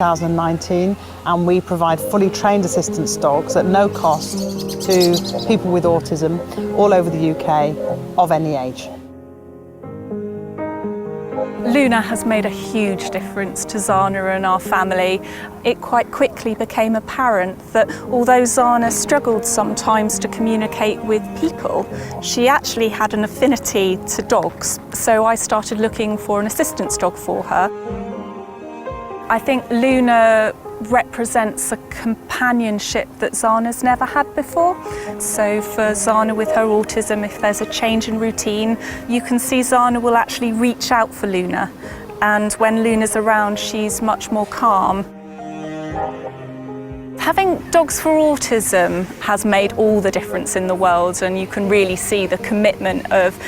2019, and we provide fully trained assistance dogs at no cost to people with autism all over the UK of any age. Luna has made a huge difference to Zana and our family. It quite quickly became apparent that although Zana struggled sometimes to communicate with people, she actually had an affinity to dogs. So I started looking for an assistance dog for her. I think Luna represents a companionship that Zana's never had before. So for Zana with her autism, if there's a change in routine, you can see Zana will actually reach out for Luna. And when Luna's around, she's much more calm. Having dogs for autism has made all the difference in the world, and you can really see the commitment of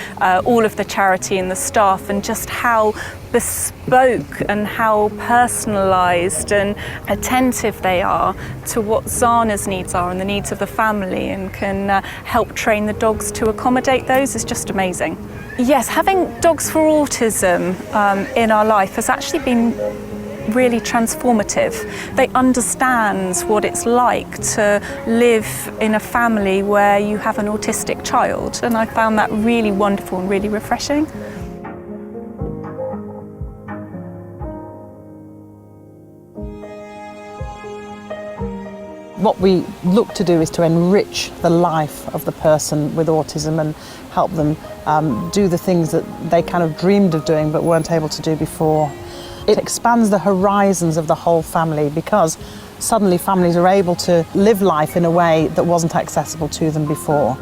all of the charity and the staff, and just how bespoke and how personalised and attentive they are to what Zana's needs are and the needs of the family, and can help train the dogs to accommodate those is just amazing. Yes, having dogs for autism in our life has actually been really transformative. They understand what it's like to live in a family where you have an autistic child, and I found that really wonderful and really refreshing. What we look to do is to enrich the life of the person with autism and help them do the things that they kind of dreamed of doing but weren't able to do before. It expands the horizons of the whole family, because suddenly families are able to live life in a way that wasn't accessible to them before.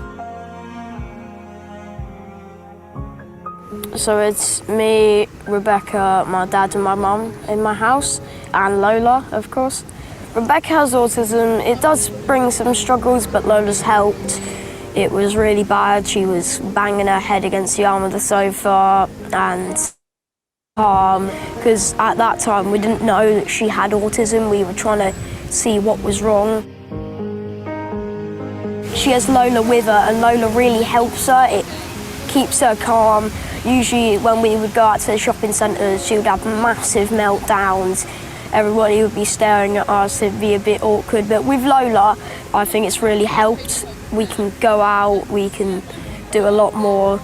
So it's me, Rebecca, my dad and my mum in my house, and Lola, of course. Rebecca has autism. It does bring some struggles, but Lola's helped. It was really bad. She was banging her head against the arm of the sofa, and because at that time we didn't know that she had autism. We were trying to see what was wrong. She has Lola with her, and Lola really helps her. It keeps her calm. Usually when we would go out to the shopping centres, she would have massive meltdowns. Everybody would be staring at us. It'd be a bit awkward, but with Lola, I think it's really helped. We can go out, we can do a lot more.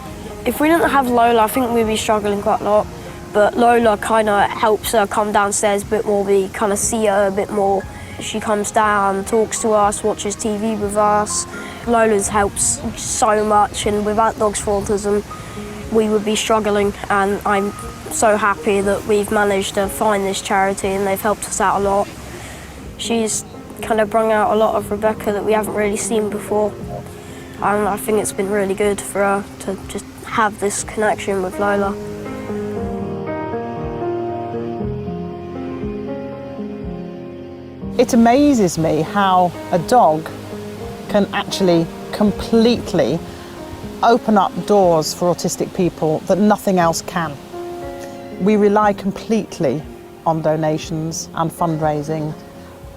If we didn't have Lola, I think we'd be struggling quite a lot. But Lola kind of helps her come downstairs a bit more. We kind of see her a bit more. She comes down, talks to us, watches TV with us. Lola's helps so much, and without Dogs for Autism, we would be struggling. And I'm so happy that we've managed to find this charity, and they've helped us out a lot. She's kind of brought out a lot of Rebecca that we haven't really seen before. And I think it's been really good for her to just have this connection with Lola. It amazes me how a dog can actually completely open up doors for autistic people that nothing else can. We rely completely on donations and fundraising.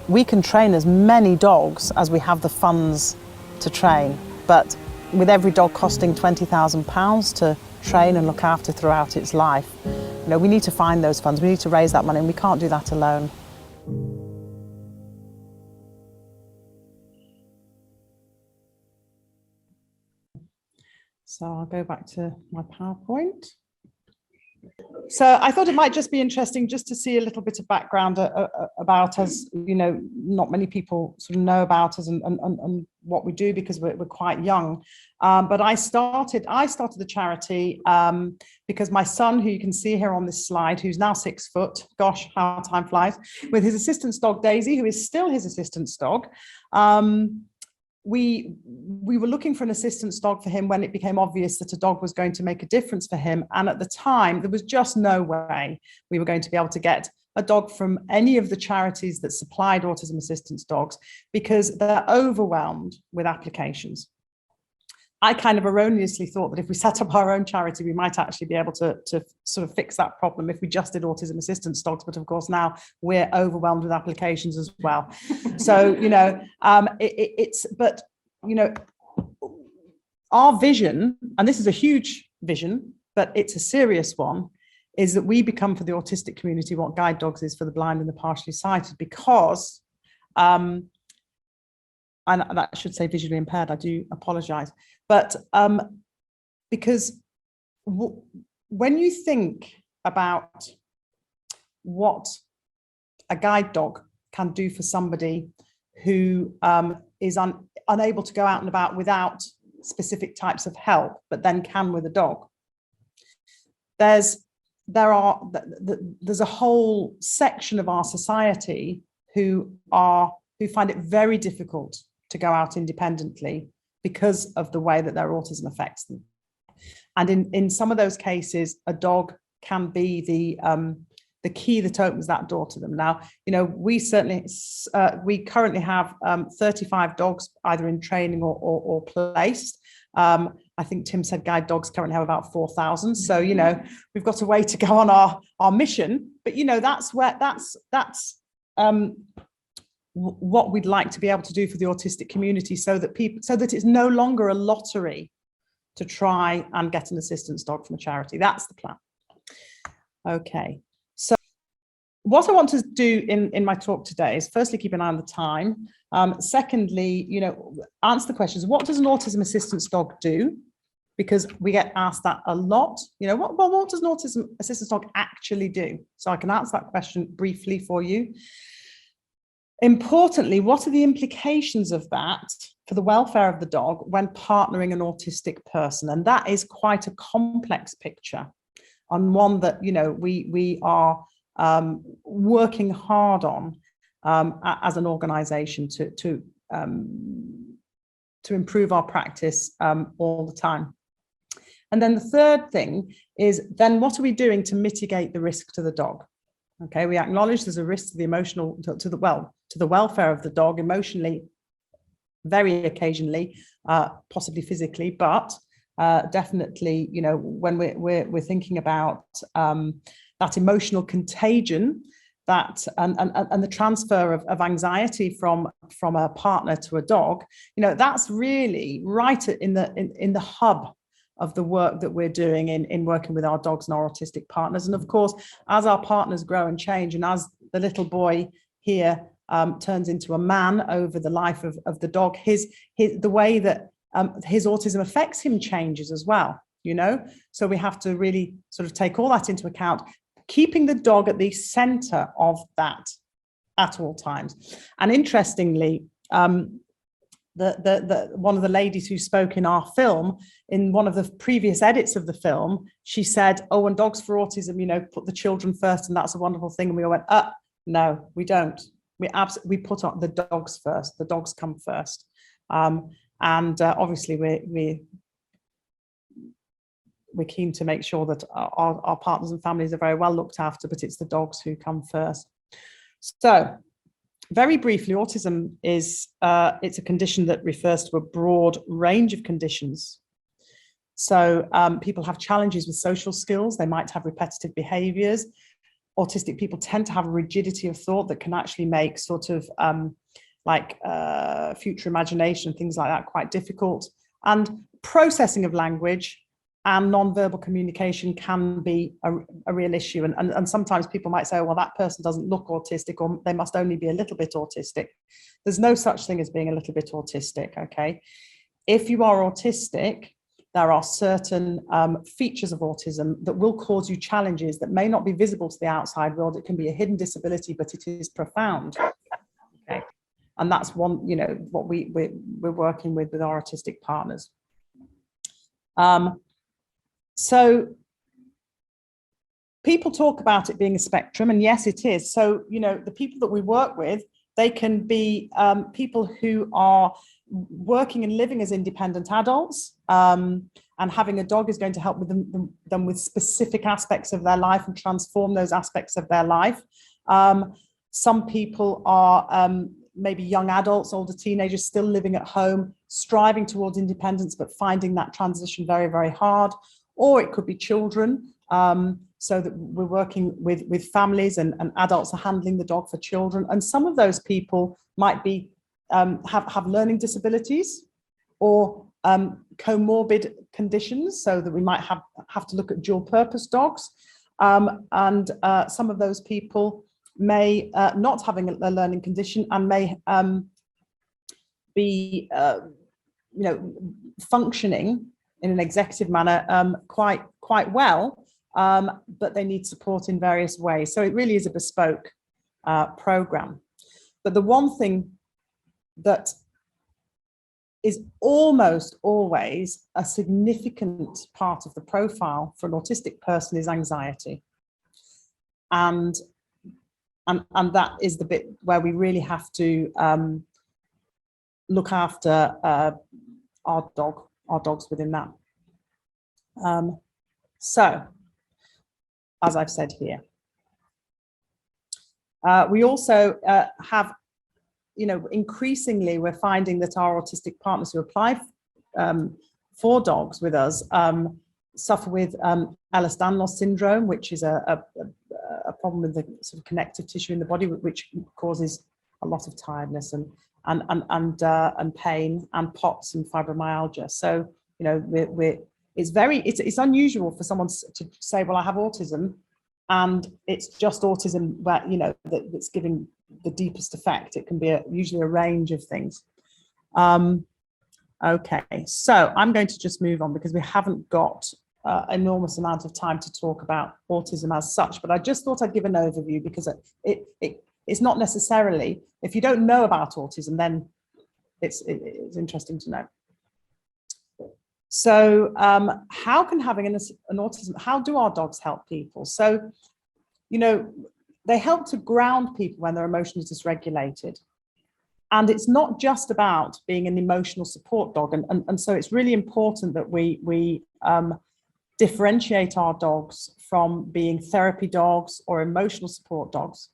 We can train as many dogs as we have the funds to train, but with every dog costing £20,000 to train and look after throughout its life, we need to find those funds, we need to raise that money, and we can't do that alone. So I'll go back to my PowerPoint. So I thought it might just be interesting just to see a little bit of background about us. Not many people sort of know about us and what we do, because we're quite young. But I started the charity because my son, who you can see here on this slide, who's now 6 foot, gosh, how time flies, with his assistance dog Daisy, who is still his assistance dog. We were looking for an assistance dog for him when it became obvious that a dog was going to make a difference for him. And at the time, there was just no way we were going to be able to get a dog from any of the charities that supplied autism assistance dogs, because they're overwhelmed with applications. I kind of erroneously thought that if we set up our own charity, we might actually be able to sort of fix that problem if we just did autism assistance dogs. But of course, now we're overwhelmed with applications as well. So, our vision, and this is a huge vision, but it's a serious one, is that we become for the autistic community what guide dogs is for the blind and the partially sighted, because, and that should say visually impaired, I do apologise, but because when you think about what a guide dog can do for somebody who is unable to go out and about without specific types of help, but then can with a dog, there's a whole section of our society who find it very difficult to go out independently because of the way that their autism affects them. And in some of those cases, a dog can be the key that opens that door to them. Now, you know, we currently have 35 dogs either in training or placed. I think Tim said guide dogs currently have about 4,000. So, you know, we've got a way to go on our mission. But, you know, that's what we'd like to be able to do for the autistic community, so that it's no longer a lottery to try and get an assistance dog from a charity. That's the plan. Okay. So what I want to do in my talk today is firstly keep an eye on the time. Secondly, you know, answer the questions. What does an autism assistance dog do? Because we get asked that a lot. You know, what does an autism assistance dog actually do? So I can answer that question briefly for you. Importantly, what are the implications of that for the welfare of the dog when partnering an autistic person? And that is quite a complex picture, and one that, you know, we are working hard on as an organisation to improve our practice all the time. And then the third thing is, then what are we doing to mitigate the risk to the dog? Okay, we acknowledge there's a risk to the emotional, to the welfare of the dog emotionally, very occasionally, possibly physically, but definitely, you know, when we're thinking about that emotional contagion, that and the transfer of anxiety from a partner to a dog, you know, that's really right in the hub of the work that we're doing in working with our dogs and our autistic partners. And of course, as our partners grow and change, and as the little boy here turns into a man over the life of the dog, the way that his autism affects him changes as well, you know. So we have to really sort of take all that into account, keeping the dog at the center of that at all times. And interestingly, one of the ladies who spoke in our film, in one of the previous edits of the film, she said, oh, and Dogs for Autism, you know, put the children first, and that's a wonderful thing. And we all went, no, we don't. We put on the dogs first. The dogs come first. Obviously we're keen to make sure that our partners and families are very well looked after, but it's the dogs who come first. So very briefly, autism is it's a condition that refers to a broad range of conditions. So people have challenges with social skills. They might have repetitive behaviours. Autistic people tend to have a rigidity of thought that can actually make sort of future imagination, things like that, quite difficult. And processing of language and non-verbal communication can be a real issue. And sometimes people might say, well, that person doesn't look autistic, or they must only be a little bit autistic. There's no such thing as being a little bit autistic, okay? If you are autistic, there are certain features of autism that will cause you challenges that may not be visible to the outside world. It can be a hidden disability, but it is profound. Okay. And that's one, you know, what we're working with our autistic partners. So people talk about it being a spectrum, and yes, it is. So, you know, the people that we work with, they can be people who are working and living as independent adults, and having a dog is going to help with them with specific aspects of their life and transform those aspects of their life. Some people are maybe young adults, older teenagers, still living at home, striving towards independence, but finding that transition very, very hard. Or it could be children, so that we're working with families, and adults are handling the dog for children. And some of those people might be have learning disabilities or comorbid conditions, so that we might have to look at dual purpose dogs. and some of those people may not having a learning condition and may be functioning in an executive manner quite well, but they need support in various ways. So it really is a bespoke program. But the one thing that is almost always a significant part of the profile for an autistic person is anxiety. And that is the bit where we really have to look after our dogs within that. So, as I've said here, we also have, increasingly we're finding that our autistic partners who apply for dogs with us suffer with Ehlers-Danlos syndrome, which is a problem with the sort of connective tissue in the body, which causes a lot of tiredness and pain and POTS and fibromyalgia. So it's unusual for someone to say, well, I have autism, and it's just autism where that's giving the deepest effect. It can be usually a range of things. Okay, so I'm going to just move on because we haven't got enormous amount of time to talk about autism as such, but I just thought I'd give an overview because it's not necessarily, if you don't know about autism, then it's interesting to know. So how can having an autism, how do our dogs help people? So, they help to ground people when they're emotionally dysregulated. And it's not just about being an emotional support dog. And so it's really important that we differentiate our dogs from being therapy dogs or emotional support dogs.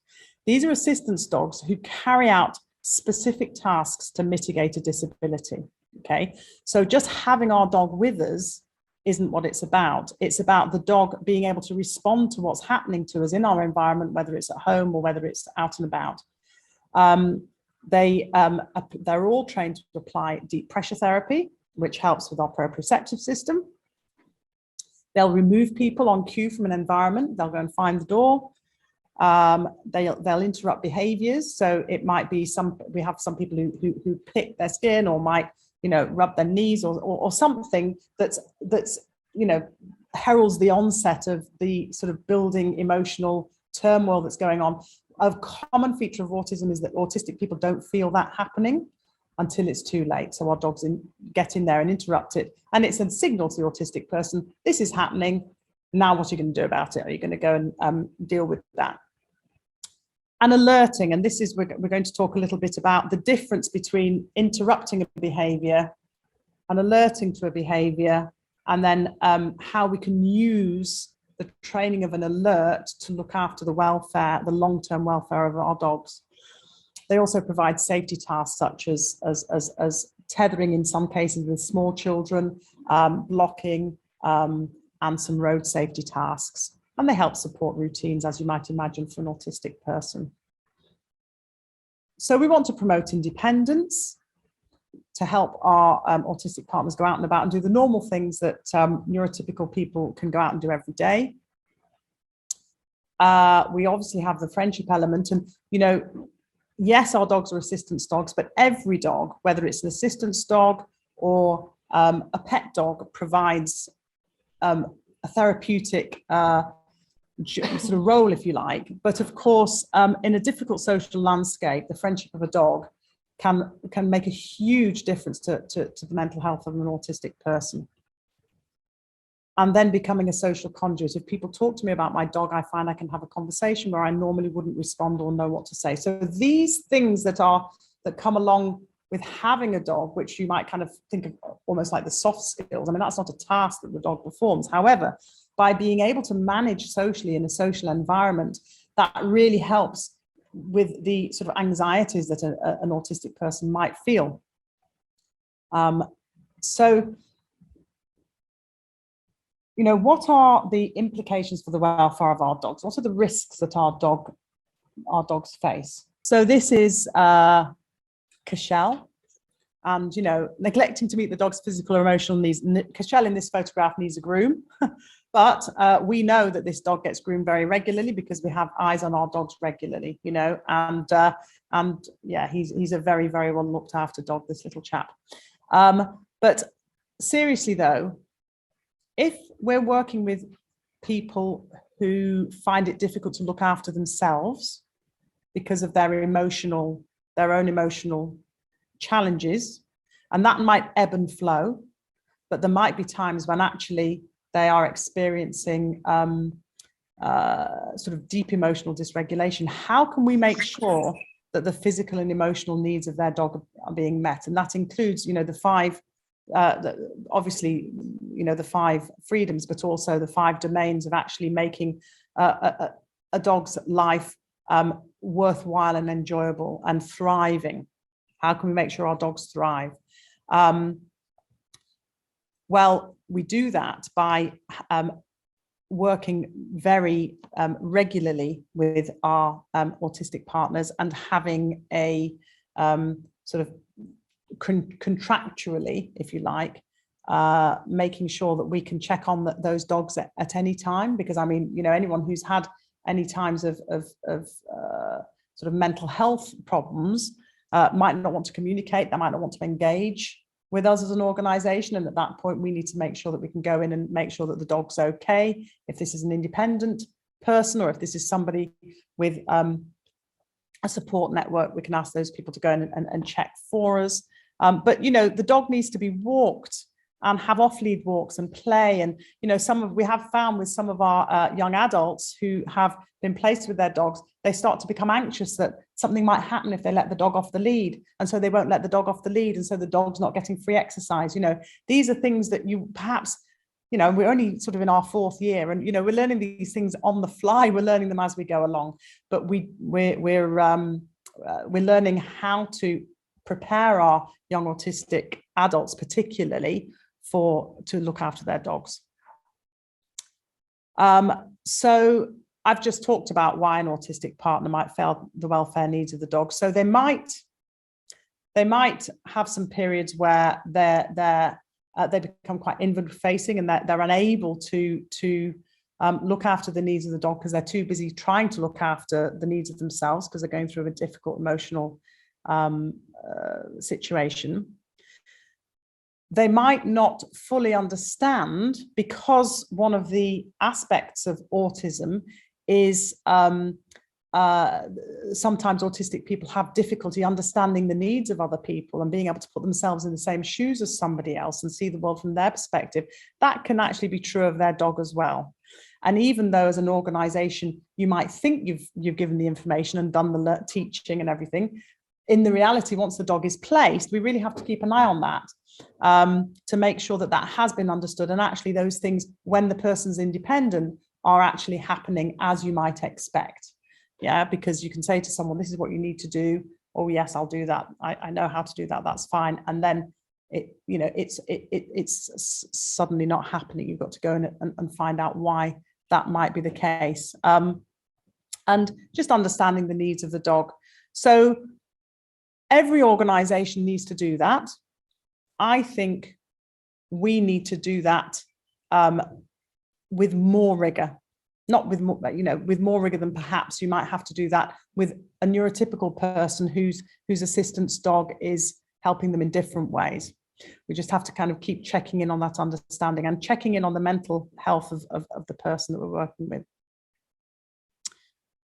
These are assistance dogs who carry out specific tasks to mitigate a disability. Okay, so just having our dog with us isn't what it's about. It's about the dog being able to respond to what's happening to us in our environment, whether it's at home or whether it's out and about. They're all trained to apply deep pressure therapy, which helps with our proprioceptive system. They'll remove people on cue from an environment. They'll go and find the door. They'll interrupt behaviors. So it might be we have some people who pick their skin or might rub their knees or something that's heralds the onset of the sort of building emotional turmoil that's going on. A common feature of autism is that autistic people don't feel that happening until it's too late. So our dogs get in there and interrupt it. And it's a signal to the autistic person, this is happening. Now what are you going to do about it? Are you going to go and deal with that? And alerting, and this is, we're going to talk a little bit about the difference between interrupting a behavior and alerting to a behavior, and then how we can use the training of an alert to look after the welfare, the long-term welfare of our dogs. They also provide safety tasks such as tethering in some cases with small children, blocking, and some road safety tasks. And they help support routines, as you might imagine, for an autistic person. So we want to promote independence to help our autistic partners go out and about and do the normal things that neurotypical people can go out and do every day. We obviously have the friendship element, and yes, our dogs are assistance dogs, but every dog, whether it's an assistance dog or a pet dog, provides a therapeutic sort of role, if you like. But of course, in a difficult social landscape, the friendship of a dog can make a huge difference to the mental health of an autistic person. And then becoming a social conduit. If people talk to me about my dog, I find I can have a conversation where I normally wouldn't respond or know what to say. So these things that come along with having a dog, which you might kind of think of almost like the soft skills. I mean, that's not a task that the dog performs. However, by being able to manage socially in a social environment, that really helps with the sort of anxieties that an autistic person might feel. So, what are the implications for the welfare of our dogs? What are the risks that our dogs face? So this is Cashel, and neglecting to meet the dog's physical or emotional needs. Cashel in this photograph needs a groom. But we know that this dog gets groomed very regularly because we have eyes on our dogs regularly, you know, and yeah, he's a very, very well looked after dog, this little chap. But seriously though, if we're working with people who find it difficult to look after themselves because of their own emotional challenges, and that might ebb and flow, but there might be times when actually they are experiencing sort of deep emotional dysregulation. How can we make sure that the physical and emotional needs of their dog are being met? And that includes, you know, the five, obviously, you know, the 5 freedoms, but also the 5 domains of actually making a dog's life worthwhile and enjoyable and thriving. How can we make sure our dogs thrive? Well, we do that by working very regularly with our autistic partners and having a sort of contractually, if you like, making sure that we can check on those dogs at any time. Because I mean, you know, anyone who's had any times of sort of mental health problems might not want to communicate, they might not want to engage with us as an organisation, and at that point we need to make sure that we can go in and make sure that the dog's okay. If this is an independent person or if this is somebody with a support network, we can ask those people to go in and check for us. But you know, the dog needs to be walked and have off-lead walks and play. And you know, we have found with some of our young adults who have been placed with their dogs, they start to become anxious that something might happen if they let the dog off the lead, and so they won't let the dog off the lead, and so the dog's not getting free exercise. You know, these are things that you perhaps, you know, we're only sort of in our 4th year, and you know, we're learning these things on the fly, we're learning them as we go along, but we're learning how to prepare our young autistic adults particularly to look after their dogs. So I've just talked about why an autistic partner might fail the welfare needs of the dog. So they might have some periods where they become quite inward facing, and they're unable to look after the needs of the dog because they're too busy trying to look after the needs of themselves because they're going through a difficult emotional situation. They might not fully understand, because one of the aspects of autism is sometimes autistic people have difficulty understanding the needs of other people and being able to put themselves in the same shoes as somebody else and see the world from their perspective. That can actually be true of their dog as well. And even though as an organisation you might think you've given the information and done the teaching and everything, in the reality, once the dog is placed, we really have to keep an eye on that to make sure that that has been understood, and actually those things, when the person's independent, are actually happening as you might expect. Yeah, because you can say to someone, this is what you need to do. Oh yes, I'll do that. I know how to do that. That's fine. And then it's suddenly not happening. You've got to go in and find out why that might be the case. And just understanding the needs of the dog. So every organisation needs to do that. I think we need to do that with more rigour. Not with more, with more rigor than perhaps you might have to do that with a neurotypical person whose assistance dog is helping them in different ways. We just have to kind of keep checking in on that understanding and checking in on the mental health of the person that we're working with.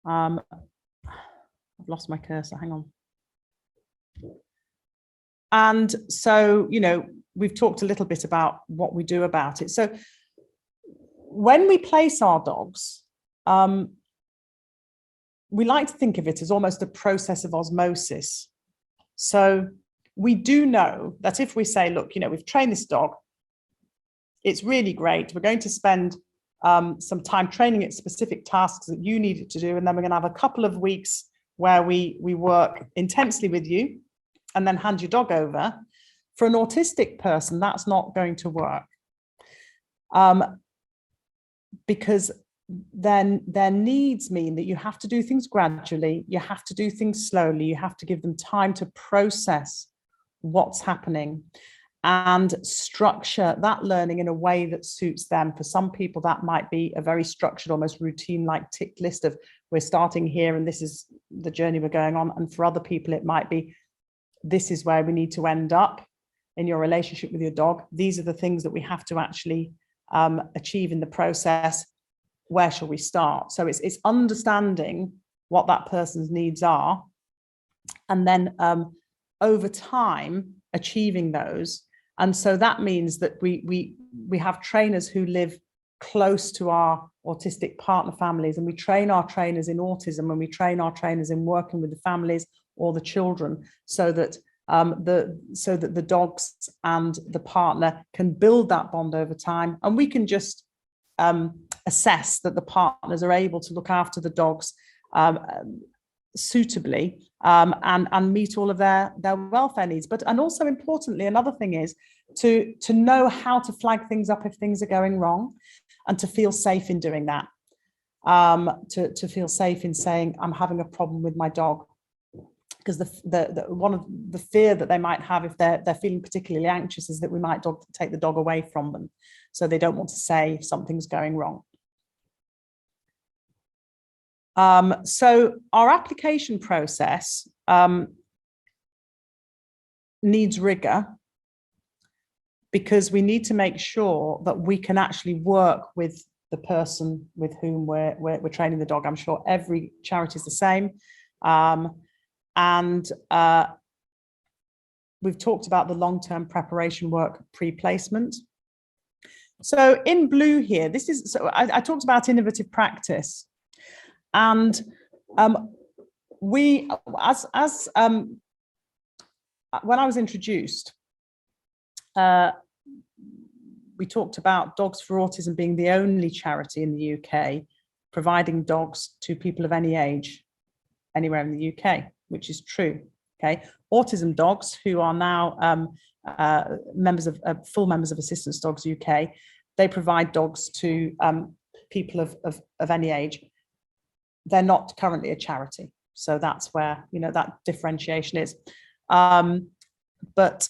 I've lost my cursor, hang on. And so, we've talked a little bit about what we do about it. So when we place our dogs, we like to think of it as almost a process of osmosis. So we do know that if we say, look, we've trained this dog, it's really great. We're going to spend some time training it specific tasks that you need it to do. And then we're going to have a couple of weeks where we work intensely with you and then hand your dog over. For an autistic person, that's not going to work. Because then their needs mean that you have to do things gradually, you have to do things slowly, you have to give them time to process what's happening. and structure that learning in a way that suits them. For some people, that might be a very structured, almost routine-like ticked list of, we're starting here and this is the journey we're going on. And for other people, it might be, this is where we need to end up in your relationship with your dog. These are the things that we have to actually achieve in the process. Where shall we start? So it's understanding what that person's needs are, and then over time achieving those. And so that means that we have trainers who live close to our autistic partner families, and we train our trainers in autism, and we train our trainers in working with the families or the children, so that the dogs and the partner can build that bond over time. And we can just assess that the partners are able to look after the dogs suitably and meet all of their welfare needs. And also importantly, another thing is to know how to flag things up if things are going wrong, and to feel safe in doing that. To feel safe in saying, I'm having a problem with my dog. Because one of the fear that they might have if they're feeling particularly anxious is that we might take the dog away from them. So they don't want to say if something's going wrong. So our application process needs rigor, because we need to make sure that we can actually work with the person with whom we're training the dog. I'm sure every charity is the same. And we've talked about the long-term preparation work pre-placement. So in blue here, this is, so I talked about innovative practice. And when I was introduced, we talked about Dogs for Autism being the only charity in the UK providing dogs to people of any age anywhere in the UK, which is true. Okay, Autism Dogs, who are now full members of Assistance Dogs UK, they provide dogs to people of any age. They're not currently a charity, so that's where that differentiation is. But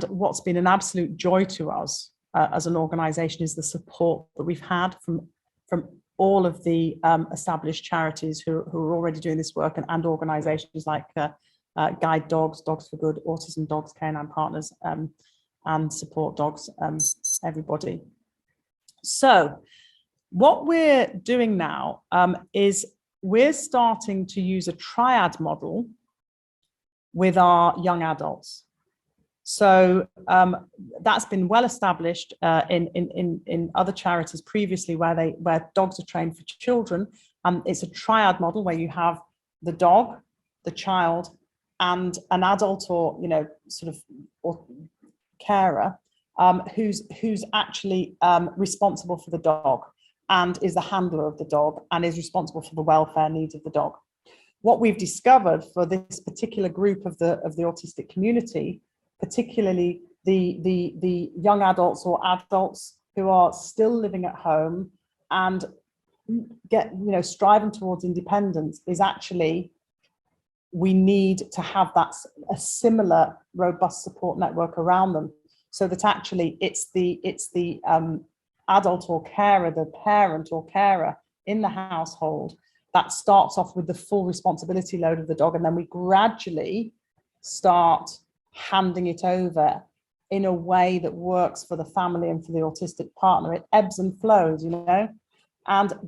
what's been an absolute joy to us as an organisation is the support that we've had from all of the established charities who are already doing this work, and organisations like Guide Dogs, Dogs for Good, Autism Dogs, Canine Partners, and Support Dogs, everybody. So what we're doing now is we're starting to use a triad model with our young adults. So that's been well established in other charities previously, where dogs are trained for children. It's a triad model where you have the dog, the child, and an adult or carer who's actually responsible for the dog and is the handler of the dog and is responsible for the welfare needs of the dog. What we've discovered for this particular group of the autistic community, particularly the young adults or adults who are still living at home and striving towards independence, is actually we need to have a similar robust support network around them, so that actually it's the adult or carer, the parent or carer in the household, that starts off with the full responsibility load of the dog, and then we gradually start handing it over in a way that works for the family and for the autistic partner. It ebbs and flows, and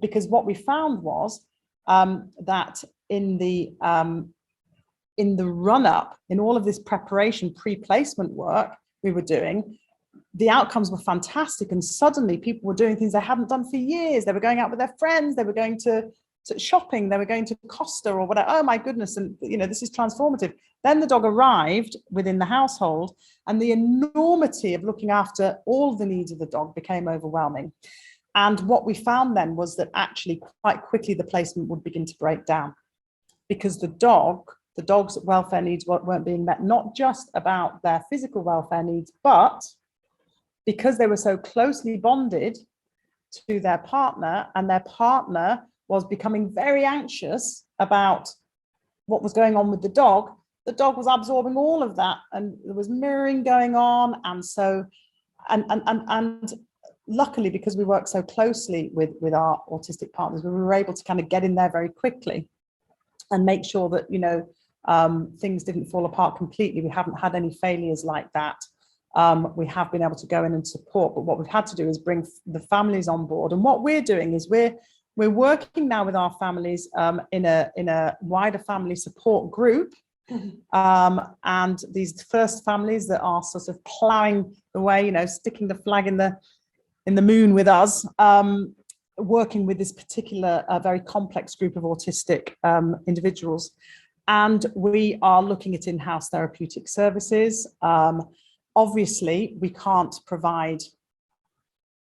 because what we found was that in the run-up, in all of this preparation pre-placement work we were doing, the outcomes were fantastic, and suddenly people were doing things they hadn't done for years. They were going out with their friends, they were going to shopping, they were going to Costa or whatever. Oh my goodness, and this is transformative. Then the dog arrived within the household, and the enormity of looking after all the needs of the dog became overwhelming. And what we found then was that actually quite quickly the placement would begin to break down, because the dog's welfare needs weren't being met, not just about their physical welfare needs, but because they were so closely bonded to their partner, and their partner was becoming very anxious about what was going on with the dog, the dog was absorbing all of that, and there was mirroring going on. And so, and luckily, because we work so closely with our autistic partners, we were able to kind of get in there very quickly and make sure that, you know, things didn't fall apart completely. We haven't had any failures like that. We have been able to go in and support, but what we've had to do is bring the families on board. And what we're doing is we're working now with our families in a wider family support group. And these first families that are sort of ploughing the way, you know, sticking the flag in the moon with us, working with this particular very complex group of autistic individuals. And we are looking at in-house therapeutic services. Obviously, we can't provide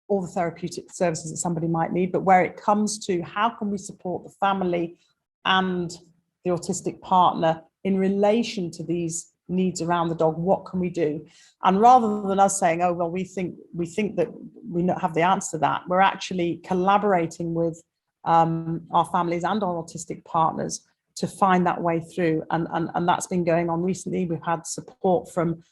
all the therapeutic services that somebody might need, but where it comes to how can we support the family and the autistic partner in relation to these needs around the dog, what can we do? And rather than us saying, oh, well, we think that we don't have the answer to that, we're actually collaborating with our families and our autistic partners to find that way through. And that's been going on recently. We've had support from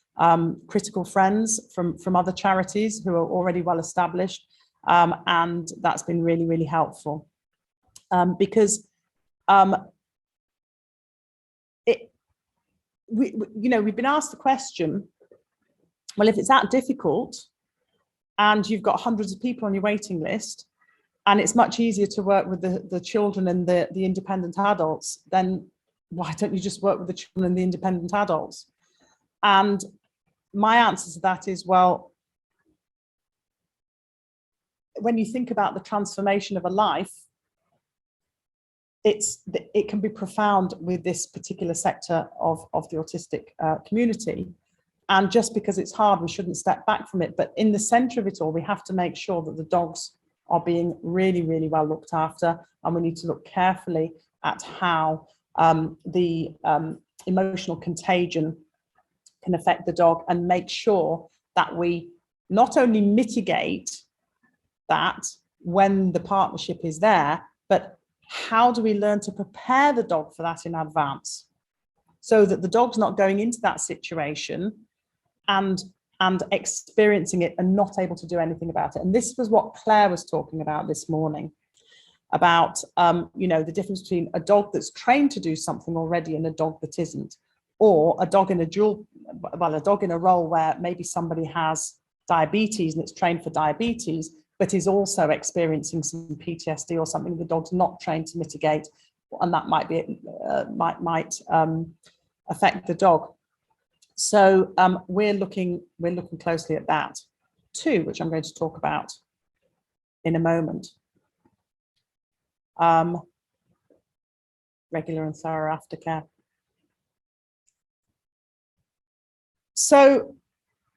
critical friends from other charities who are already well established. And that's been really, really helpful. Because we've been asked the question, well, if it's that difficult and you've got hundreds of people on your waiting list, and it's much easier to work with the children and the independent adults, then why don't you just work with the children and the independent adults? And my answer to that is, well, when you think about the transformation of a life, it can be profound with this particular sector of the autistic community. And just because it's hard, we shouldn't step back from it. But in the center of it all, we have to make sure that the dogs are being really, really well looked after. And we need to look carefully at how the emotional contagion can affect the dog, and make sure that we not only mitigate that when the partnership is there, but how do we learn to prepare the dog for that in advance, so that the dog's not going into that situation and experiencing it and not able to do anything about it. And this was what Claire was talking about this morning, about the difference between a dog that's trained to do something already and a dog that isn't, or a dog in a dog in a role where maybe somebody has diabetes and it's trained for diabetes, but is also experiencing some PTSD or something the dog's not trained to mitigate, and that might affect the dog. So we're looking closely at that too, which I'm going to talk about in a moment. Regular and thorough aftercare. So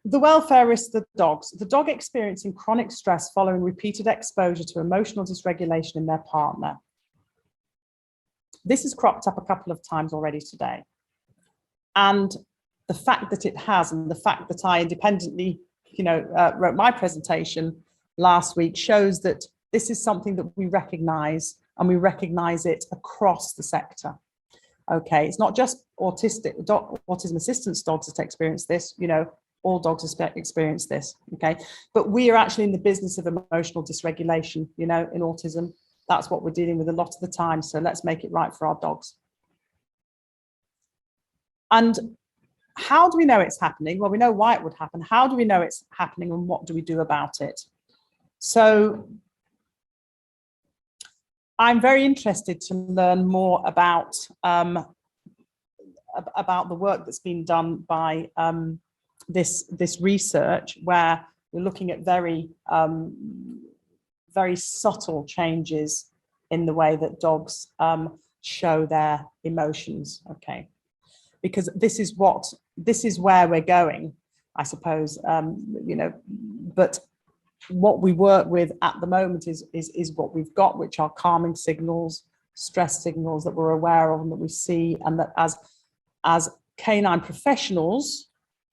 the welfare risks of the dogs. The dog experiencing chronic stress following repeated exposure to emotional dysregulation in their partner. This has cropped up a couple of times already today. And the fact that it has, and the fact that I independently, wrote my presentation last week, shows that this is something that we recognise, and we recognise it across the sector. Okay, it's not just autism assistance dogs that experience this, all dogs experience this, okay? But we are actually in the business of emotional dysregulation, in autism. That's what we're dealing with a lot of the time, so let's make it right for our dogs. And how do we know it's happening? Well, we know why it would happen. How do we know it's happening, and what do we do about it? So I'm very interested to learn more about the work that's been done by this research, where we're looking at very subtle changes in the way that dogs show their emotions. Okay, because this is where we're going, I suppose. But what we work with at the moment is what we've got, which are calming signals, stress signals that we're aware of and that we see, and that as canine professionals,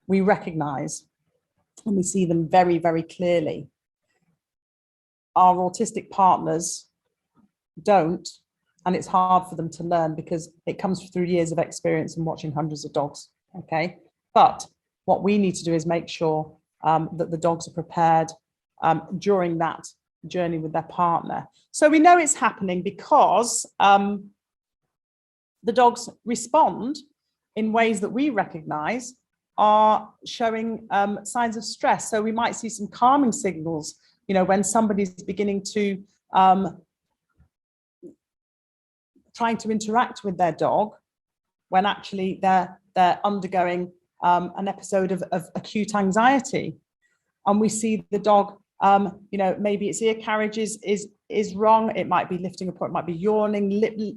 we recognise, and we see them very, very clearly. Our autistic partners don't, and it's hard for them to learn because it comes through years of experience and watching hundreds of dogs. Okay, but what we need to do is make sure that the dogs are prepared during that journey with their partner. So we know it's happening because the dogs respond in ways that we recognize are showing signs of stress. So we might see some calming signals, you know, when somebody's beginning to trying to interact with their dog, when actually they're undergoing an episode of acute anxiety. And we see the dog, you know, maybe its ear carriage is wrong. It might be lifting a paw, it might be yawning,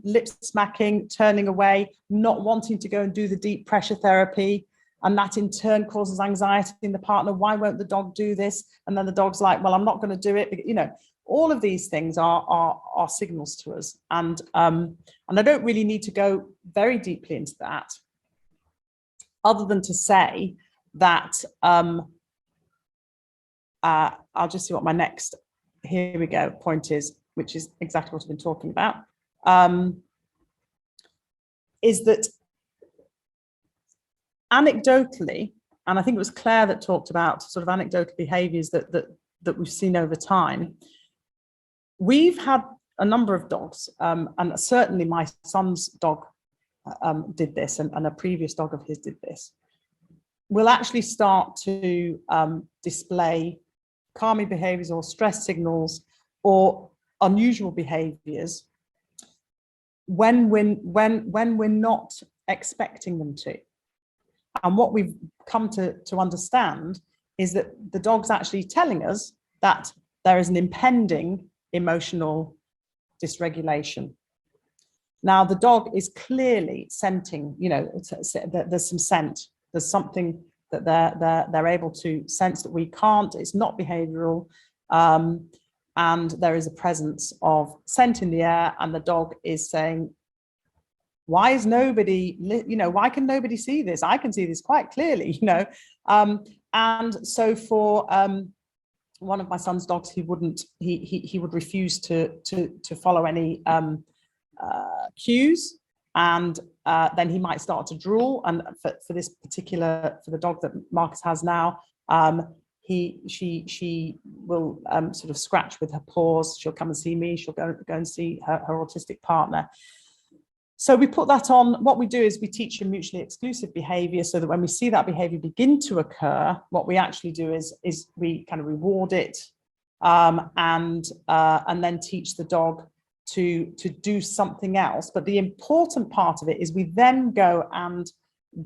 lip smacking, turning away, not wanting to go and do the deep pressure therapy. And that in turn causes anxiety in the partner. Why won't the dog do this? And then the dog's like, well, I'm not going to do it. You know, all of these things are signals to us. And I don't really need to go very deeply into that, other than to say that I'll just see what my next, here we go, point is, which is exactly what I've been talking about, is that anecdotally, and I think it was Claire that talked about sort of anecdotal behaviours that we've seen over time. We've had a number of dogs, and certainly my son's dog did this, and a previous dog of his did this. We'll actually start to display calming behaviours or stress signals or unusual behaviours when we're not expecting them to. And what we've come to understand is that the dog's actually telling us that there is an impending emotional dysregulation. Now, the dog is clearly scenting, you know, there's some scent, there's something that they're able to sense that we can't. It's not behavioural, and there is a presence of scent in the air, and the dog is saying, why is nobody, you know, why can nobody see this? I can see this quite clearly, you know. And so for one of my son's dogs, he would refuse to follow any cues, and then he might start to drool. And for this particular, for the dog that Marcus has now, she will sort of scratch with her paws. She'll come and see me. She'll go and see her autistic partner. So we put that on. What we do is we teach a mutually exclusive behaviour, so that when we see that behaviour begin to occur, what we actually do is we kind of reward it, and then teach the dog to do something else. But the important part of it is we then go and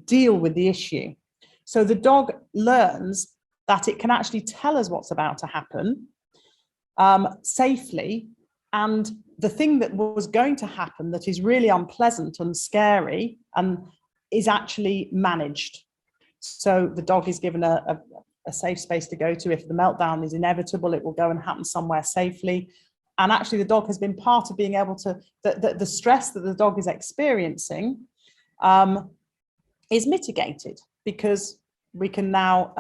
deal with the issue. So the dog learns that it can actually tell us what's about to happen safely, and the thing that was going to happen that is really unpleasant and scary and is actually managed. So the dog is given a safe space to go to. If the meltdown is inevitable, it will go and happen somewhere safely. And actually the dog has been part of being able to, the stress that the dog is experiencing is mitigated, because we can now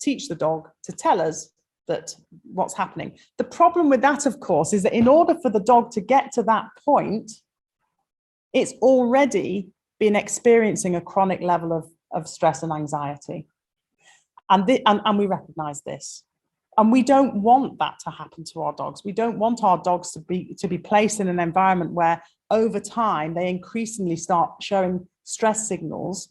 teach the dog to tell us that what's happening. The problem with that, of course, is that in order for the dog to get to that point, it's already been experiencing a chronic level of stress and anxiety. And we recognize this. And we don't want that to happen to our dogs. We don't want our dogs to be placed in an environment where over time they increasingly start showing stress signals,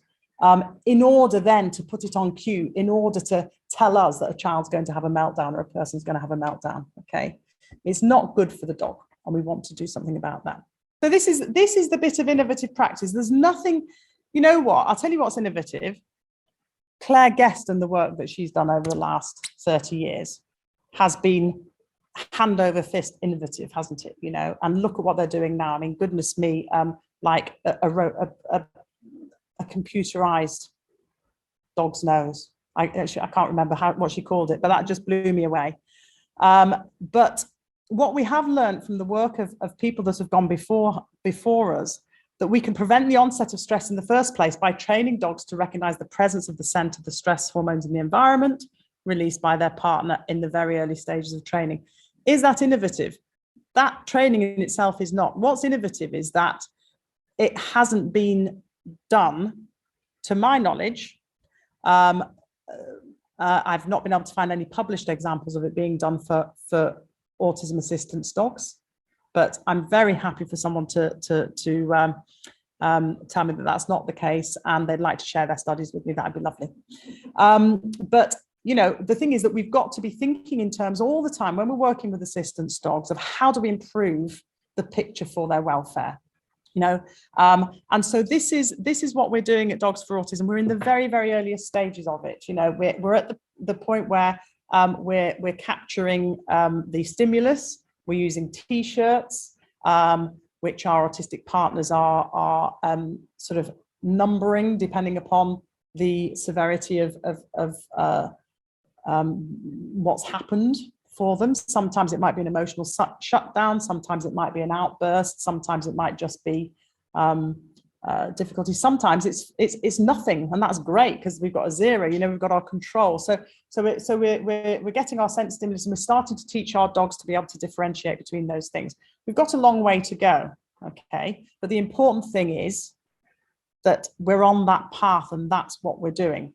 in order then to put it on cue, in order to tell us that a child's going to have a meltdown or a person's going to have a meltdown. Okay, it's not good for the dog, and we want to do something about that. So this is the bit of innovative practice. There's nothing, you know what, I'll tell you what's innovative. Claire Guest and the work that she's done over the last 30 years has been hand over fist innovative, hasn't it? You know, and look at what they're doing now. I mean, goodness me, like a computerized dog's nose. I can't remember what she called it, but that just blew me away. But what we have learned from the work of people that have gone before us, that we can prevent the onset of stress in the first place by training dogs to recognize the presence of the scent of the stress hormones in the environment released by their partner in the very early stages of training. Is that innovative? that training in itself is not. What's innovative is that it hasn't been done, to my knowledge. I've not been able to find any published examples of it being done for autism assistance dogs, but I'm very happy for someone to tell me that that's not the case, and they'd like to share their studies with me. That'd be lovely. But you know, the thing is that we've got to be thinking in terms all the time when we're working with assistance dogs of how do we improve the picture for their welfare. You know, and so this is what we're doing at Dogs for Autism. We're in the very, very earliest stages of it. You know, we're at the point where we're capturing the stimulus. We're using T-shirts, which our autistic partners are sort of numbering depending upon the severity of what's happened for them. Sometimes it might be an emotional shutdown, sometimes it might be an outburst, sometimes it might just be difficulty. Sometimes it's nothing, and that's great because we've got a zero. You know, we've got our control. So we're getting our sense stimulus, and we're starting to teach our dogs to be able to differentiate between those things. We've got a long way to go, okay? But the important thing is that we're on that path, and that's what we're doing.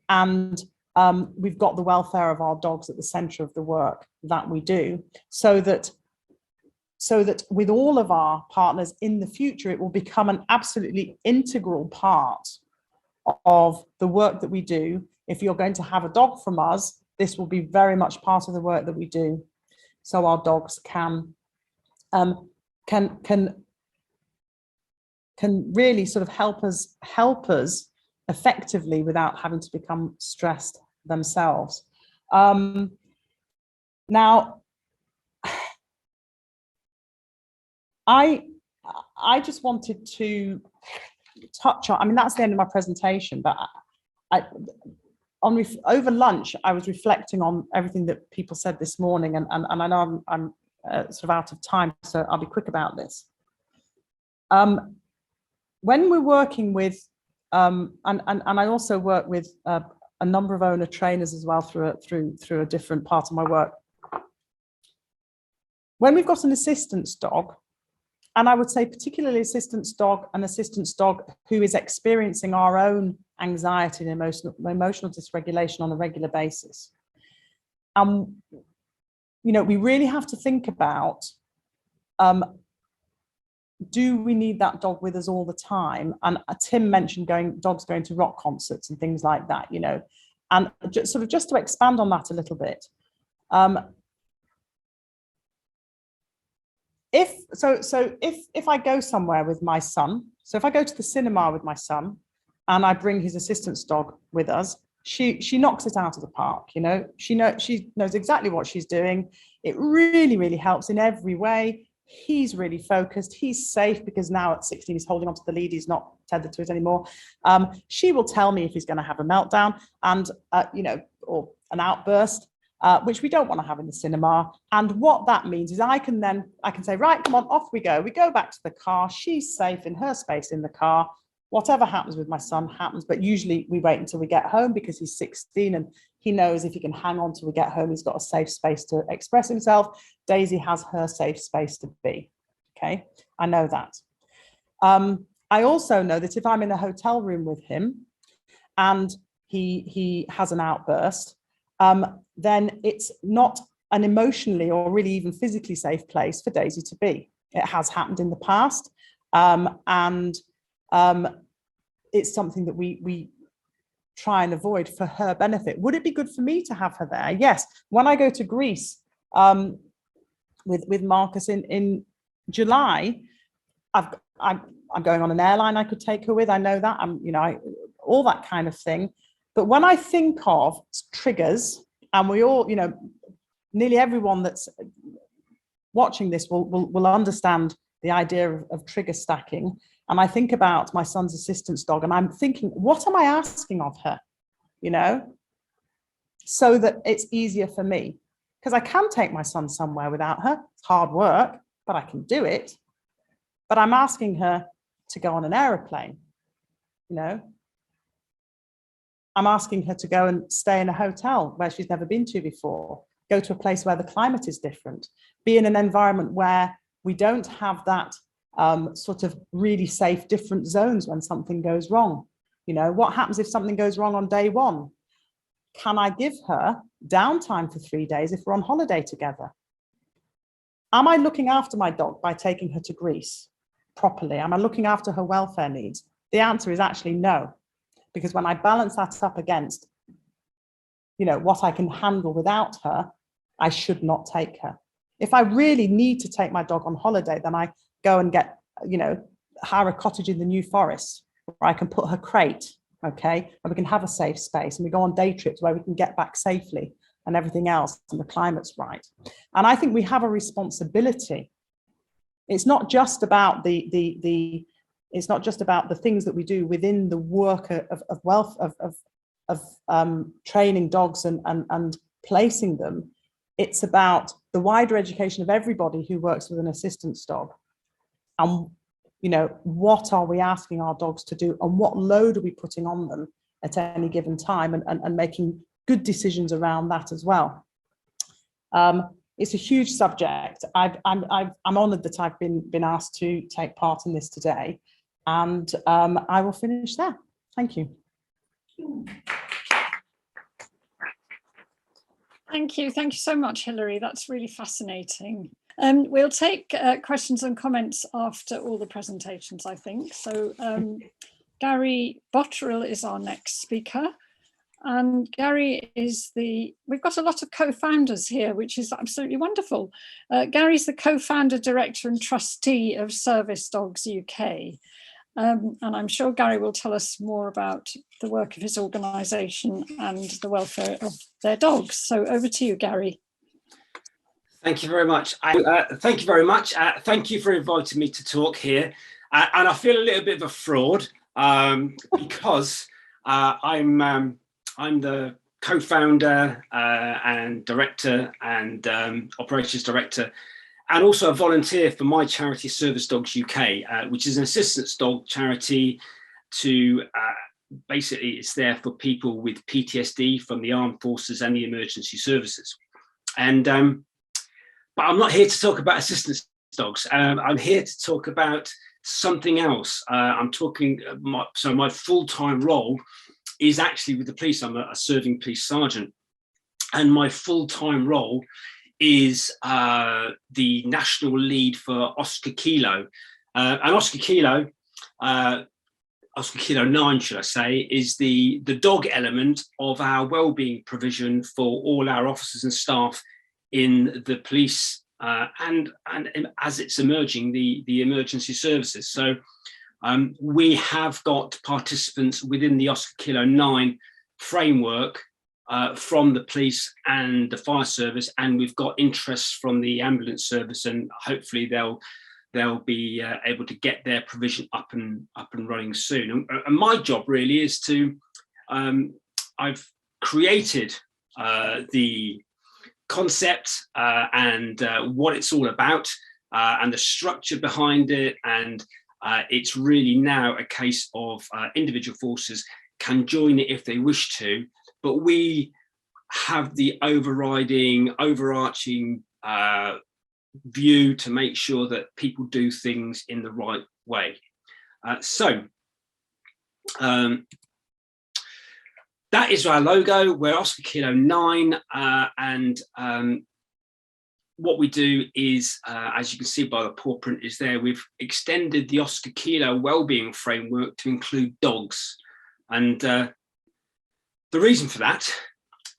And we've got the welfare of our dogs at the center of the work that we do, so that with all of our partners in the future, it will become an absolutely integral part of the work that we do. If you're going to have a dog from us, this will be very much part of the work that we do, so our dogs can really sort of help us effectively without having to become stressed themselves. Now, I just wanted to touch on, I mean, that's the end of my presentation, but over lunch, I was reflecting on everything that people said this morning, and I know I'm sort of out of time, so I'll be quick about this. When we're working with, and I also work with a number of owner trainers as well through a different part of my work. When we've got an assistance dog, and I would say particularly assistance dog who is experiencing our own anxiety and emotional dysregulation on a regular basis, you know, we really have to think about, do we need that dog with us all the time? And Tim mentioned dogs going to rock concerts and things like that, you know, and just to expand on that a little bit. If I go somewhere with my son, so if I go to the cinema with my son and I bring his assistance dog with us, she knocks it out of the park, you know, she knows exactly what she's doing. It really, really helps in every way. He's really focused, he's safe because now at 16 he's holding onto the lead, he's not tethered to it anymore. She will tell me if he's going to have a meltdown and you know, or an outburst, which we don't want to have in the cinema. And what that means is I can say, right, come on, off we go back to the car, she's safe in her space in the car. Whatever happens with my son happens, but usually we wait until we get home because he's 16 and he knows if he can hang on till we get home, he's got a safe space to express himself. Daisy has her safe space to be, okay? I know that. I also know that if I'm in a hotel room with him and he has an outburst, then it's not an emotionally or really even physically safe place for Daisy to be. It has happened in the past, and it's something that we try and avoid for her benefit. Would it be good for me to have her there? Yes. When I go to Greece with Marcus in July, I'm going on an airline I could take her with. I know that, you know, all that kind of thing. But when I think of triggers, and we all, you know, nearly everyone that's watching this will understand the idea of trigger stacking. And I think about my son's assistance dog and I'm thinking, what am I asking of her? You know, so that it's easier for me, because I can take my son somewhere without her. It's hard work, but I can do it. But I'm asking her to go on an aeroplane, you know. I'm asking her to go and stay in a hotel where she's never been to before. go to a place where the climate is different, be in an environment where we don't have that sort of really safe different zones when something goes wrong. You know, what happens if something goes wrong on day one? Can I give her downtime for 3 days if we're on holiday together? Am I looking after my dog by taking her to Greece properly? Am I looking after her welfare needs? The answer is actually no, because when I balance that up against, you know, what I can handle without her, I should not take her. If I really need to take my dog on holiday, then I go and get, you know, hire a cottage in the New Forest where I can put her crate, okay, and we can have a safe space, and we go on day trips where we can get back safely and everything else, and the climate's right. And I think we have a responsibility. It's not just about it's not just about the things that we do within the work of training dogs and placing them. It's about the wider education of everybody who works with an assistance dog. And, you know, what are we asking our dogs to do, and what load are we putting on them at any given time, and making good decisions around that as well. It's a huge subject. I'm honoured that I've been asked to take part in this today, and I will finish there. Thank you. Thank you so much, Hilary. That's really fascinating. We'll take questions and comments after all the presentations, I think. So Gary Botterill is our next speaker. And Gary is we've got a lot of co-founders here, which is absolutely wonderful. Gary's the co-founder, director and trustee of Service Dogs UK. And I'm sure Gary will tell us more about the work of his organisation and the welfare of their dogs. So over to you, Gary. Thank you very much. Thank you very much. Thank you for inviting me to talk here. And I feel a little bit of a fraud because I'm the co-founder and director and operations director, and also a volunteer for my charity Service Dogs UK, which is an assistance dog charity to basically, it's there for people with PTSD from the armed forces and the emergency services. And but I'm not here to talk about assistance dogs. I'm here to talk about something else. I'm talking, so my full-time role is actually with the police. I'm a serving police sergeant, and my full-time role is the national lead for Oscar Kilo. And Oscar Kilo 9, should I say, is the dog element of our wellbeing provision for all our officers and staff in the police and as it's emerging, the emergency services. So we have got participants within the Oscar Kilo 9 framework from the police and the fire service, and we've got interest from the ambulance service, and hopefully they'll be able to get their provision up and running soon. And my job really is to I've created the concept and what it's all about and the structure behind it, and it's really now a case of individual forces can join it if they wish to, but we have the overarching view to make sure that people do things in the right way. That is our logo. We're Oscar Kilo 9, and what we do is, as you can see by the paw print is there, we've extended the Oscar Kilo wellbeing framework to include dogs. And the reason for that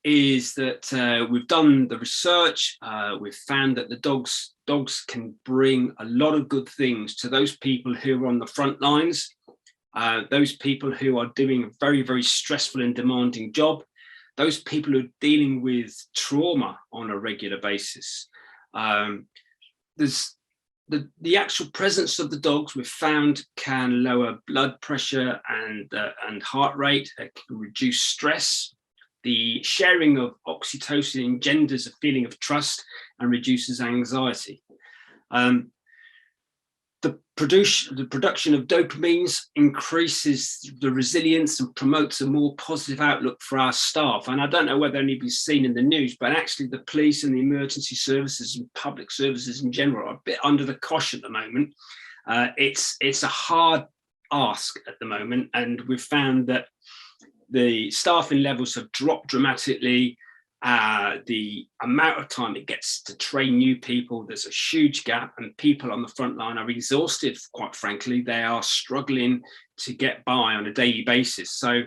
is that we've done the research, we've found that the dogs can bring a lot of good things to those people who are on the front lines, those people who are doing a very, very stressful and demanding job, those people who are dealing with trauma on a regular basis. There's the actual presence of the dogs we've found can lower blood pressure and heart rate, it can reduce stress. The sharing of oxytocin engenders a feeling of trust and reduces anxiety. The the production of dopamines increases the resilience and promotes a more positive outlook for our staff. And I don't know whether anybody's seen in the news, but actually the police and the emergency services and public services in general are a bit under the cosh at the moment. It's a hard ask at the moment, and we've found that the staffing levels have dropped dramatically. The amount of time it gets to train new people, there's a huge gap, and people on the front line are exhausted, quite frankly. They are struggling to get by on a daily basis. So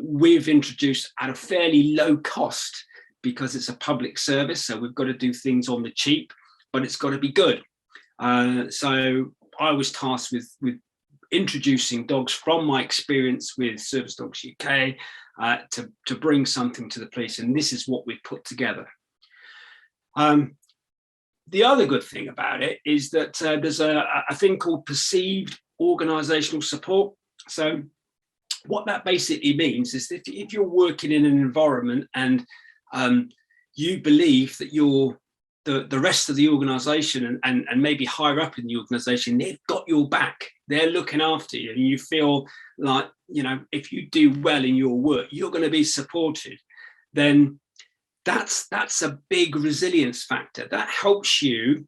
we've introduced at a fairly low cost, because it's a public service, so we've got to do things on the cheap, but it's got to be good. So I was tasked with introducing dogs from my experience with Service Dogs UK to bring something to the police, and this is what we've put together. The other good thing about it is that there's a thing called perceived organisational support. So what that basically means is that if you're working in an environment and you believe that the rest of the organisation and maybe higher up in the organisation, they've got your back, they're looking after you, and you feel like, you know, if you do well in your work, you're going to be supported, then that's a big resilience factor. That helps you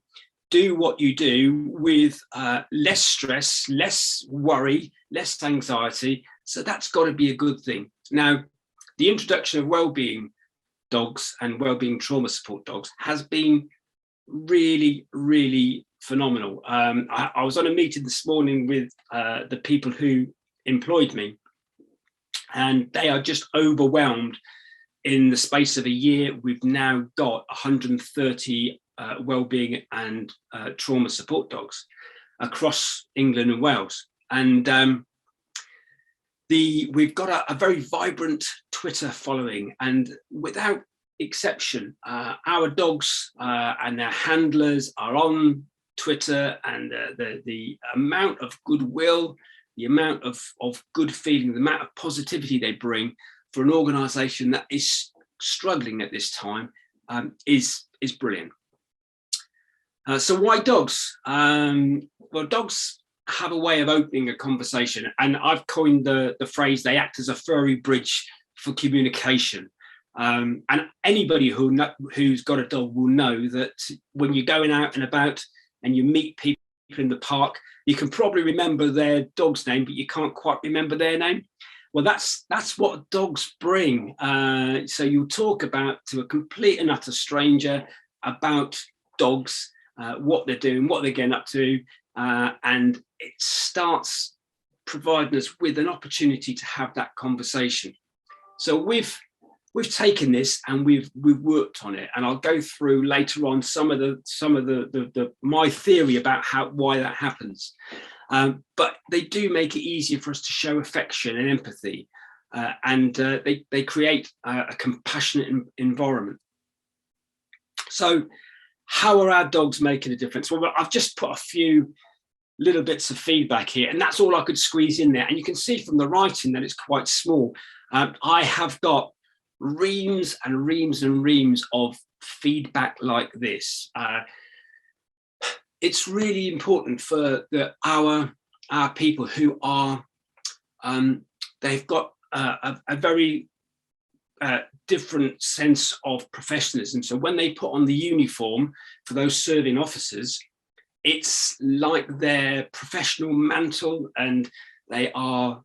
do what you do with less stress, less worry, less anxiety. So that's got to be a good thing. Now, the introduction of wellbeing dogs and wellbeing trauma support dogs has been really, really phenomenal. I was on a meeting this morning with the people who employed me, and they are just overwhelmed. In the space of a year, we've now got 130 wellbeing and trauma support dogs across England and Wales. And we've got a very vibrant Twitter following, and without exception, our dogs and their handlers are on Twitter, and the amount of goodwill, the amount of good feeling, the amount of positivity they bring for an organisation that is struggling at this time is brilliant. So why dogs? Well, dogs have a way of opening a conversation, and I've coined the phrase, they act as a furry bridge for communication. And anybody who's got a dog will know that when you're going out and about and you meet people in the park, you can probably remember their dog's name, but you can't quite remember their name. Well, that's what dogs bring. So you'll talk to a complete and utter stranger about dogs, what they're doing, what they're getting up to, and it starts providing us with an opportunity to have that conversation. So we've taken this and we've worked on it, and I'll go through later on some of the my theory about why that happens. But they do make it easier for us to show affection and empathy, and they create a compassionate environment. So how are our dogs making a difference? Well, I've just put a few little bits of feedback here, and that's all I could squeeze in there. And you can see from the writing that it's quite small. I have got reams and reams and reams of feedback like this. It's really important for our people who are, they've got a very different sense of professionalism. So when they put on the uniform for those serving officers, it's like their professional mantle, and they are,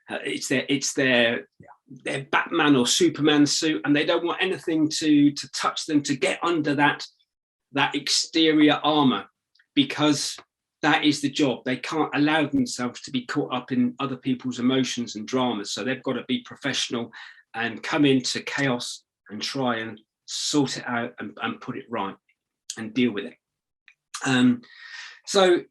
it's their Batman or Superman suit, and they don't want anything to touch them, to get under that exterior armor, because that is the job. They can't allow themselves to be caught up in other people's emotions and dramas. So they've got to be professional and come into chaos and try and sort it out and put it right and deal with it. So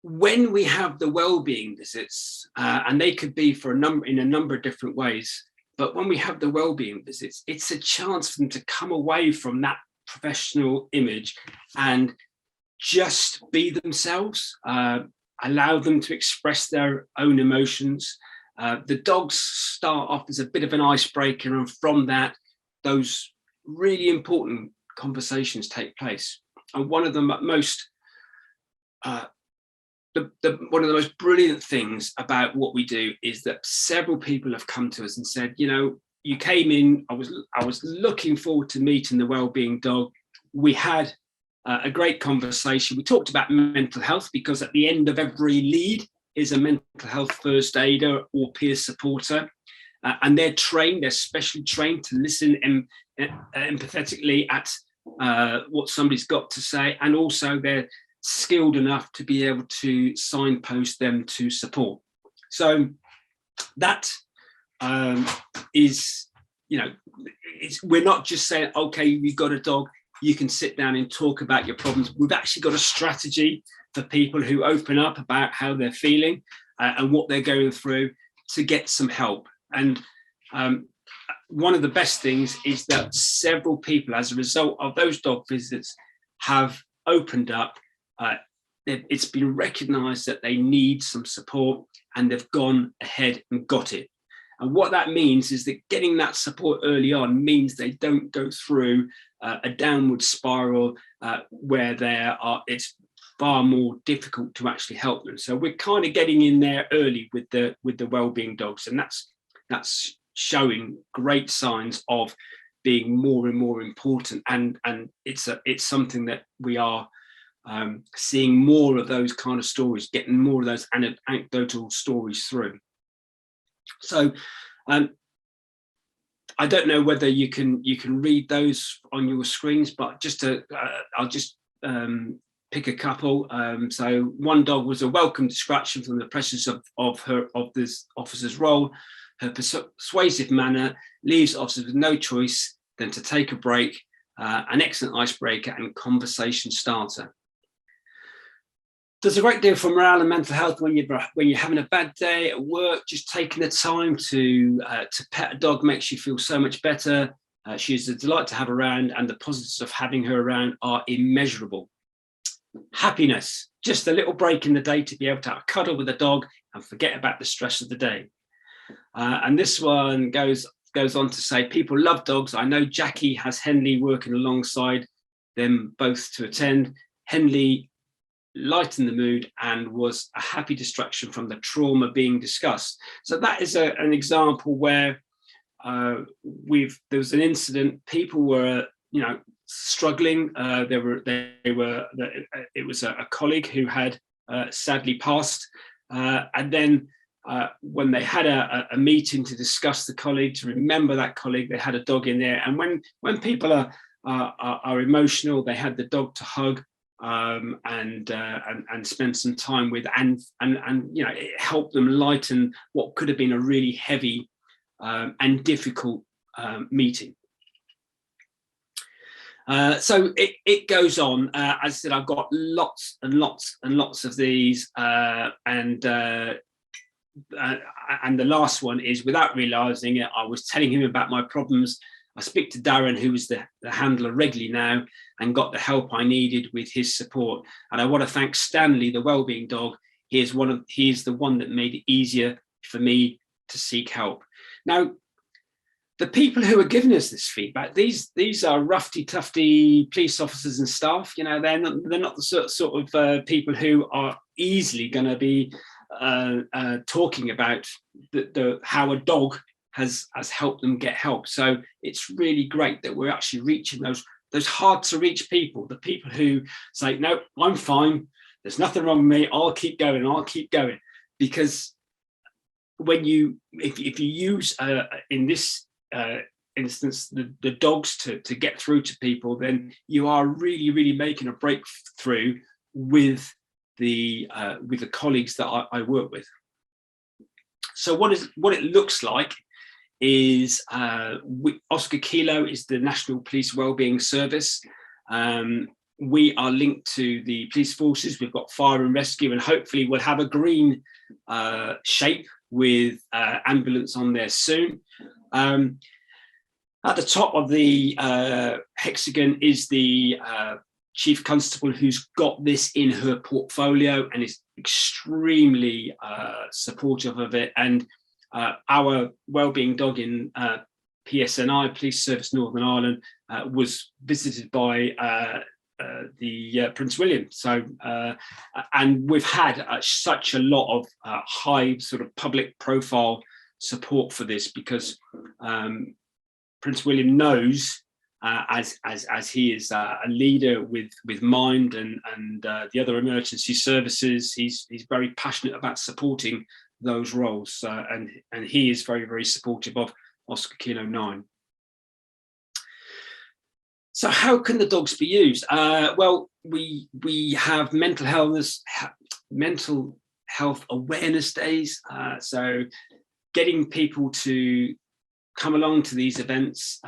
when we have the wellbeing visits, and they could be in a number of different ways, but when we have the wellbeing visits, it's a chance for them to come away from that professional image and just be themselves, allow them to express their own emotions. The dogs start off as a bit of an icebreaker, and from that, those really important conversations take place. And one of the most one of the most brilliant things about what we do is that several people have come to us and said, you know, you came in, I was looking forward to meeting the Wellbeing dog. We had a great conversation. We talked about mental health, because at the end of every lead is a mental health first aider or peer supporter. And they're trained, they're specially trained to listen empathetically at what somebody's got to say, and also they're skilled enough to be able to signpost them to support. So that is, you know, we're not just saying, okay, you've got a dog, you can sit down and talk about your problems. We've actually got a strategy for people who open up about how they're feeling and what they're going through to get some help. And one of the best things is that several people, as a result of those dog visits, have opened up. It's been recognised that they need some support, and they've gone ahead and got it. And what that means is that getting that support early on means they don't go through a downward spiral where it's far more difficult to actually help them. So we're kind of getting in there early with the Wellbeing dogs, and that's showing great signs of being more and more important. And it's something that we are seeing more of those kind of stories, getting more of those anecdotal stories through. So I don't know whether you can read those on your screens, but just I'll just pick a couple. So one dog was a welcome distraction from the pressures of this officer's role. Her persuasive manner leaves officers with no choice than to take a break, an excellent icebreaker and conversation starter. There's a great deal for morale and mental health when you're having a bad day at work. Just taking the time to pet a dog makes you feel so much better. She's a delight to have around, and the positives of having her around are immeasurable. Happiness, just a little break in the day to be able to have a cuddle with a dog and forget about the stress of the day. And this one goes on to say, people love dogs. I know Jackie has Henley working alongside them both to attend. Henley lightened the mood and was a happy distraction from the trauma being discussed. So that is an example where there was an incident. People were, you know, struggling. It was a colleague who had sadly passed, and then when they had a meeting to discuss the colleague, to remember that colleague, they had a dog in there. And when people are emotional, they had the dog to hug and spend some time with, and you know, it helped them lighten what could have been a really heavy and difficult meeting. So it goes on. As I said, I've got lots and lots and lots of these, and the last one is, without realising it, I was telling him about my problems. I speak to Darren, who is the handler, regularly now, and got the help I needed with his support. And I want to thank Stanley, the Wellbeing dog. He is the one that made it easier for me to seek help. Now, the people who are giving us this feedback, these are roughy, tufty police officers and staff. You know, they're not the sort of people who are easily going to be talking about how a dog has helped them get help. So it's really great that we're actually reaching those hard to reach people, the people who say, no, I'm fine, there's nothing wrong with me, I'll keep going. Because if you use in this instance the dogs to get through to people, then you are really making a breakthrough with the colleagues that I work with. So what it looks like is Oscar Kilo is the National Police Wellbeing Service. We are linked to the police forces. We've got fire and rescue, and hopefully we'll have a green shape with ambulance on there soon. At the top of the hexagon is the Chief Constable, who's got this in her portfolio and is extremely supportive of it. And our Wellbeing dog in PSNI, Police Service Northern Ireland, was visited by Prince William. So, and we've had such a lot of high sort of public profile support for this, because Prince William knows, as he is a leader with Mind and the other emergency services, he's very passionate about supporting those roles, and he is very, very supportive of Oscar Kilo 9. So how can the dogs be used? Well, we have mental health awareness days. So getting people to come along to these events,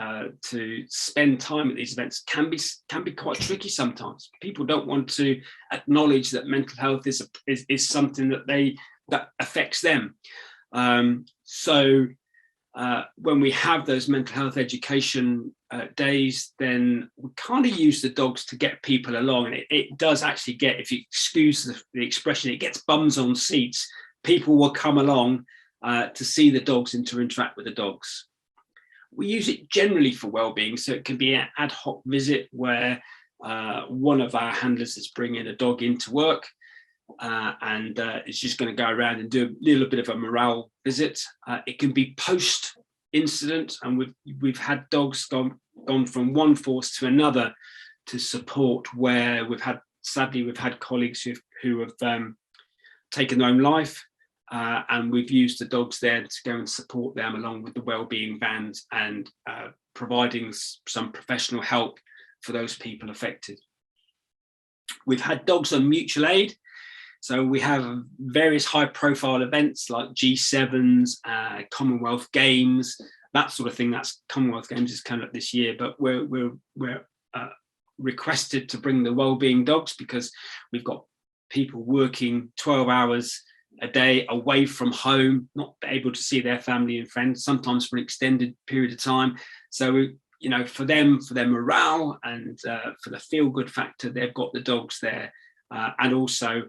to spend time at these events can be quite tricky sometimes. People don't want to acknowledge that mental health is something that affects them. So when we have those mental health education days, then we kind of use the dogs to get people along, and it does actually get, if you excuse the expression, it gets bums on seats. People will come along to see the dogs and to interact with the dogs. We use it generally for wellbeing, so it can be an ad hoc visit where one of our handlers is bringing a dog into work, and it's just going to go around and do a little bit of a morale visit. It can be post incident, and we've had dogs gone from one force to another to support, where sadly we've had colleagues who have taken their own life, and we've used the dogs there to go and support them along with the wellbeing vans, and providing some professional help for those people affected. We've had dogs on mutual aid. So we have various high profile events like G7s, Commonwealth Games, that sort of thing. That's Commonwealth Games is coming up this year, but we're requested to bring the wellbeing dogs because we've got people working 12 hours a day away from home, not able to see their family and friends, sometimes for an extended period of time. So, you know, for them, for their morale and for the feel good factor, they've got the dogs there, and also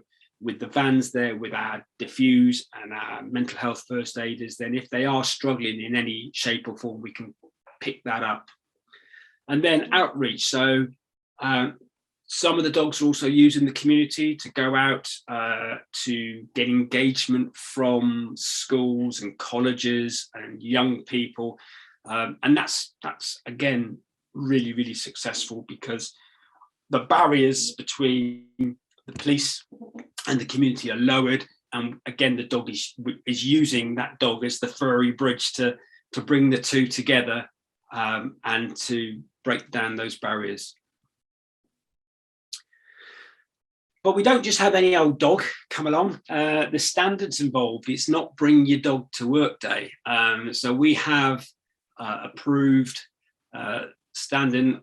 with the vans there, with our diffuse and our mental health first aiders, then if they are struggling in any shape or form, we can pick that up. And then outreach. So some of the dogs are also used in the community to go out to get engagement from schools and colleges and young people. And that's again, really, really successful, because the barriers between the police and the community are lowered, and again the dog is using that dog as the furry bridge to bring the two together, and to break down those barriers. But we don't just have any old dog come along. The standards involved, it's not bring your dog to work day. So we have approved standing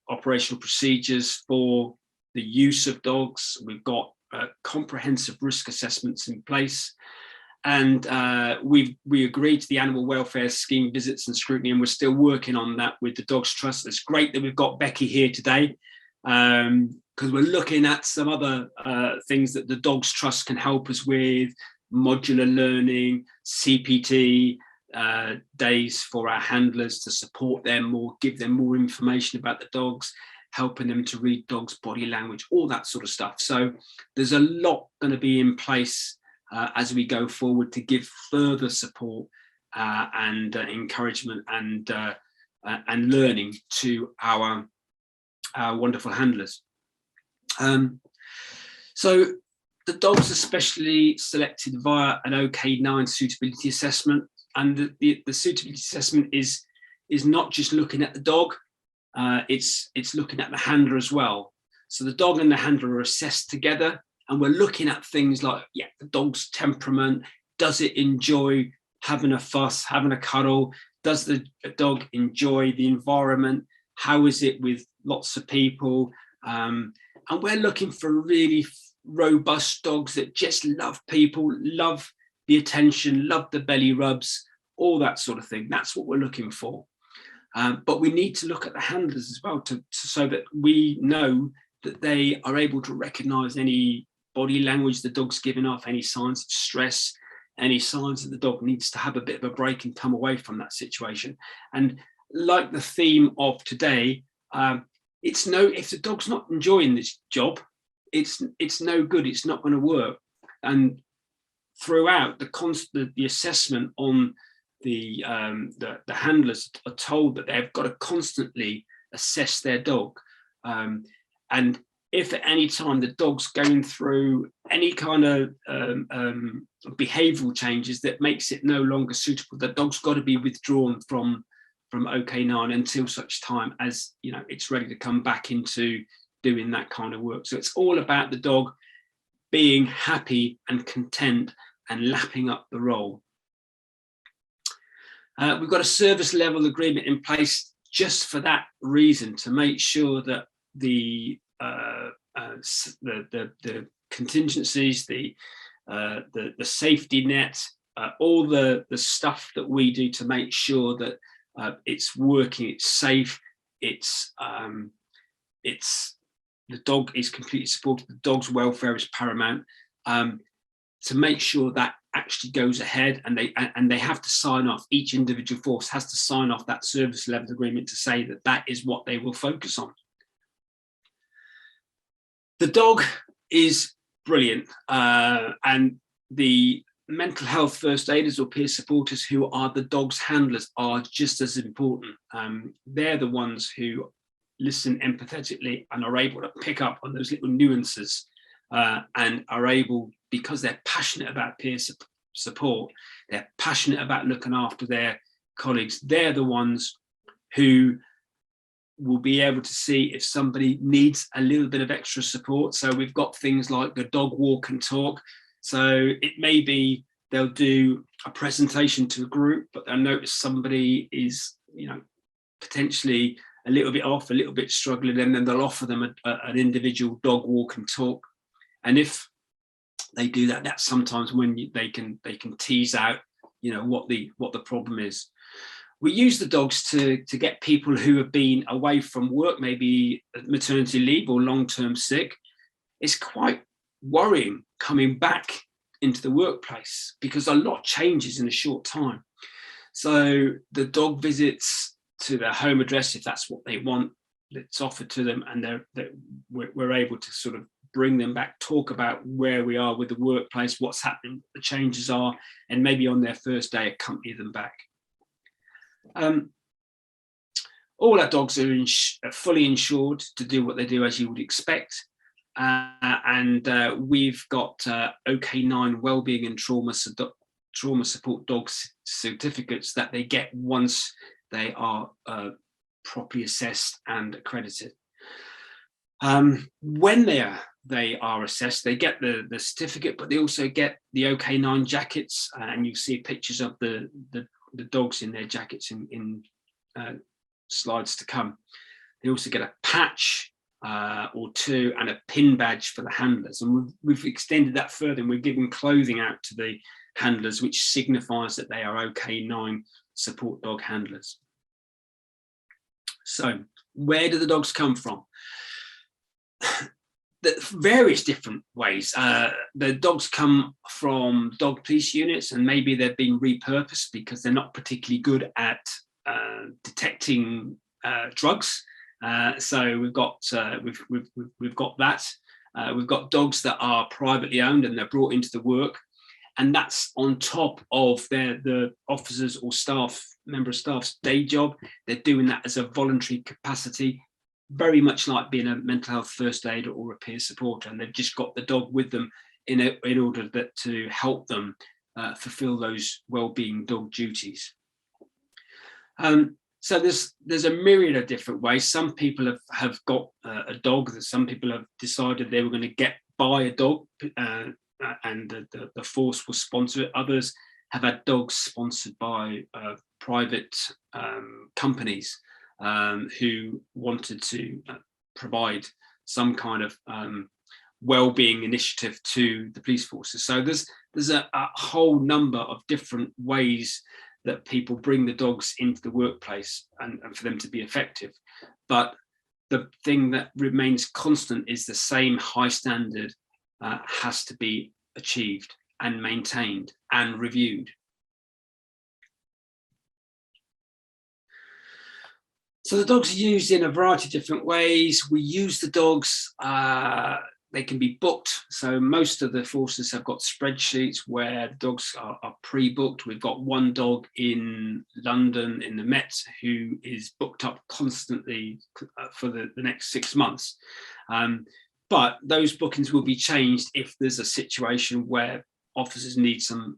operational procedures for the use of dogs. We've got comprehensive risk assessments in place, and we agreed to the animal welfare scheme visits and scrutiny, and we're still working on that with the Dogs Trust. It's great that we've got Beckie here today, because we're looking at some other things that the Dogs Trust can help us with: modular learning, CPT days for our handlers to support them more, give them more information about the dogs, helping them to read dogs' body language, all that sort of stuff. So there's a lot going to be in place as we go forward to give further support and encouragement and learning to our wonderful handlers. So the dogs are specially selected via an OK9 suitability assessment, and the suitability assessment is not just looking at the dog. It's looking at the handler as well. So the dog and the handler are assessed together, and we're looking at things like, the dog's temperament. Does it enjoy having a fuss, having a cuddle? Does the dog enjoy the environment? How is it with lots of people? And we're looking for really robust dogs that just love people, love the attention, love the belly rubs, all that sort of thing. That's what we're looking for. But we need to look at the handlers as well, so that we know that they are able to recognise any body language the dog's giving off, any signs of stress, any signs that the dog needs to have a bit of a break and come away from that situation. And like the theme of today, if the dog's not enjoying this job, it's no good. It's not going to work. And throughout the assessment on the handlers are told that they've got to constantly assess their dog, and if at any time the dog's going through any kind of behavioural changes that makes it no longer suitable, the dog's got to be withdrawn from OK9 until such time as, you know, it's ready to come back into doing that kind of work. So it's all about the dog being happy and content and lapping up the role. We've got a service level agreement in place just for that reason, to make sure that the contingencies, the safety net, all the stuff that we do to make sure that it's working, it's safe, the dog is completely supported, the dog's welfare is paramount, to make sure that actually goes ahead, and they have to sign off. Each individual force has to sign off that service level agreement to say that that is what they will focus on. The dog is brilliant, and the mental health first aiders or peer supporters who are the dog's handlers are just as important. They're the ones who listen empathetically and are able to pick up on those little nuances, and are able, because they're passionate about peer support, they're passionate about looking after their colleagues, they're the ones who will be able to see if somebody needs a little bit of extra support. So we've got things like the dog walk and talk. So it may be they'll do a presentation to a group, but they'll notice somebody is, you know, potentially a little bit off, a little bit struggling, and then they'll offer them an individual dog walk and talk. And if they do that, that's sometimes when they can tease out, you know, what the problem is. We use the dogs to get people who have been away from work, maybe maternity leave or long-term sick. It's quite worrying coming back into the workplace because a lot changes in a short time. So the dog visits to their home address, if that's what they want, it's offered to them, and we're able to sort of bring them back, talk about where we are with the workplace, what's happening, what the changes are, and maybe on their first day accompany them back. All our dogs are fully insured to do what they do, as you would expect, and we've got OK9 Wellbeing and trauma support dogs certificates that they get once they are properly assessed and accredited. When they are assessed, they get the certificate, but they also get the OK9 jackets, and you see pictures of the dogs in their jackets in slides to come. They also get a patch or two and a pin badge for the handlers, and we've extended that further, and we're giving clothing out to the handlers which signifies that they are OK9 support dog handlers. So where do the dogs come from? The various different ways. The dogs come from dog police units, and maybe they've been repurposed because they're not particularly good at detecting drugs. So we've got that. We've got dogs that are privately owned and they're brought into the work, and that's on top of the officers or member of staff's day job. They're doing that as a voluntary capacity, very much like being a mental health first aider or a peer supporter, and they've just got the dog with them in order to help them fulfill those well-being dog duties. So there's a myriad of different ways. Some people have got a dog, that some people have decided they were going to buy a dog, and the force will sponsor it. Others have had dogs sponsored by private companies who wanted to provide some kind of well-being initiative to the police forces. So there's a whole number of different ways that people bring the dogs into the workplace and for them to be effective. But the thing that remains constant is the same high standard has to be achieved and maintained and reviewed. So the dogs are used in a variety of different ways. We use the dogs, they can be booked. So most of the forces have got spreadsheets where the dogs are pre-booked. We've got one dog in London in the Met who is booked up constantly for the next 6 months. But those bookings will be changed if there's a situation where officers need some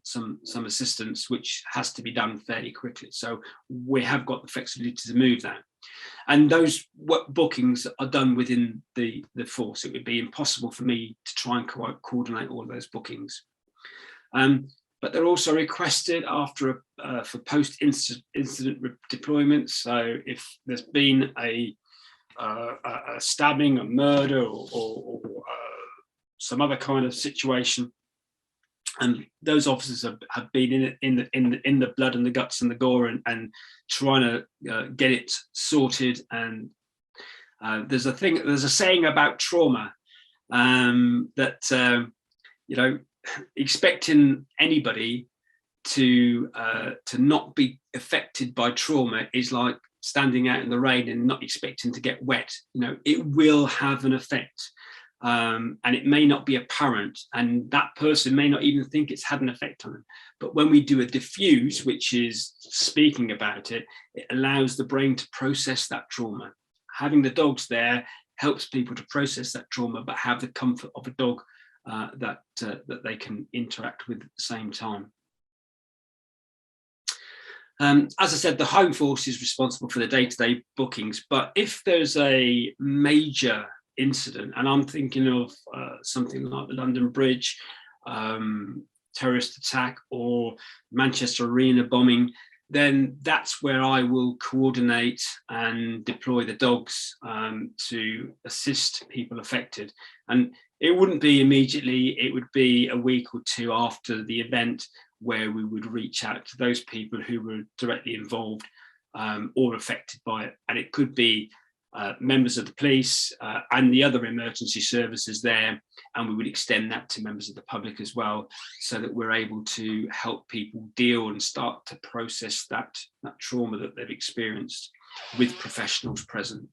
assistance, which has to be done fairly quickly. So we have got the flexibility to move that. And those bookings are done within the force. It would be impossible for me to try and coordinate all of those bookings. But they're also requested after for post-incident deployments. So if there's been a stabbing, a murder, or some other kind of situation, and those officers have been in the blood and the guts and the gore and trying to get it sorted. And there's a saying about trauma that you know, expecting anybody to not be affected by trauma is like standing out in the rain and not expecting to get wet. You know, it will have an effect. And it may not be apparent, and that person may not even think it's had an effect on them. But when we do a diffuse, which is speaking about it, it allows the brain to process that trauma. Having the dogs there helps people to process that trauma, but have the comfort of a dog that they can interact with at the same time. As I said, the home force is responsible for the day-to-day bookings, but if there's a major incident, and I'm thinking of something like the London Bridge terrorist attack or Manchester Arena bombing, then that's where I will coordinate and deploy the dogs to assist people affected. And it wouldn't be immediately, it would be a week or two after the event where we would reach out to those people who were directly involved or affected by it. And it could be members of the police and the other emergency services there, and we would extend that to members of the public as well, so that we're able to help people deal and start to process that trauma that they've experienced with professionals present.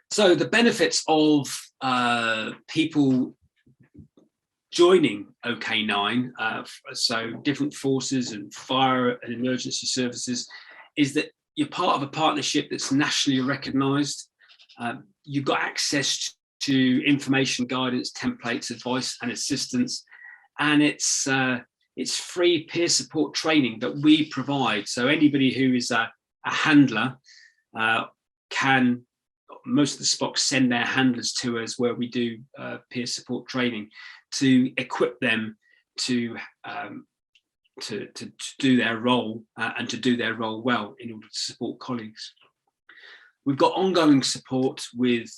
So the benefits of people joining OK9, so different forces and fire and emergency services, is that you're part of a partnership that's nationally recognised. You've got access to information, guidance, templates, advice and assistance, and it's free peer support training that we provide. So anybody who is a handler can, most of the SPOCs send their handlers to us, where we do peer support training to equip them to do their role and to do their role well in order to support colleagues. We've got ongoing support with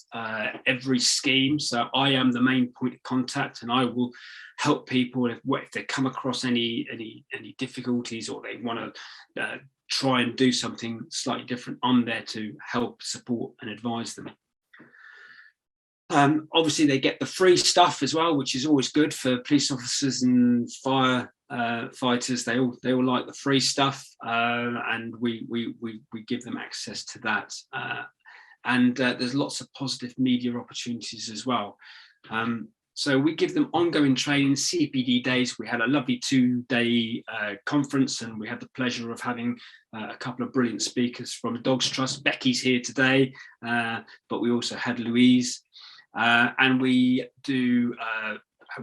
every scheme. So I am the main point of contact, and I will help people if they come across any difficulties, or they want to try and do something slightly different. I'm there to help, support and advise them. Obviously they get the free stuff as well, which is always good for police officers and fire fighters. They all like the free stuff, and we give them access to that. And there's lots of positive media opportunities as well. So we give them ongoing training, CPD days. We had a lovely 2-day conference, and we had the pleasure of having a couple of brilliant speakers from the Dogs Trust. Beckie's here today, but we also had Louise. And we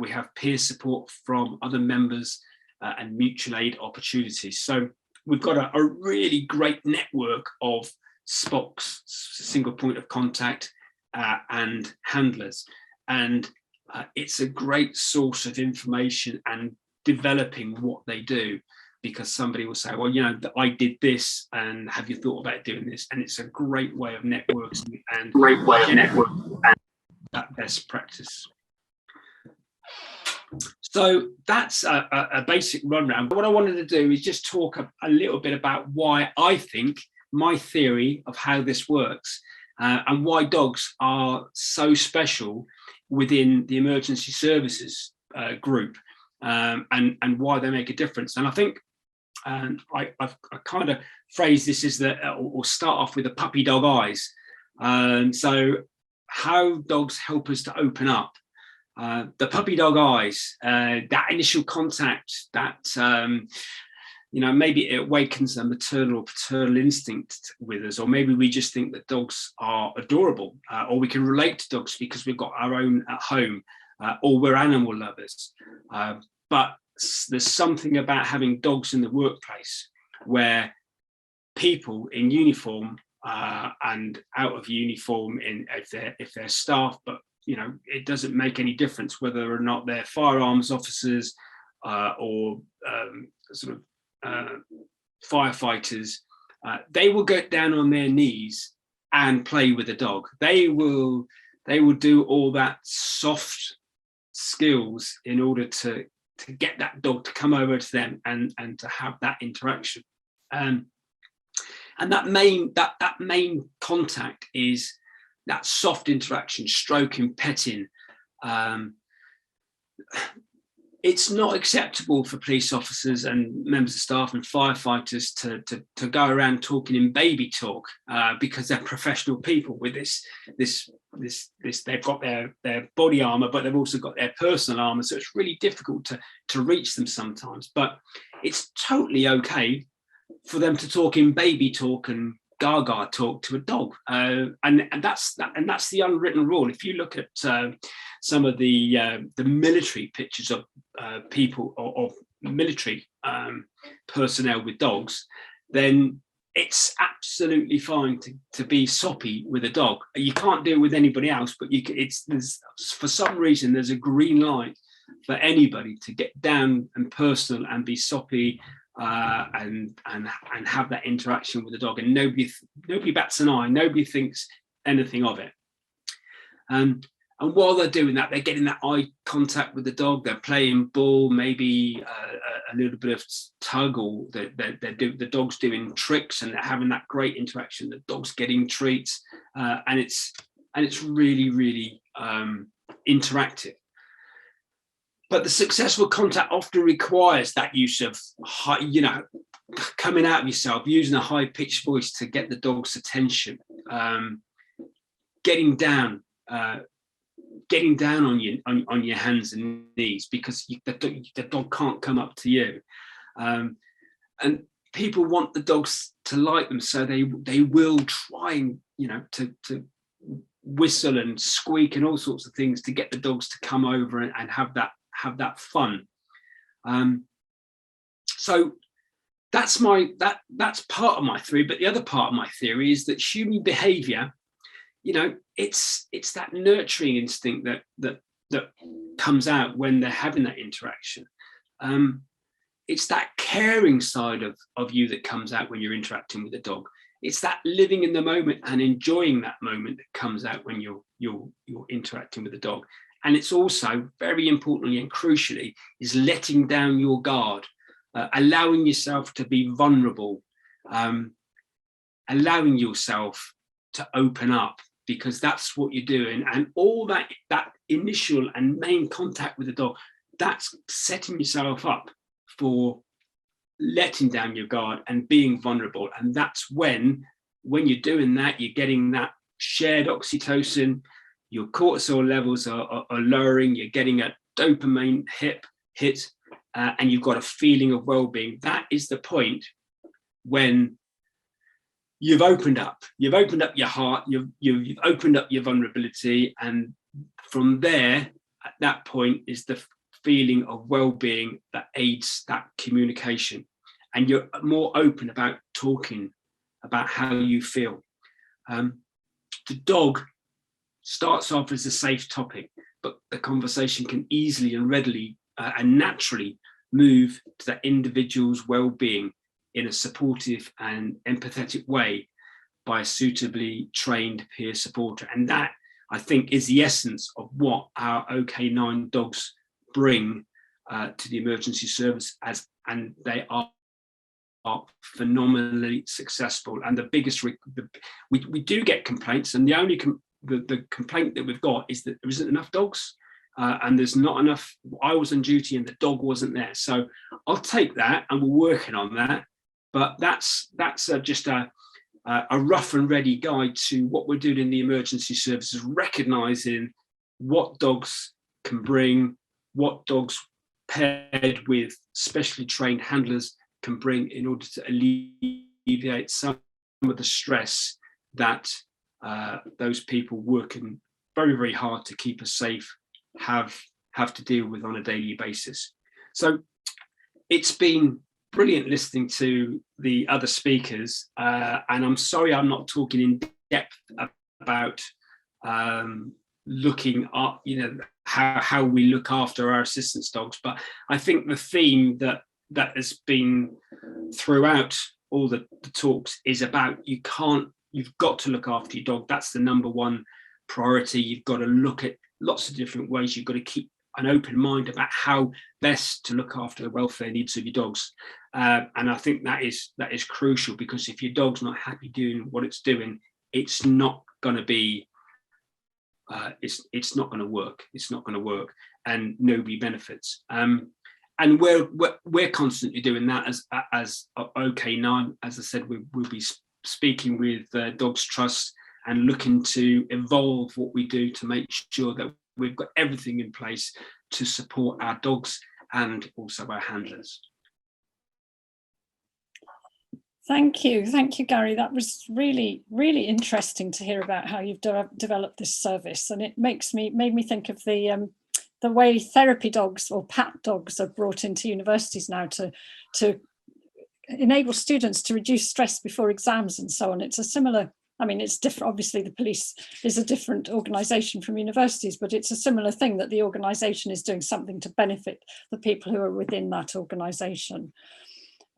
have peer support from other members and mutual aid opportunities. So we've got a really great network of SPOCs, single point of contact, and handlers. And it's a great source of information and developing what they do, because somebody will say, well, you know, I did this, and have you thought about doing this? And it's a great way of networking and that best practice. So that's a basic rundown. What I wanted to do is just talk a little bit about why I think, my theory of how this works, and why dogs are so special within the emergency services group, and why they make a difference. And I think And I kind of phrase this as or start off with the puppy dog eyes. So how dogs help us to open up. The puppy dog eyes, that initial contact, that maybe it awakens a maternal or paternal instinct with us, or maybe we just think that dogs are adorable, or we can relate to dogs because we've got our own at home, or we're animal lovers. But there's something about having dogs in the workplace where people in uniform and out of uniform, if they're staff, but it doesn't make any difference whether or not they're firearms officers or firefighters. They will get down on their knees and play with a dog. They will do all that soft skills in order to get that dog to come over to them and to have that interaction. And that main contact is that soft interaction, stroking, petting. It's not acceptable for police officers and members of staff and firefighters to go around talking in baby talk because they're professional people with this. They've got their body armor, but they've also got their personal armor. So it's really difficult to reach them sometimes. But it's totally okay for them to talk in baby talk and gaga talk to a dog, and that's the unwritten rule. If you look at some of the military pictures of people or of military personnel with dogs, then it's absolutely fine to be soppy with a dog. You can't do it with anybody else, but there's for some reason there's a green light for anybody to get down and personal and be soppy. And have that interaction with the dog, and nobody bats an eye, nobody thinks anything of it. And while they're doing that, they're getting that eye contact with the dog. They're playing ball, maybe a little bit of tug, or the dog's doing tricks, and they're having that great interaction. The dog's getting treats, and it's really, really interactive. But the successful contact often requires that use of high, coming out of yourself, using a high-pitched voice to get the dog's attention, getting down on your hands and knees, because the dog can't come up to you. And people want the dogs to like them, so they will try and to whistle and squeak and all sorts of things to get the dogs to come over and have that fun. So that's part of my theory. But the other part of my theory is that human behavior, it's that nurturing instinct that comes out when they're having that interaction. It's that caring side of you that comes out when you're interacting with a dog. It's that living in the moment and enjoying that moment that comes out when you're interacting with a dog. And it's also, very importantly and crucially, is letting down your guard, allowing yourself to be vulnerable, allowing yourself to open up, because that's what you're doing. And all that initial and main contact with the dog, that's setting yourself up for letting down your guard and being vulnerable. And that's when you're doing that, you're getting that shared oxytocin, your cortisol levels are lowering, you're getting a dopamine hit, and you've got a feeling of well-being. That is the point when you've opened up your heart, you've opened up your vulnerability, and from there, at that point, is the feeling of well-being that aids that communication, and you're more open about talking about how you feel. The dog starts off as a safe topic, but the conversation can easily and readily and naturally move to that individual's well-being in a supportive and empathetic way by a suitably trained peer supporter. And that, I think, is the essence of what our OK9 dogs bring to the emergency service, and they are phenomenally successful. And the biggest, we do get complaints, and the only the complaint that we've got is that there isn't enough dogs. and there's not enough. I was on duty and the dog wasn't there. So I'll take that, and we're working on that. But that's just a rough and ready guide to what we're doing in the emergency services, recognising what dogs can bring, what dogs paired with specially trained handlers can bring in order to alleviate some of the stress that those people working very, very hard to keep us safe have to deal with on a daily basis. So it's been brilliant listening to the other speakers, and I'm sorry I'm not talking in depth about looking at, how we look after our assistance dogs, but I think the theme that has been throughout all the talks is about you've got to look after your dog. That's the number one priority. You've got to look at lots of different ways. You've got to keep an open mind about how best to look after the welfare needs of your dogs, and I think that is crucial, because if your dog's not happy doing what it's doing, it's not going to be it's not going to work. It's not going to work, and nobody benefits. And we're constantly doing that as OK9. As I said, we'll be speaking with Dogs Trust and looking to evolve what we do to make sure that we've got everything in place to support our dogs and also our handlers. Thank you, Gary. That was really, really interesting to hear about how you've developed this service, and it made me think of the way therapy dogs or PAT dogs are brought into universities now to enable students to reduce stress before exams and so on. It's a similar. I mean, it's different. Obviously, the police is a different organisation from universities, but it's a similar thing, that the organisation is doing something to benefit the people who are within that organisation.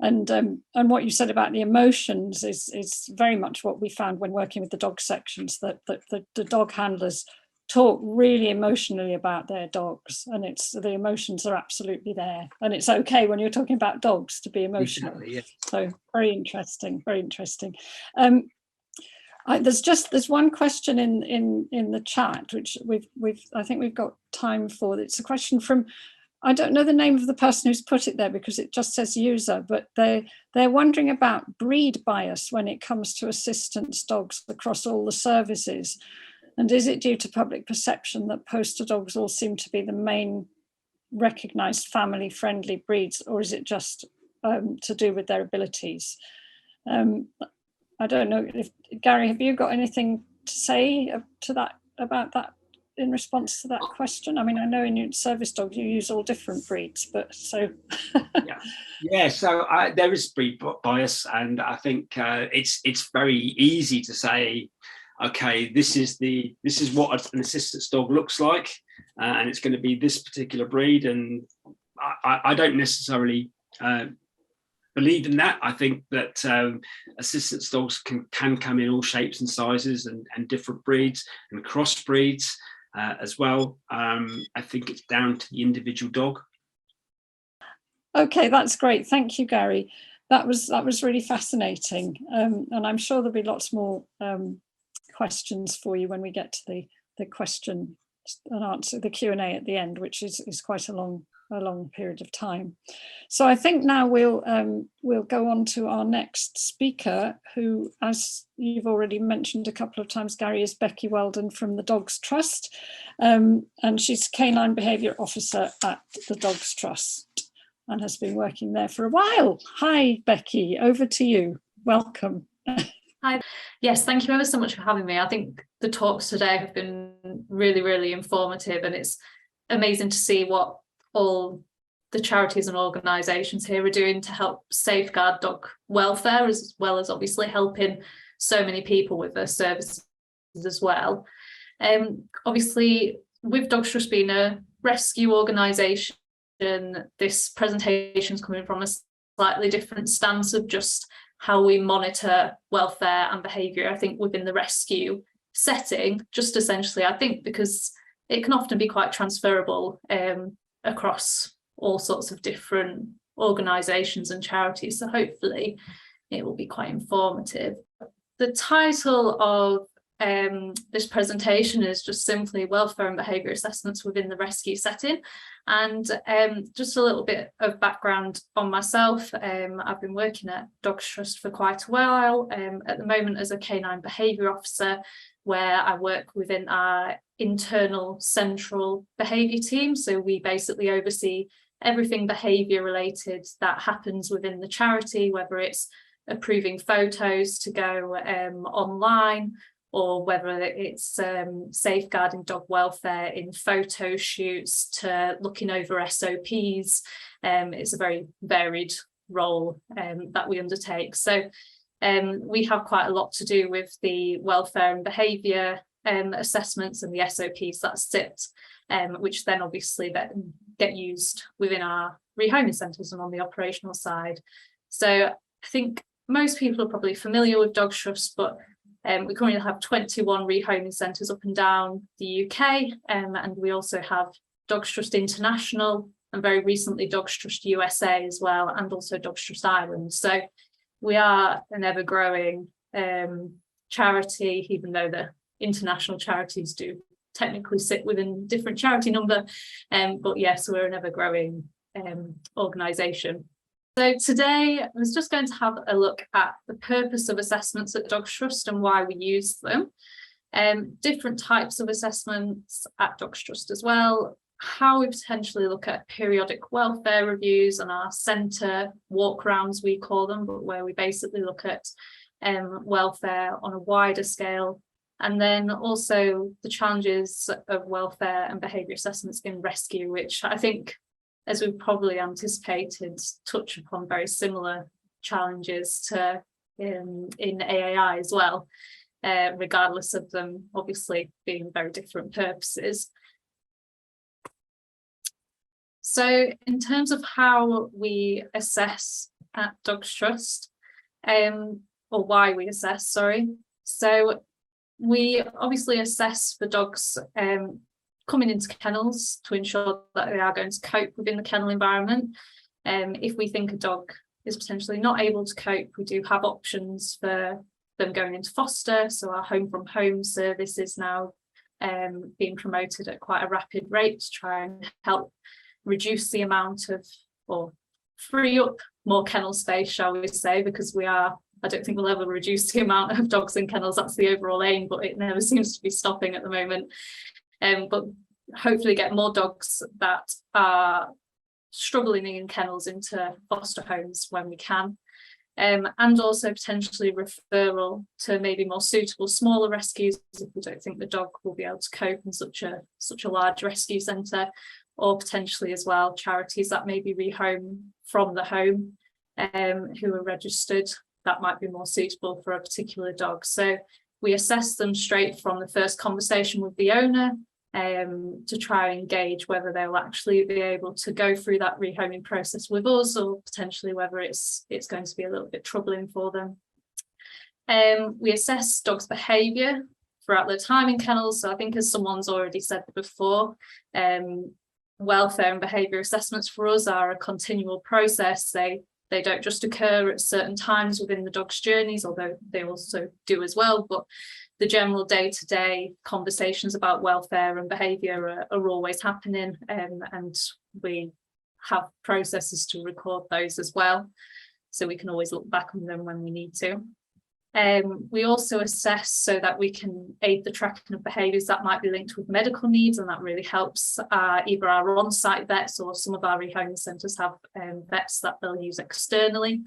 And what you said about the emotions is very much what we found when working with the dog sections, that the dog handlers talk really emotionally about their dogs, and the emotions are absolutely there, and it's okay when you're talking about dogs to be emotional. Exactly, yeah. So very interesting, very interesting. There's one question in the chat which I think we've got time for. It's a question from, I don't know the name of the person who's put it there because it just says user, but they're wondering about breed bias when it comes to assistance dogs across all the services, and is it due to public perception that poster dogs all seem to be the main recognised family-friendly breeds, or is it just to do with their abilities? I don't know if, Gary, have you got anything to say to that, about that, in response to that question? I mean, I know in your service dogs you use all different breeds, but so yeah. So there is breed bias, and I think it's very easy to say, okay, this is what an assistance dog looks like, and it's going to be this particular breed, and I don't necessarily believe in that. I think that assistance dogs can come in all shapes and sizes and different breeds and crossbreeds as well. I think it's down to the individual dog. Okay, that's great. Thank you, Gary. That was really fascinating, and I'm sure there'll be lots more questions for you when we get to the question and answer, the Q&A at the end, which is quite a long period of time. So I think now we'll go on to our next speaker, who, as you've already mentioned a couple of times, Gary, is Beckie Wheldon from the Dogs Trust, and she's Canine Behaviour Officer at the Dogs Trust and has been working there for a while. Hi, Beckie, over to you. Welcome. Hi. Yes, thank you ever so much for having me. I think the talks today have been really, really informative, and it's amazing to see what all the charities and organisations here are doing to help safeguard dog welfare, as well as obviously helping so many people with their services as well. Obviously, with Dogs Trust being a rescue organisation, this presentation is coming from a slightly different stance of just how we monitor welfare and behaviour, I think, within the rescue setting, just essentially, I think, because it can often be quite transferable across all sorts of different organisations and charities. So hopefully it will be quite informative. The title of this presentation is just simply welfare and behaviour assessments within the rescue setting. And just a little bit of background on myself. I've been working at Dogs Trust for quite a while, at the moment as a canine behaviour officer, where I work within our internal central behaviour team. So we basically oversee everything behaviour related that happens within the charity, whether it's approving photos to go online, or whether it's safeguarding dog welfare in photo shoots to looking over SOPs. It's a very varied role that we undertake. So we have quite a lot to do with the welfare and behaviour assessments and the SOPs that sit, which then obviously get used within our rehoming centres and on the operational side. So I think most people are probably familiar with Dogs Trust, but we currently have 21 rehoming centres up and down the UK, and we also have Dogs Trust International, and very recently Dogs Trust USA as well, and also Dogs Trust Ireland. So we are an ever-growing charity, even though the international charities do technically sit within different charity number, but yes, we're an ever-growing organisation. So today I was just going to have a look at the purpose of assessments at Dogs Trust and why we use them, different types of assessments at Dogs Trust as well, how we potentially look at periodic welfare reviews and our centre walk-rounds, we call them, but where we basically look at welfare on a wider scale, and then also the challenges of welfare and behaviour assessments in rescue, which I think, as we probably anticipated, touch upon very similar challenges to in AAI as well, regardless of them obviously being very different purposes. So in terms of how we assess at Dogs Trust, or why we assess, sorry. So we obviously assess for dogs coming into kennels to ensure that they are going to cope within the kennel environment. If we think a dog is potentially not able to cope, we do have options for them going into foster. So our home from home service is now being promoted at quite a rapid rate to try and help reduce the amount of, or free up more kennel space, shall we say, because I don't think we'll ever reduce the amount of dogs in kennels. That's the overall aim, but it never seems to be stopping at the moment. But hopefully get more dogs that are struggling in kennels into foster homes when we can, and also potentially referral to maybe more suitable smaller rescues if we don't think the dog will be able to cope in such a large rescue centre, or potentially as well charities that maybe rehome from the home who are registered, that might be more suitable for a particular dog. So we assess them straight from the first conversation with the owner, to try and engage whether they'll actually be able to go through that rehoming process with us, or potentially whether it's going to be a little bit troubling for them. We assess dogs' behaviour throughout their time in kennels. So I think, as someone's already said before, welfare and behaviour assessments for us are a continual process. They don't just occur at certain times within the dog's journeys, although they also do as well, but the general day-to-day conversations about welfare and behaviour are always happening, and we have processes to record those as well, so we can always look back on them when we need to. We also assess so that we can aid the tracking of behaviours that might be linked with medical needs, and that really helps either our on-site vets, or some of our rehoming centres have vets that they'll use externally,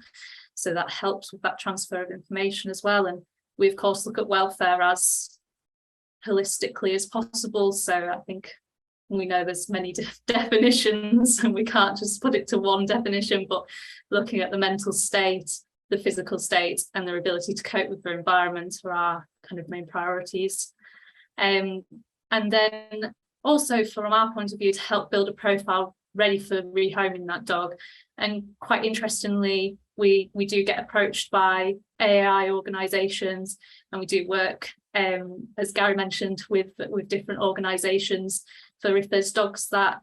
so that helps with that transfer of information as well. And we of course look at welfare as holistically as possible, so I think we know there's many definitions and we can't just put it to one definition, but looking at the mental state, the physical state, and their ability to cope with their environment are our kind of main priorities. And then also from our point of view, to help build a profile ready for rehoming that dog. And quite interestingly, we do get approached by AAI organisations, and we do work, as Gary mentioned, with different organisations for if there's dogs that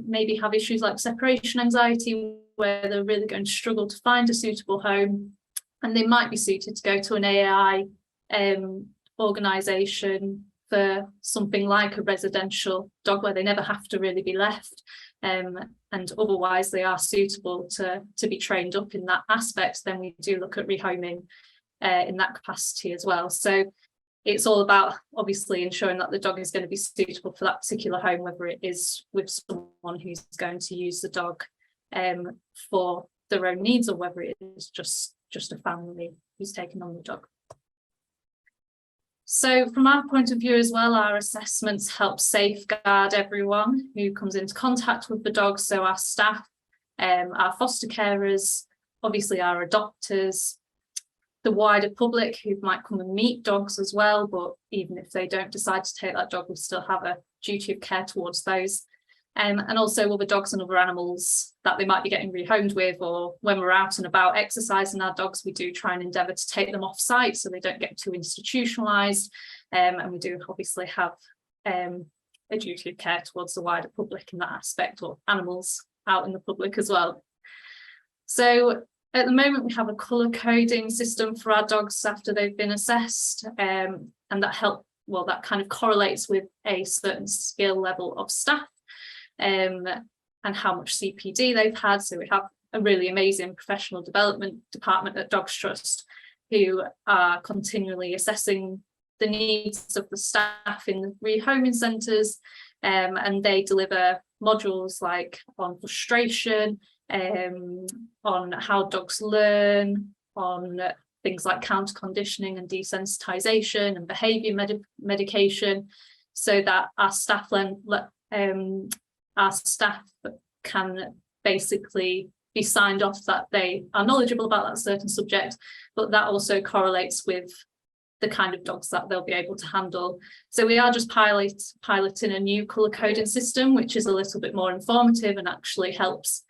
maybe have issues like separation anxiety, where they're really going to struggle to find a suitable home, and they might be suited to go to an AAI organisation for something like a residential dog where they never have to really be left, and otherwise they are suitable to be trained up in that aspect, then we do look at rehoming in that capacity as well. So it's all about obviously ensuring that the dog is going to be suitable for that particular home, whether it is with someone who's going to use the dog for their own needs, or whether it is just a family who's taken on the dog. So from our point of view as well, our assessments help safeguard everyone who comes into contact with the dog. So our staff, our foster carers, obviously our adopters, the wider public who might come and meet dogs as well, but even if they don't decide to take that dog, we still have a duty of care towards those. And also other dogs and other animals that they might be getting rehomed with, or when we're out and about exercising our dogs, we do try and endeavour to take them off site so they don't get too institutionalised. And we do obviously have a duty of care towards the wider public in that aspect, or animals out in the public as well. So at the moment we have a colour coding system for our dogs after they've been assessed, and that kind of correlates with a certain skill level of staff. And how much CPD they've had. So we have a really amazing professional development department at Dogs Trust who are continually assessing the needs of the staff in the rehoming centres, and they deliver modules like on frustration, on how dogs learn, on things like counter conditioning and desensitisation and behaviour medication, so that our staff can basically be signed off that they are knowledgeable about that certain subject, but that also correlates with the kind of dogs that they'll be able to handle. So we are just piloting a new colour coding system, which is a little bit more informative and actually helps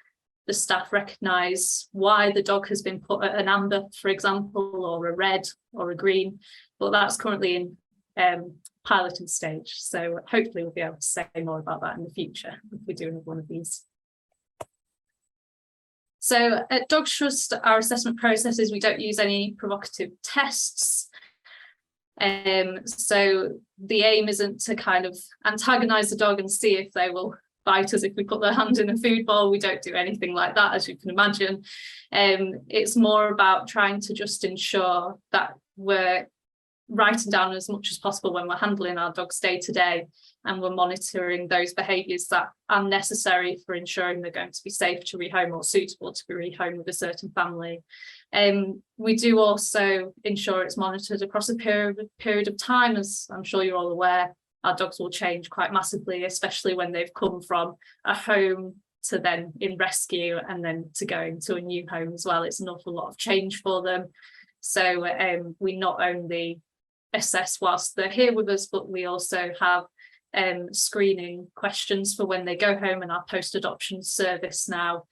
the staff recognise why the dog has been put at an amber, for example, or a red or a green, but that's currently in piloting stage, so hopefully we'll be able to say more about that in the future if we're doing one of these. So at Dogs Trust, our assessment processes, we don't use any provocative tests, so the aim isn't to kind of antagonise the dog and see if they will bite us if we put their hand in a food bowl. We don't do anything like that, as you can imagine. It's more about trying to just ensure that we're writing down as much as possible when we're handling our dogs day to day, and we're monitoring those behaviours that are necessary for ensuring they're going to be safe to rehome or suitable to be rehomed with a certain family. We do also ensure it's monitored across a period of time. As I'm sure you're all aware, our dogs will change quite massively, especially when they've come from a home to then in rescue and then to going to a new home as well. It's an awful lot of change for them. So we not only assess whilst they're here with us, but we also have screening questions for when they go home, and our post-adoption service now,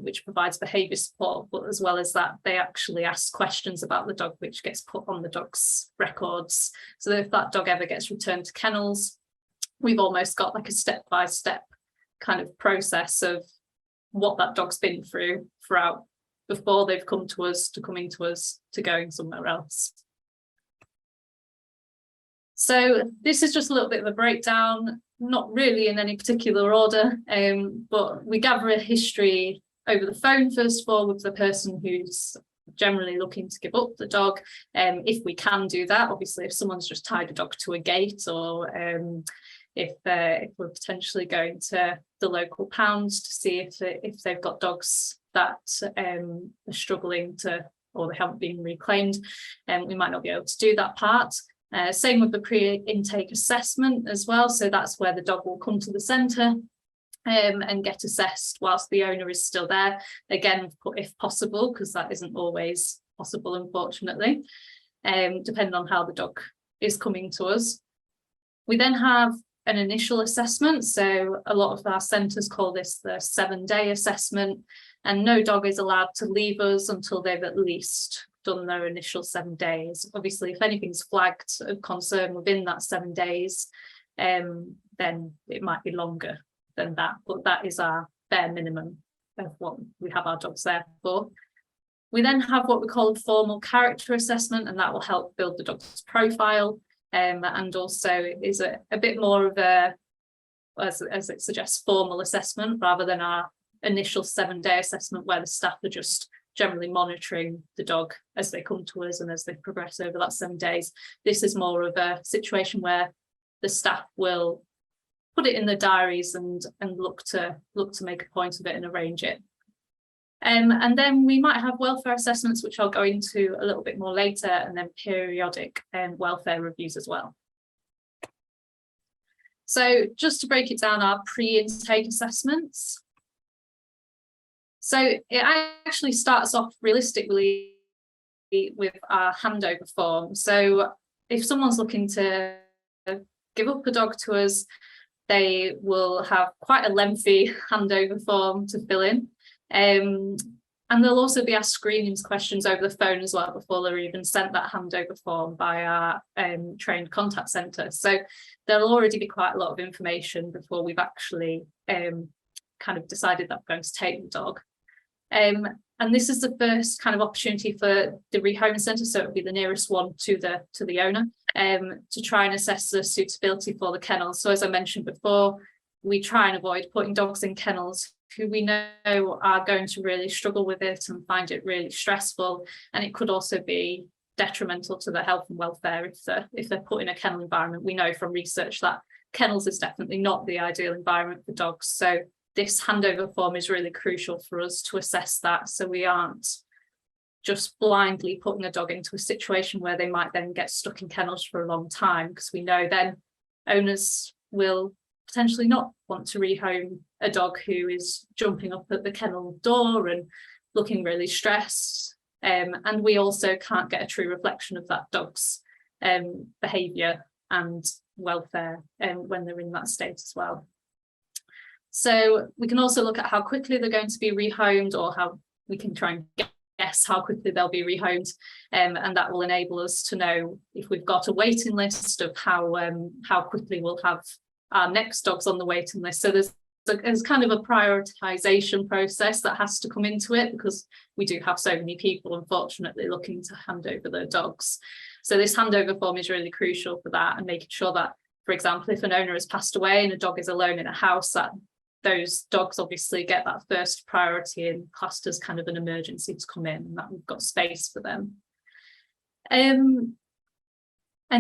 which provides behaviour support, but as well as that, they actually ask questions about the dog, which gets put on the dog's records. So that if that dog ever gets returned to kennels, we've almost got like a step-by-step kind of process of what that dog's been through throughout, before they've come to us, to coming to us, to going somewhere else. So this is just a little bit of a breakdown, not really in any particular order, but we gather a history over the phone first of all with the person who's generally looking to give up the dog, if we can do that. Obviously, if someone's just tied a dog to a gate, or if we're potentially going to the local pounds to see if they've got dogs that are struggling to, or they haven't been reclaimed, we might not be able to do that part. Same with the pre-intake assessment as well. So that's where the dog will come to the centre and get assessed whilst the owner is still there. Again, if possible, because that isn't always possible, unfortunately, depending on how the dog is coming to us. We then have an initial assessment. So a lot of our centres call this the 7-day assessment, and no dog is allowed to leave us until they've at least done their initial 7 days. Obviously, if anything's flagged of concern within that 7 days, then it might be longer than that, but that is our bare minimum of what we have our dogs there for. We then have what we call a formal character assessment, and that will help build the dog's profile. and also is a bit more of a, as it suggests, formal assessment rather than our initial 7-day assessment where the staff are just generally monitoring the dog as they come to us and as they progress over that 7 days. This is more of a situation where the staff will put it in their diaries and look to make a point of it and arrange it. And then we might have welfare assessments, which I'll go into a little bit more later, and then periodic welfare reviews as well. So just to break it down, our pre-intake assessments. So it actually starts off realistically with our handover form. So if someone's looking to give up a dog to us, they will have quite a lengthy handover form to fill in. And they'll also be asked screenings questions over the phone as well before they're even sent that handover form by our trained contact centre. So there'll already be quite a lot of information before we've actually kind of decided that we're going to take the dog. And this is the first kind of opportunity for the rehoming centre, so it would be the nearest one to the owner, to try and assess the suitability for the kennels. So as I mentioned before, we try and avoid putting dogs in kennels who we know are going to really struggle with it and find it really stressful, and it could also be detrimental to their health and welfare if they're put in a kennel environment. We know from research that kennels is definitely not the ideal environment for dogs, so this handover form is really crucial for us to assess that, so we aren't just blindly putting a dog into a situation where they might then get stuck in kennels for a long time, because we know then owners will potentially not want to rehome a dog who is jumping up at the kennel door and looking really stressed. And we also can't get a true reflection of that dog's behaviour and welfare when they're in that state as well. So we can also look at how quickly they're going to be rehomed, or how we can try and guess how quickly they'll be rehomed, and that will enable us to know if we've got a waiting list of how quickly we'll have our next dogs on the waiting list. So there's kind of a prioritization process that has to come into it, because we do have so many people unfortunately looking to hand over their dogs. So this handover form is really crucial for that, and making sure that, for example, if an owner has passed away and a dog is alone in a house, that those dogs obviously get that first priority and classed as kind of an emergency to come in, and that we've got space for them. And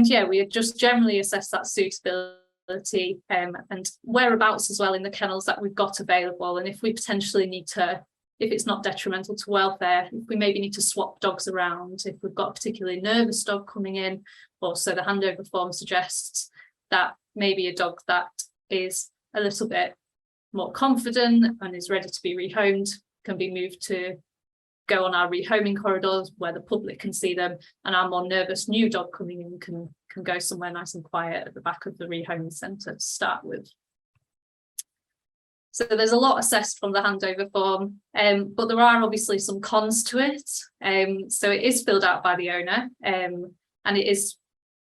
yeah, we just generally assess that suitability and whereabouts as well in the kennels that we've got available, and if we potentially need to, if it's not detrimental to welfare, if we maybe need to swap dogs around, if we've got a particularly nervous dog coming in. Also the handover form suggests that maybe a dog that is a little bit more confident and is ready to be rehomed can be moved to go on our rehoming corridors where the public can see them, and our more nervous new dog coming in can go somewhere nice and quiet at the back of the rehoming centre to start with. So there's a lot assessed from the handover form, but there are obviously some cons to it. So it is filled out by the owner, and it is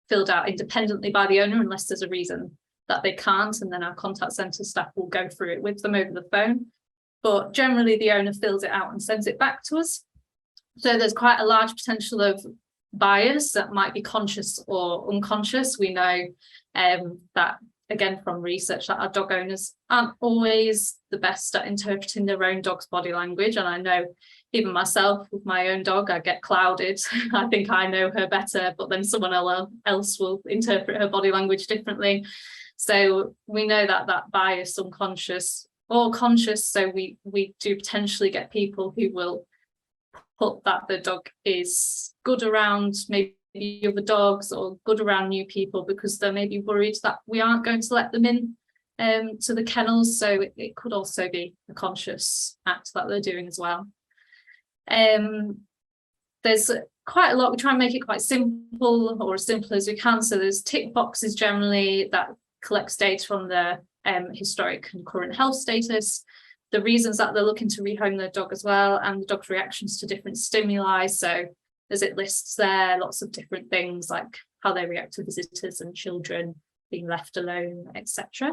filled out independently by the owner unless there's a reason that they can't, and then our contact centre staff will go through it with them over the phone. But generally the owner fills it out and sends it back to us. So there's quite a large potential of bias that might be conscious or unconscious. We know that, again, from research, that our dog owners aren't always the best at interpreting their own dog's body language. And I know even myself with my own dog, I get clouded. I think I know her better, but then someone else will interpret her body language differently. So we know that that bias, unconscious or conscious, so we do potentially get people who will put that the dog is good around maybe other dogs or good around new people because they're maybe worried that we aren't going to let them in to the kennels. So it could also be a conscious act that they're doing as well. There's quite a lot. We try and make it quite simple, or as simple as we can. So there's tick boxes generally that collects data from the historic and current health status, the reasons that they're looking to rehome their dog as well, and the dog's reactions to different stimuli. So as it lists there, lots of different things like how they react to visitors and children, being left alone, etc.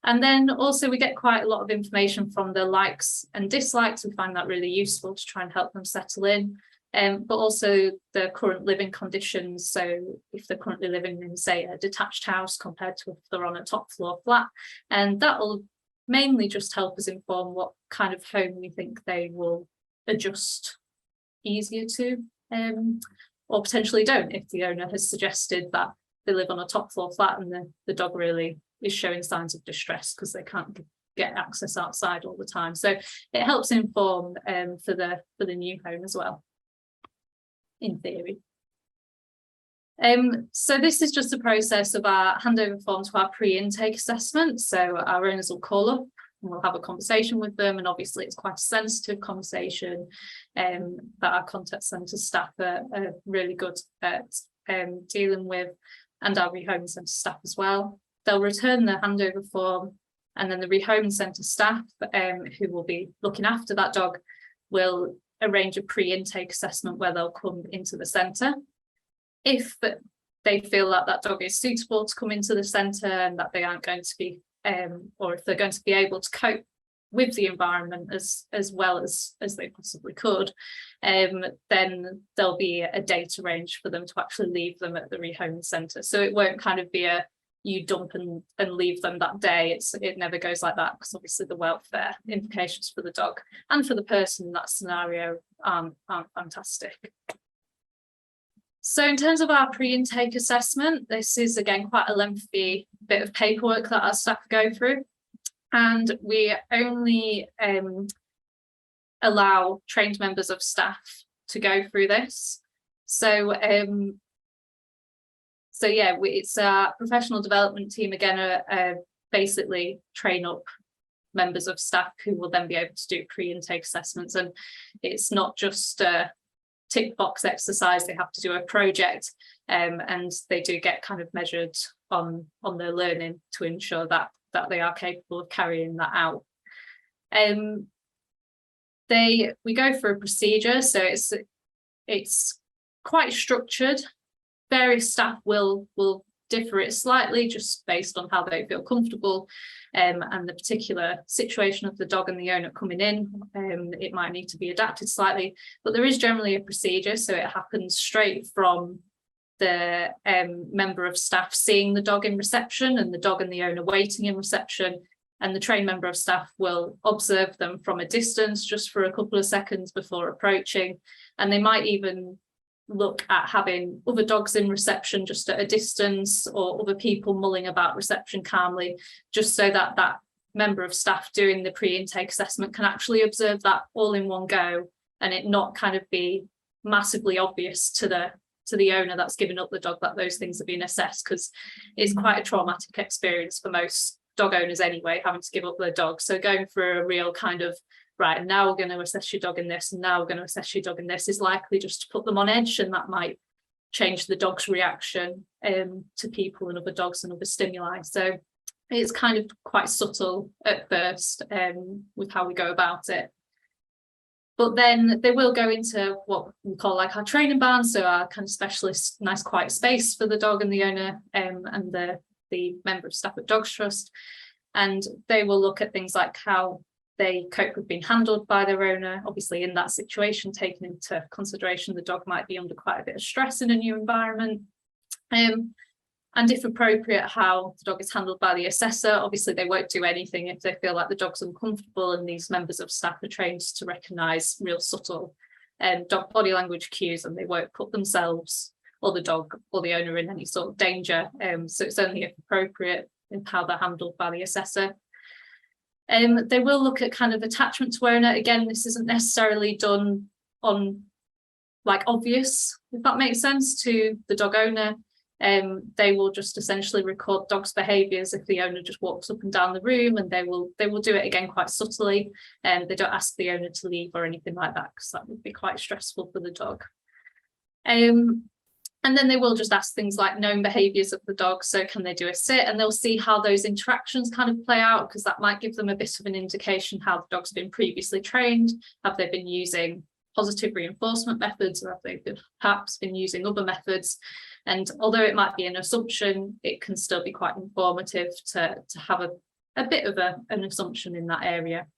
And then also we get quite a lot of information from the likes and dislikes. We find that really useful to try and help them settle in. but also the current living conditions. So if they're currently living in, say, a detached house compared to if they're on a top floor flat, and that will mainly just help us inform what kind of home we think they will adjust easier to, or potentially don't, if the owner has suggested that they live on a top floor flat and the dog really is showing signs of distress because they can't get access outside all the time. So it helps inform for the new home as well, in theory. So this is just a process of our handover form to our pre-intake assessment. So our owners will call up and we'll have a conversation with them, and obviously it's quite a sensitive conversation that our contact centre staff are really good at dealing with, and our rehoming centre staff as well. They'll return the handover form, and then the rehoming centre staff who will be looking after that dog will arrange a pre-intake assessment where they'll come into the centre. If they feel that that dog is suitable to come into the centre and that they aren't going to be, or if they're going to be able to cope with the environment as well as they possibly could, then there'll be a date arranged for them to actually leave them at the rehoming centre. So it won't kind of be a you dump and leave them that day. It never goes like that, because obviously the welfare implications for the dog and for the person in that scenario aren't fantastic. So in terms of our pre-intake assessment, this is again quite a lengthy bit of paperwork that our staff go through, and we only allow trained members of staff to go through this. So yeah, it's our professional development team again basically train up members of staff who will then be able to do pre-intake assessments, and it's not just a tick box exercise. They have to do a project, and they do get kind of measured on their learning to ensure that they are capable of carrying that out. We go through a procedure, so it's quite structured. Various staff will differ it slightly just based on how they feel comfortable, and the particular situation of the dog and the owner coming in. It might need to be adapted slightly, but there is generally a procedure, so it happens straight from the member of staff seeing the dog in reception and the dog and the owner waiting in reception, and the trained member of staff will observe them from a distance just for a couple of seconds before approaching, and they might even look at having other dogs in reception just at a distance, or other people mulling about reception calmly, just so that that member of staff doing the pre-intake assessment can actually observe that all in one go, and it not kind of be massively obvious to the owner that's giving up the dog that those things are being assessed, because it's quite a traumatic experience for most dog owners anyway, having to give up their dog. So going through a real kind of, right, and now we're going to assess your dog in this, and now we're going to assess your dog in this, is likely just to put them on edge, and that might change the dog's reaction to people and other dogs and other stimuli. So it's kind of quite subtle at first with how we go about it. But then they will go into what we call like our training barn, so our kind of specialist, nice quiet space for the dog and the owner and the member of staff at Dogs Trust. And they will look at things like how they cope with being handled by their owner. Obviously, in that situation, taking into consideration the dog might be under quite a bit of stress in a new environment. And if appropriate, how the dog is handled by the assessor. Obviously, they won't do anything if they feel like the dog's uncomfortable, and these members of staff are trained to recognise real subtle dog body language cues, and they won't put themselves or the dog or the owner in any sort of danger. So it's only if appropriate in how they're handled by the assessor. They will look at kind of attachment to owner. Again, this isn't necessarily done on like obvious, if that makes sense, to the dog owner. They will just essentially record dog's behaviours if the owner just walks up and down the room, and they will do it again quite subtly, and they don't ask the owner to leave or anything like that, because that would be quite stressful for the dog. And then they will just ask things like known behaviours of the dog. So can they do a sit? And they'll see how those interactions kind of play out, because that might give them a bit of an indication how the dog's been previously trained. Have they been using positive reinforcement methods, or have they perhaps been using other methods? And although it might be an assumption, it can still be quite informative to have a bit of an assumption in that area.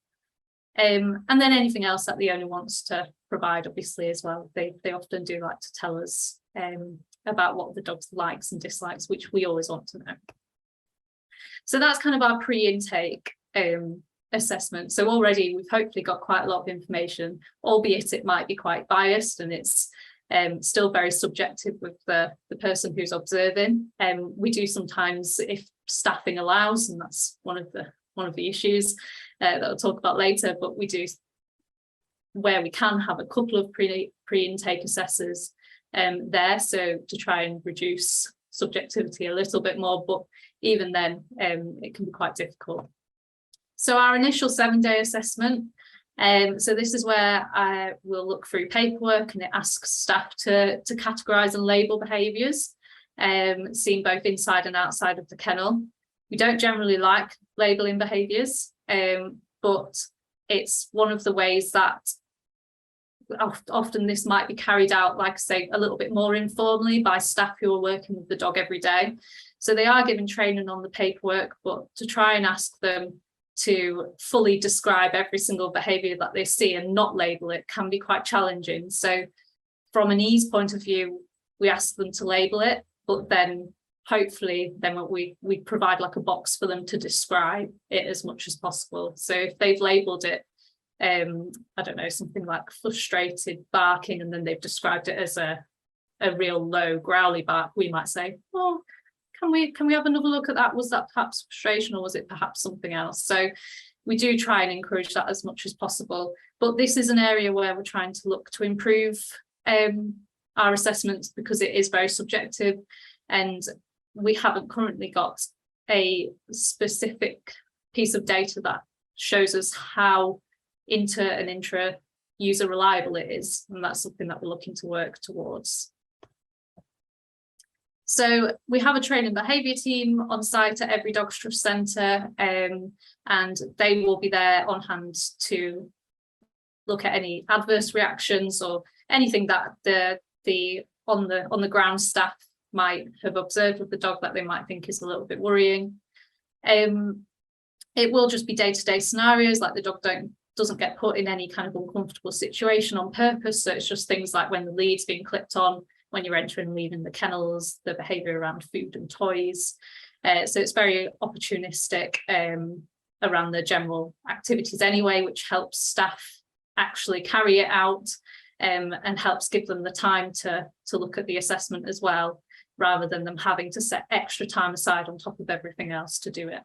And then anything else that the owner wants to provide, obviously, as well. They often do like to tell us about what the dog's likes and dislikes, which we always want to know. So that's kind of our pre-intake assessment. So already we've hopefully got quite a lot of information, albeit it might be quite biased, and it's still very subjective with the person who's observing. We do sometimes, if staffing allows, and that's one of the issues that I'll talk about later, but we do, where we can, have a couple of pre-intake assessors there, so to try and reduce subjectivity a little bit more, but even then it can be quite difficult. So our initial 7-day assessment, so this is where we'll look through paperwork, and it asks staff to categorise and label behaviours, seen both inside and outside of the kennel. We don't generally like labelling behaviours, but it's one of the ways that often this might be carried out, like I say, a little bit more informally by staff who are working with the dog every day. So they are given training on the paperwork, but to try and ask them to fully describe every single behaviour that they see and not label it can be quite challenging. So from an ease point of view, we ask them to label it, but then hopefully then we provide like a box for them to describe it as much as possible. So if they've labelled it, I don't know, something like frustrated barking, and then they've described it as a real low growly bark, we might say, oh, can we have another look at that? Was that perhaps frustration, or was it perhaps something else? So we do try and encourage that as much as possible. But this is an area where we're trying to look to improve our assessments, because it is very subjective, and we haven't currently got a specific piece of data that shows us how inter and intra user reliable it is, and that's something that we're looking to work towards. So we have a training behaviour team on site at every Dogs Trust Centre, and they will be there on hand to look at any adverse reactions or anything that the on the ground staff might have observed with the dog that they might think is a little bit worrying. It will just be day-to-day scenarios, like the dog doesn't get put in any kind of uncomfortable situation on purpose. So it's just things like when the lead's being clipped on, when you're entering and leaving the kennels, the behaviour around food and toys. So it's very opportunistic around the general activities anyway, which helps staff actually carry it out, and helps give them the time to look at the assessment as well, rather than them having to set extra time aside on top of everything else to do it.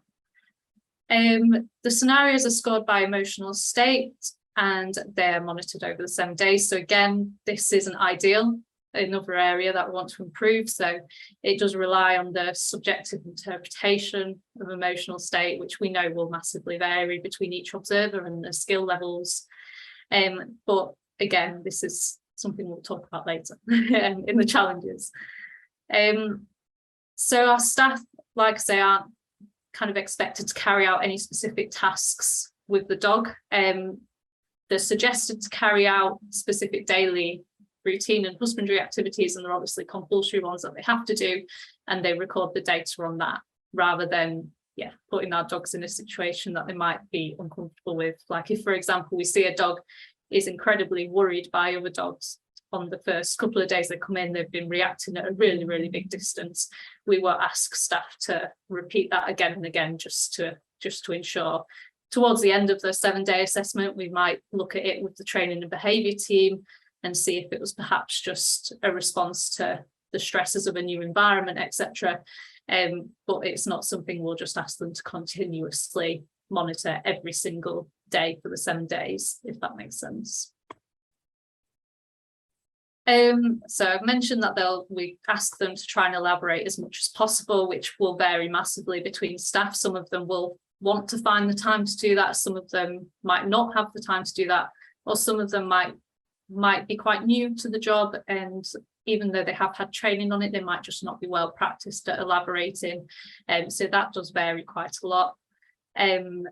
The scenarios are scored by emotional state, and they're monitored over the 7 days. So again, this isn't ideal, another area that we want to improve. So it does rely on the subjective interpretation of emotional state, which we know will massively vary between each observer and the skill levels. But again, this is something we'll talk about later in the challenges. So our staff, like I say, aren't kind of expected to carry out any specific tasks with the dog. They're suggested to carry out specific daily routine and husbandry activities, and they're obviously compulsory ones that they have to do, and they record the data on that, rather than putting our dogs in a situation that they might be uncomfortable with. Like if, for example, we see a dog is incredibly worried by other dogs, on the first couple of days they come in, they've been reacting at a really, really big distance, we will ask staff to repeat that again and again, just to ensure. Towards the end of the 7-day assessment, we might look at it with the training and behaviour team and see if it was perhaps just a response to the stresses of a new environment, etc. But it's not something we'll just ask them to continuously monitor every single day for the 7 days, if that makes sense. So I've mentioned that we ask them to try and elaborate as much as possible, which will vary massively between staff. Some of them will want to find the time to do that, some of them might not have the time to do that, or some of them might be quite new to the job, and even though they have had training on it, they might just not be well practiced at elaborating. So that does vary quite a lot. And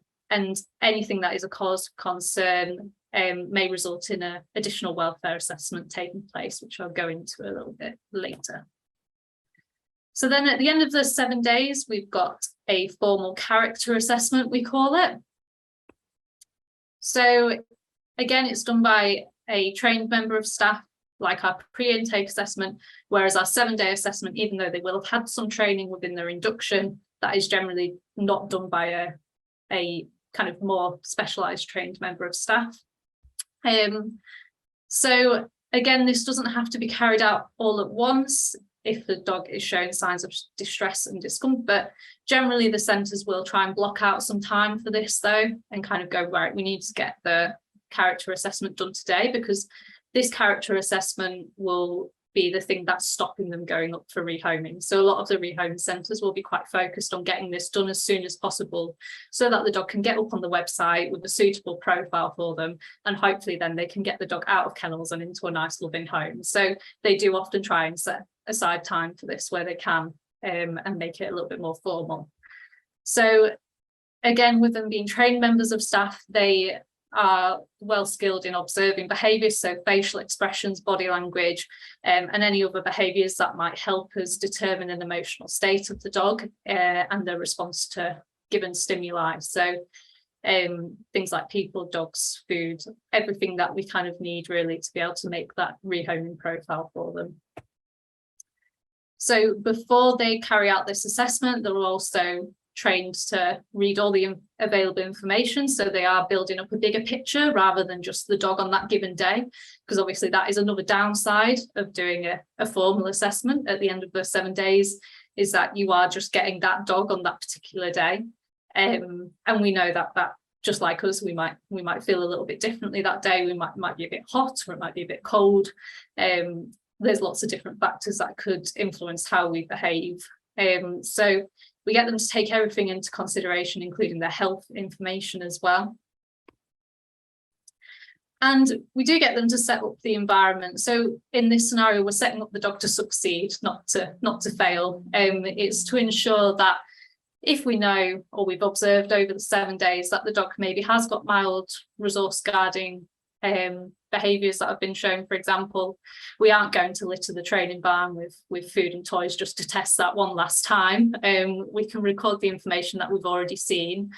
anything that is a cause of concern may result in an additional welfare assessment taking place, which I'll go into a little bit later. So then at the end of the 7 days, we've got a formal character assessment, we call it. So again, it's done by a trained member of staff, like our pre-intake assessment, whereas our 7-day assessment, even though they will have had some training within their induction, that is generally not done by a kind of more specialised trained member of staff. So again, this doesn't have to be carried out all at once if the dog is showing signs of distress and discomfort. Generally, the centres will try and block out some time for this though, and kind of go, right, we need to get the character assessment done today, because this character assessment will be the thing that's stopping them going up for rehoming. So a lot of the rehoming centres will be quite focused on getting this done as soon as possible, so that the dog can get up on the website with a suitable profile for them, and hopefully then they can get the dog out of kennels and into a nice loving home. So they do often try and set aside time for this where they can, and make it a little bit more formal. So again, with them being trained members of staff, they are well skilled in observing behaviours, so facial expressions, body language, and any other behaviours that might help us determine an emotional state of the dog and their response to given stimuli. So things like people, dogs, food, everything that we kind of need really to be able to make that rehoming profile for them. So before they carry out this assessment, they're also trained to read all the available information, so they are building up a bigger picture rather than just the dog on that given day, because obviously that is another downside of doing a formal assessment at the end of the 7 days, is that you are just getting that dog on that particular day, and we know that just like us, we might feel a little bit differently that day. We might be a bit hot, or it might be a bit cold. There's lots of different factors that could influence how we behave, so we get them to take everything into consideration, including their health information as well. And we do get them to set up the environment. So in this scenario, we're setting up the dog to succeed, not to fail. It's to ensure that if we know, or we've observed over the 7 days, that the dog maybe has got mild resource guarding behaviours that have been shown, for example, we aren't going to litter the training barn with food and toys just to test that one last time. We can record the information that we've already seen,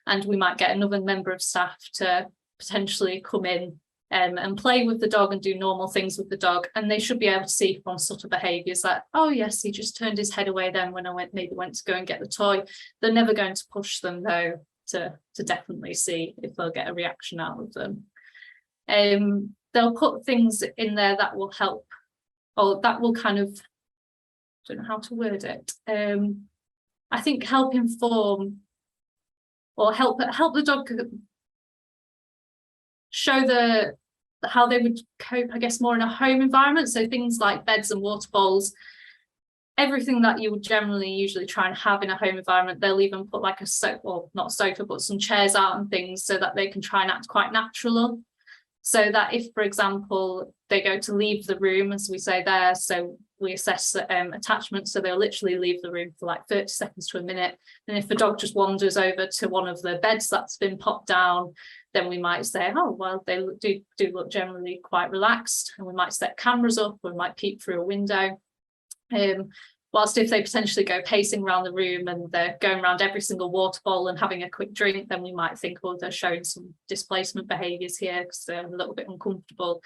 and we might get another member of staff to potentially come in and play with the dog and do normal things with the dog, and they should be able to see from subtle behaviours that, oh yes, he just turned his head away then when I went to go and get the toy. They're never going to push them though to definitely see if they'll get a reaction out of them. They'll put things in there that will help, or that will kind of, I don't know how to word it, I think help inform or help the dog show how they would cope, I guess, more in a home environment. So things like beds and water bowls, everything that you would generally usually try and have in a home environment. They'll even put like a sofa, or not sofa, but some chairs out and things, so that they can try and act quite natural. So that if, for example, they go to leave the room, as we say there, so we assess attachment, so they'll literally leave the room for like 30 seconds to a minute. And if the dog just wanders over to one of the beds that's been popped down, then we might say, oh, well, they do look generally quite relaxed, and we might set cameras up, or we might peep through a window. Whilst if they potentially go pacing around the room and they're going around every single water bowl and having a quick drink, then we might think, oh, they're showing some displacement behaviours here because they're a little bit uncomfortable.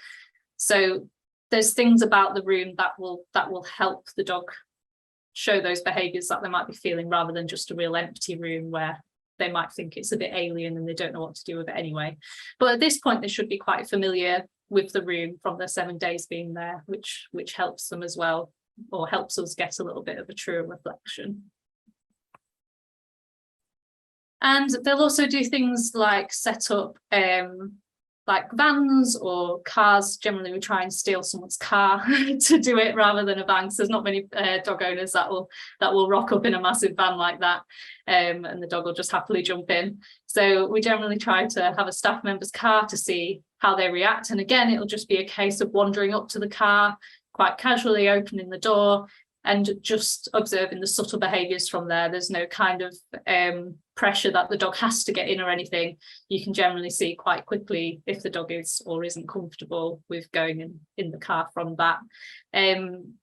So there's things about the room that will help the dog show those behaviours that they might be feeling, rather than just a real empty room where they might think it's a bit alien and they don't know what to do with it anyway. But at this point, they should be quite familiar with the room from the 7 days being there, which helps them as well, or helps us get a little bit of a truer reflection. And they'll also do things like set up like vans or cars. Generally, we try and steal someone's car to do it rather than a van, because there's not many dog owners that will rock up in a massive van like that, and the dog will just happily jump in. So we generally try to have a staff member's car to see how they react. And again, it'll just be a case of wandering up to the car, quite casually opening the door, and just observing the subtle behaviours from there. There's no kind of pressure that the dog has to get in or anything. You can generally see quite quickly if the dog is or isn't comfortable with going in the car from that. And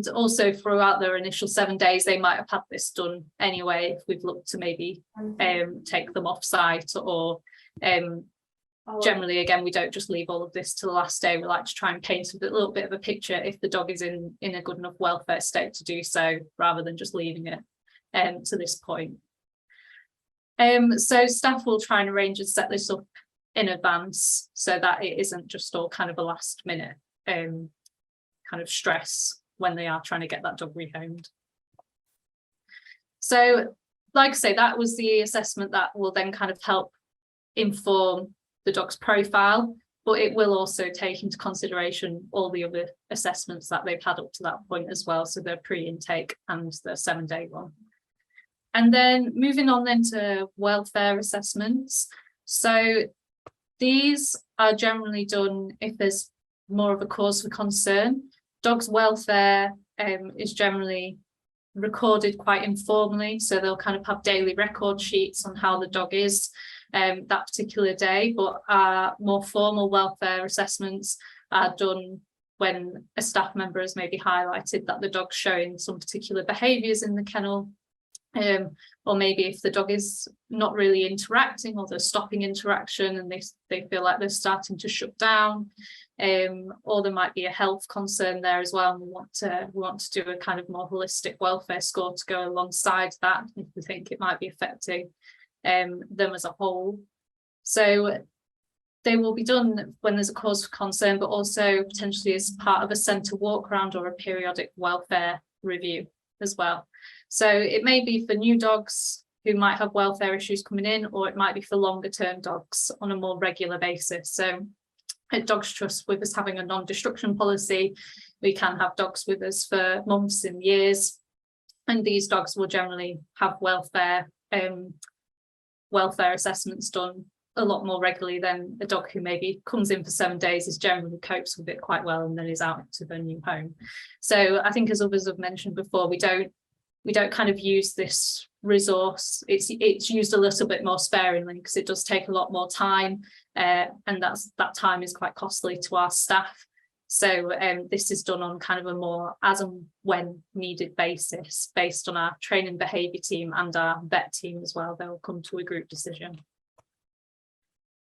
also throughout their initial 7 days, they might have had this done anyway if we've looked to maybe take them off site, or Generally, again, we don't just leave all of this to the last day. We like to try and paint a little bit of a picture if the dog is in a good enough welfare state to do so, rather than just leaving it to this point. So staff will try and arrange and set this up in advance so that it isn't just all kind of a last minute kind of stress when they are trying to get that dog rehomed. So like I say, that was the assessment that will then kind of help inform the dog's profile, but it will also take into consideration all the other assessments that they've had up to that point as well, so their pre-intake and the 7-day one. And then moving on then to welfare assessments. So these are generally done if there's more of a cause for concern. Dogs' welfare is generally recorded quite informally, so they'll kind of have daily record sheets on how the dog is that particular day, but more formal welfare assessments are done when a staff member has maybe highlighted that the dog's showing some particular behaviours in the kennel, or maybe if the dog is not really interacting or they're stopping interaction and they feel like they're starting to shut down, or there might be a health concern there as well, and we want to do a kind of more holistic welfare score to go alongside that if we think it might be affecting them as a whole. So they will be done when there's a cause for concern, but also potentially as part of a centre walk around or a periodic welfare review as well. So it may be for new dogs who might have welfare issues coming in, or it might be for longer term dogs on a more regular basis. So at Dogs Trust, with us having a non-destruction policy, we can have dogs with us for months and years, and these dogs will generally have welfare assessments done a lot more regularly than a dog who maybe comes in for 7 days, is generally copes with it quite well and then is out to their new home. So I think, as others have mentioned before, we don't kind of use this resource. It's used a little bit more sparingly because it does take a lot more time, and that time is quite costly to our staff. So this is done on kind of a more as and when needed basis, based on our training behaviour team and our vet team as well. They'll come to a group decision.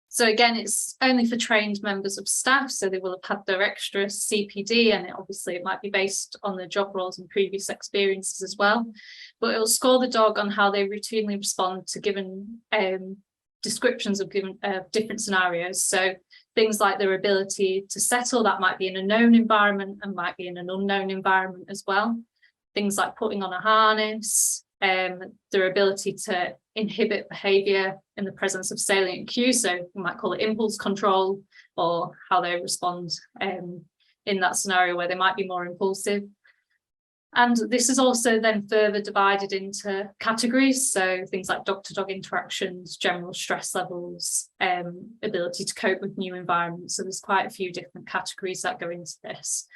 So again, it's only for trained members of staff, so they will have had their extra CPD, and obviously it might be based on their job roles and previous experiences as well. But it will score the dog on how they routinely respond to given descriptions of different scenarios. So things like their ability to settle, that might be in a known environment and might be in an unknown environment as well. Things like putting on a harness, their ability to inhibit behaviour in the presence of salient cues, so we might call it impulse control, or how they respond in that scenario where they might be more impulsive. And this is also then further divided into categories, so things like dog-to-dog interactions, general stress levels, ability to cope with new environments. So there's quite a few different categories that go into this.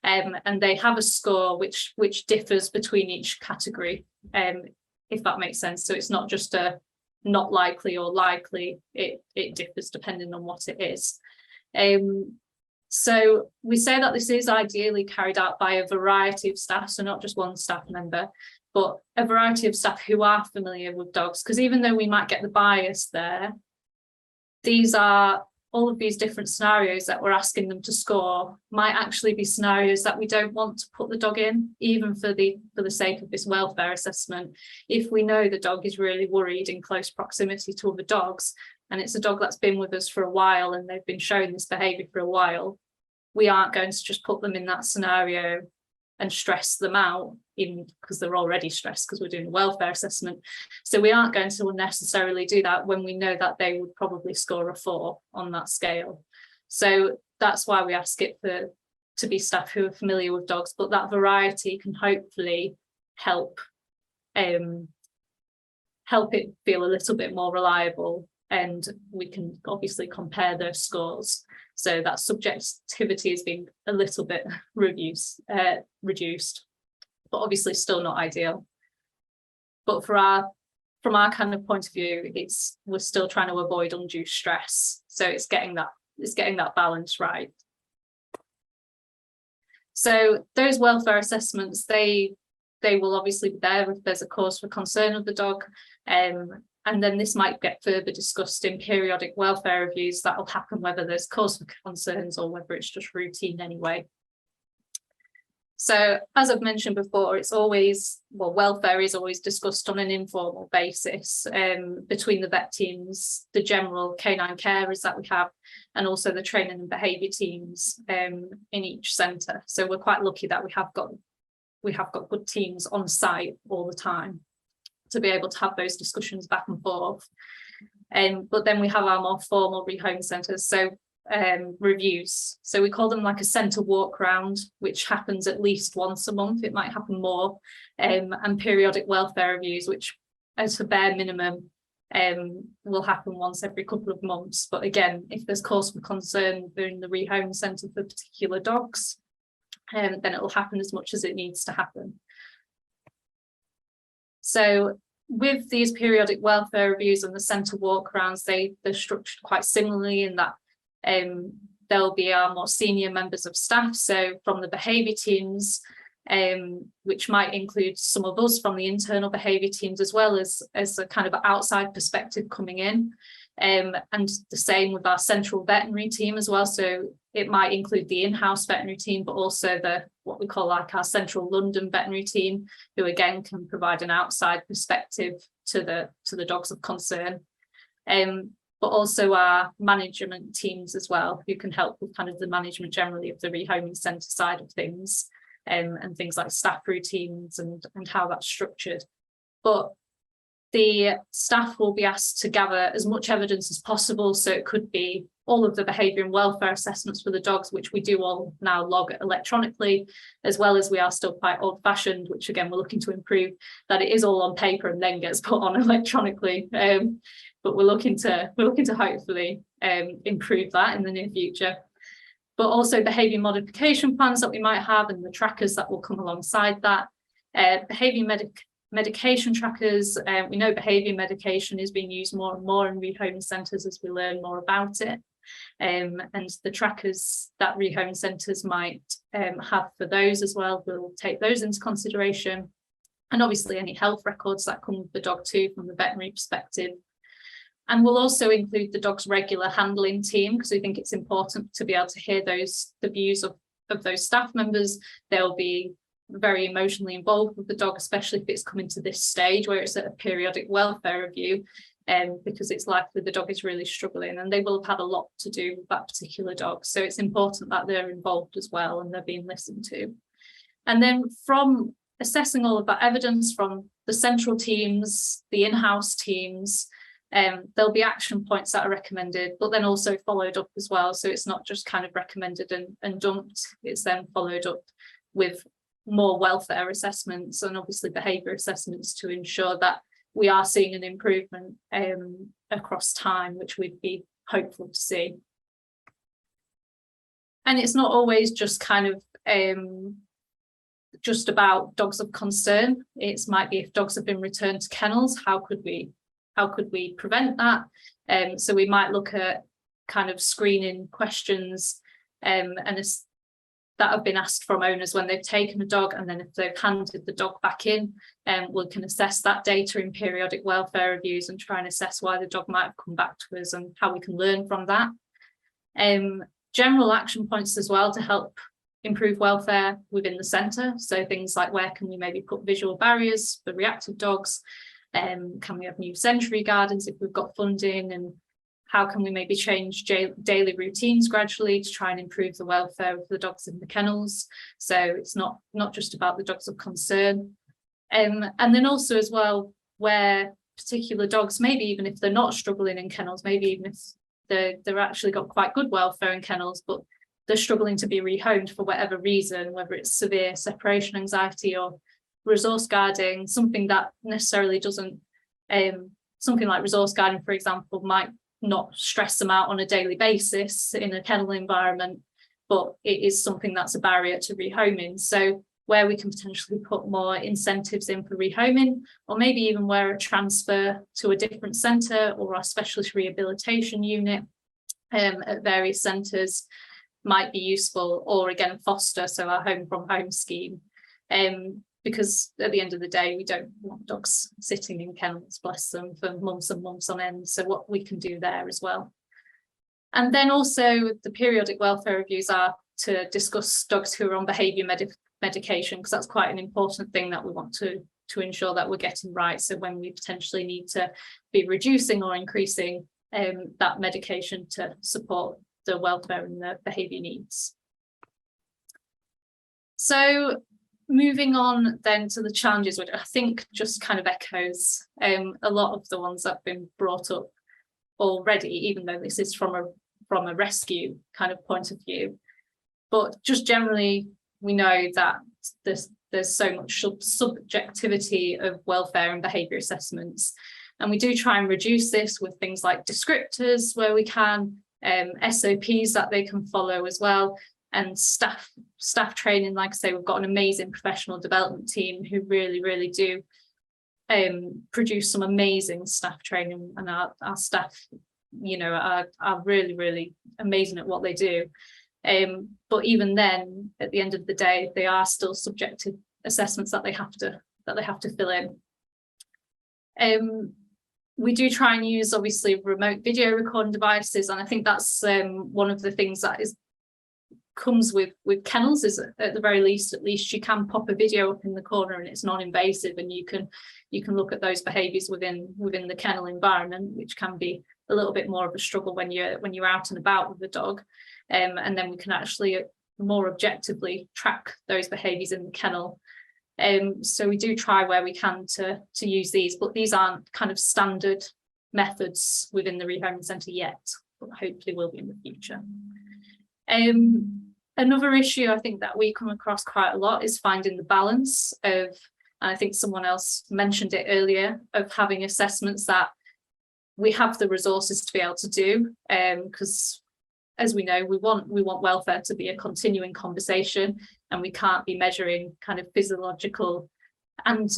And they have a score which differs between each category, if that makes sense. So it's not just a not likely or likely, it differs depending on what it is. So we say that this is ideally carried out by a variety of staff, so not just one staff member, but a variety of staff who are familiar with dogs, because even though we might get the bias there, these are all of these different scenarios that we're asking them to score might actually be scenarios that we don't want to put the dog in, even for the sake of this welfare assessment. If we know the dog is really worried in close proximity to other dogs, and it's a dog that's been with us for a while and they've been showing this behaviour for a while, we aren't going to just put them in that scenario and stress them out, even because they're already stressed because we're doing a welfare assessment. So we aren't going to unnecessarily do that when we know that they would probably score a 4 on that scale. So that's why we ask it to be staff who are familiar with dogs, but that variety can hopefully help it feel a little bit more reliable, and we can obviously compare those scores. So that subjectivity has been a little bit reduced, but obviously still not ideal. But from our kind of point of view, we're still trying to avoid undue stress. So it's getting that balance right. So those welfare assessments, they will obviously be there if there's a cause for concern of the dog, and And then this might get further discussed in periodic welfare reviews that will happen, whether there's cause for concerns or whether it's just routine anyway. So as I've mentioned before, it's always, well, welfare is always discussed on an informal basis between the vet teams, the general canine carers that we have, and also the training and behaviour teams in each centre. So we're quite lucky that we have got good teams on site all the time to be able to have those discussions back and forth. But then we have our more formal rehome centres. So reviews. So we call them like a centre walk round, which happens at least once a month. It might happen more. And periodic welfare reviews, which as a bare minimum will happen once every couple of months. But again, if there's cause for concern in the rehome centre for particular dogs, then it will happen as much as it needs to happen. So with these periodic welfare reviews and the centre walk rounds, they're structured quite similarly in that there'll be our more senior members of staff, so from the behaviour teams, which might include some of us from the internal behaviour teams, as well as a kind of outside perspective coming in, and the same with our central veterinary team as well. So it might include the in-house veterinary team, but also what we call like our central London veterinary team, who again can provide an outside perspective to the dogs of concern. But also our management teams as well, who can help with kind of the management generally of the rehoming centre side of things, and things like staff routines and how that's structured. But the staff will be asked to gather as much evidence as possible. So it could be all of the behaviour and welfare assessments for the dogs, which we do all now log electronically, as well as we are still quite old fashioned, which again, we're looking to improve, that it is all on paper and then gets put on electronically. But we're looking to hopefully improve that in the near future. But also behaviour modification plans that we might have and the trackers that will come alongside that. Behaviour medication trackers, we know behaviour medication is being used more and more in rehoming centres as we learn more about it. And the trackers that rehoming centres might have for those as well, we'll take those into consideration. And obviously any health records that come with the dog too from the veterinary perspective. And we'll also include the dog's regular handling team, because we think it's important to be able to hear the views of those staff members. They'll be very emotionally involved with the dog, especially if it's coming to this stage where it's at a periodic welfare review, because it's likely the dog is really struggling and they will have had a lot to do with that particular dog. So it's important that they're involved as well and they're being listened to. And then from assessing all of that evidence from the central teams, the in-house teams, there'll be action points that are recommended, but then also followed up as well. So it's not just kind of recommended and dumped, it's then followed up with more welfare assessments and obviously behaviour assessments to ensure that we are seeing an improvement across time, which we'd be hopeful to see. And it's not always just kind of just about dogs of concern. It might be if dogs have been returned to kennels, how could we prevent that? So we might look at kind of screening questions that have been asked from owners when they've taken a dog, and then if they've handed the dog back in, we can assess that data in periodic welfare reviews and try and assess why the dog might have come back to us and how we can learn from that. General action points as well to help improve welfare within the centre. So things like where can we maybe put visual barriers for reactive dogs? Can we have new sensory gardens if we've got funding, and how can we maybe change daily routines gradually to try and improve the welfare of the dogs in the kennels? So it's not just about the dogs of concern. And then also as well, where particular dogs, maybe even if they're not struggling in kennels, maybe even if they're actually got quite good welfare in kennels, but they're struggling to be rehomed for whatever reason, whether it's severe separation anxiety or resource guarding, something that necessarily doesn't, something like resource guarding, for example, might not stress them out on a daily basis in a kennel environment, but it is something that's a barrier to rehoming. So where we can potentially put more incentives in for rehoming, or maybe even where a transfer to a different centre or our specialist rehabilitation unit at various centres might be useful, or again foster, so our home from home scheme. because at the end of the day, we don't want dogs sitting in kennels, bless them, for months and months on end. So what we can do there as well. And then also the periodic welfare reviews are to discuss dogs who are on behaviour medication, because that's quite an important thing that we want to ensure that we're getting right. So when we potentially need to be reducing or increasing that medication to support the welfare and the behaviour needs. So moving on then to the challenges, which I think just kind of echoes a lot of the ones that have been brought up already, even though this is from a rescue kind of point of view. But just generally, we know that there's so much subjectivity of welfare and behaviour assessments. And we do try and reduce this with things like descriptors where we can, SOPs that they can follow as well, and staff training. Like I say, we've got an amazing professional development team who really do produce some amazing staff training, and our staff, you know, are really amazing at what they do. But even then, at the end of the day, they are still subjective assessments that they have to fill in. We do try and use, obviously, remote video recording devices, and I think that's one of the things that comes with kennels, is at the very least, you can pop a video up in the corner and it's non-invasive, and you can look at those behaviours within the kennel environment, which can be a little bit more of a struggle when you're out and about with the dog. And then we can actually more objectively track those behaviours in the kennel. So we do try where we can to use these, but these aren't kind of standard methods within the rehoming centre yet, but hopefully will be in the future. Another issue I think that we come across quite a lot is finding the balance of, and I think someone else mentioned it earlier, of having assessments that we have the resources to be able to do, because as we know, we want welfare to be a continuing conversation, and we can't be measuring kind of physiological, and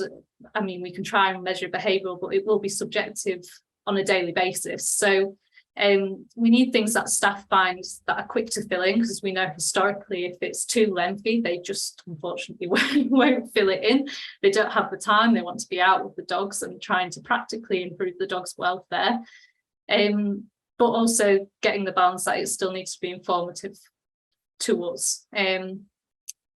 I mean, we can try and measure behavioural, but it will be subjective on a daily basis. So we need things that staff find that are quick to fill in, because we know historically if it's too lengthy, they just unfortunately won't fill it in. They don't have the time, they want to be out with the dogs and trying to practically improve the dog's welfare. But also getting the balance that it still needs to be informative to us.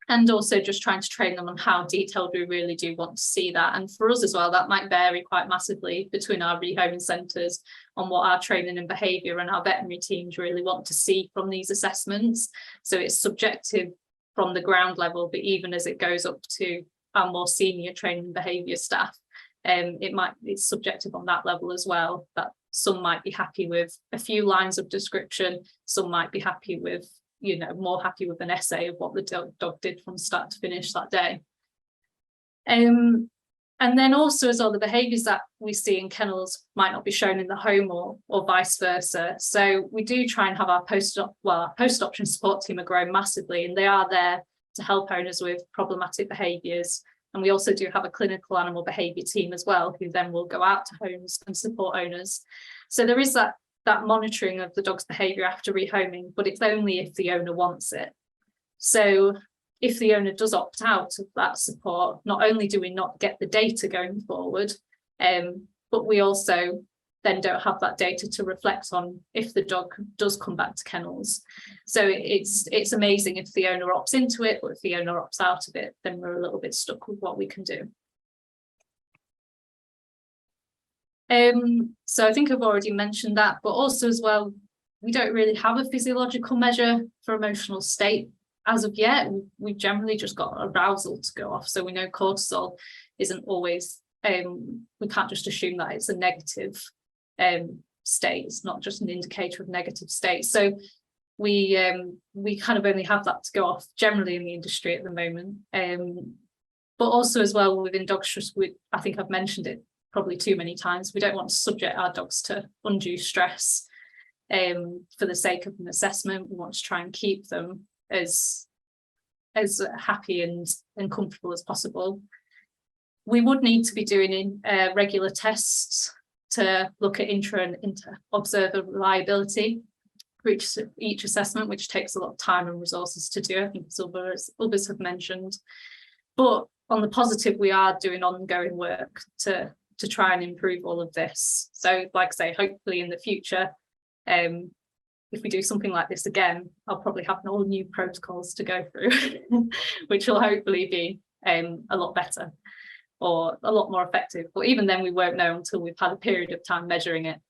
And also just trying to train them on how detailed we really do want to see that. And for us as well, that might vary quite massively between our rehoming centres on what our training and behaviour and our veterinary teams really want to see from these assessments. So it's subjective from the ground level, but even as it goes up to our more senior training and behaviour staff, it's subjective on that level as well, that some might be happy with a few lines of description, some might be happy with, you know, more happy with an essay of what the dog did from start to finish that day. And then also as well, the behaviours that we see in kennels might not be shown in the home or vice versa. So we do try and have our post-adoption support team are growing massively, and they are there to help owners with problematic behaviours. And we also do have a clinical animal behaviour team as well, who then will go out to homes and support owners. So there is that monitoring of the dog's behaviour after rehoming, but it's only if the owner wants it. So if the owner does opt out of that support, not only do we not get the data going forward, but we also then don't have that data to reflect on if the dog does come back to kennels. So it's amazing if the owner opts into it, but if the owner opts out of it, then we're a little bit stuck with what we can do. So I think I've already mentioned that, but also as well, we don't really have a physiological measure for emotional state as of yet. We've generally just got arousal to go off. So we know cortisol isn't always, we can't just assume that it's a negative state. It's not just an indicator of negative state. So we kind of only have that to go off generally in the industry at the moment. But also as well within dog stress, I think I've mentioned it probably too many times, we don't want to subject our dogs to undue stress for the sake of an assessment. We want to try and keep them as happy and comfortable as possible. We would need to be doing regular tests to look at intra and inter observer reliability for each assessment, which takes a lot of time and resources to do. I think others have mentioned. But on the positive, we are doing ongoing work to try and improve all of this. So like I say, hopefully in the future, if we do something like this again, I'll probably have all new protocols to go through, which will hopefully be a lot better or a lot more effective. But even then, we won't know until we've had a period of time measuring it.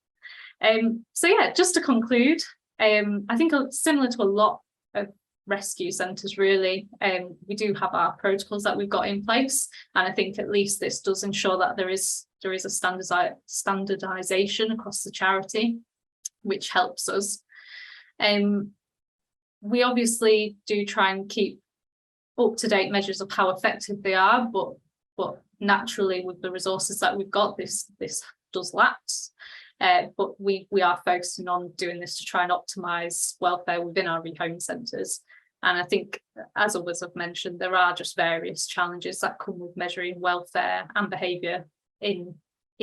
So yeah, just to conclude, I think similar to a lot of rescue centres really, we do have our protocols that we've got in place, and I think at least this does ensure that there is a standardisation across the charity, which helps us. We obviously do try and keep up-to-date measures of how effective they are, but naturally with the resources that we've got, this does lapse. But we are focusing on doing this to try and optimise welfare within our rehome centres. And I think, as others have mentioned, there are just various challenges that come with measuring welfare and behaviour in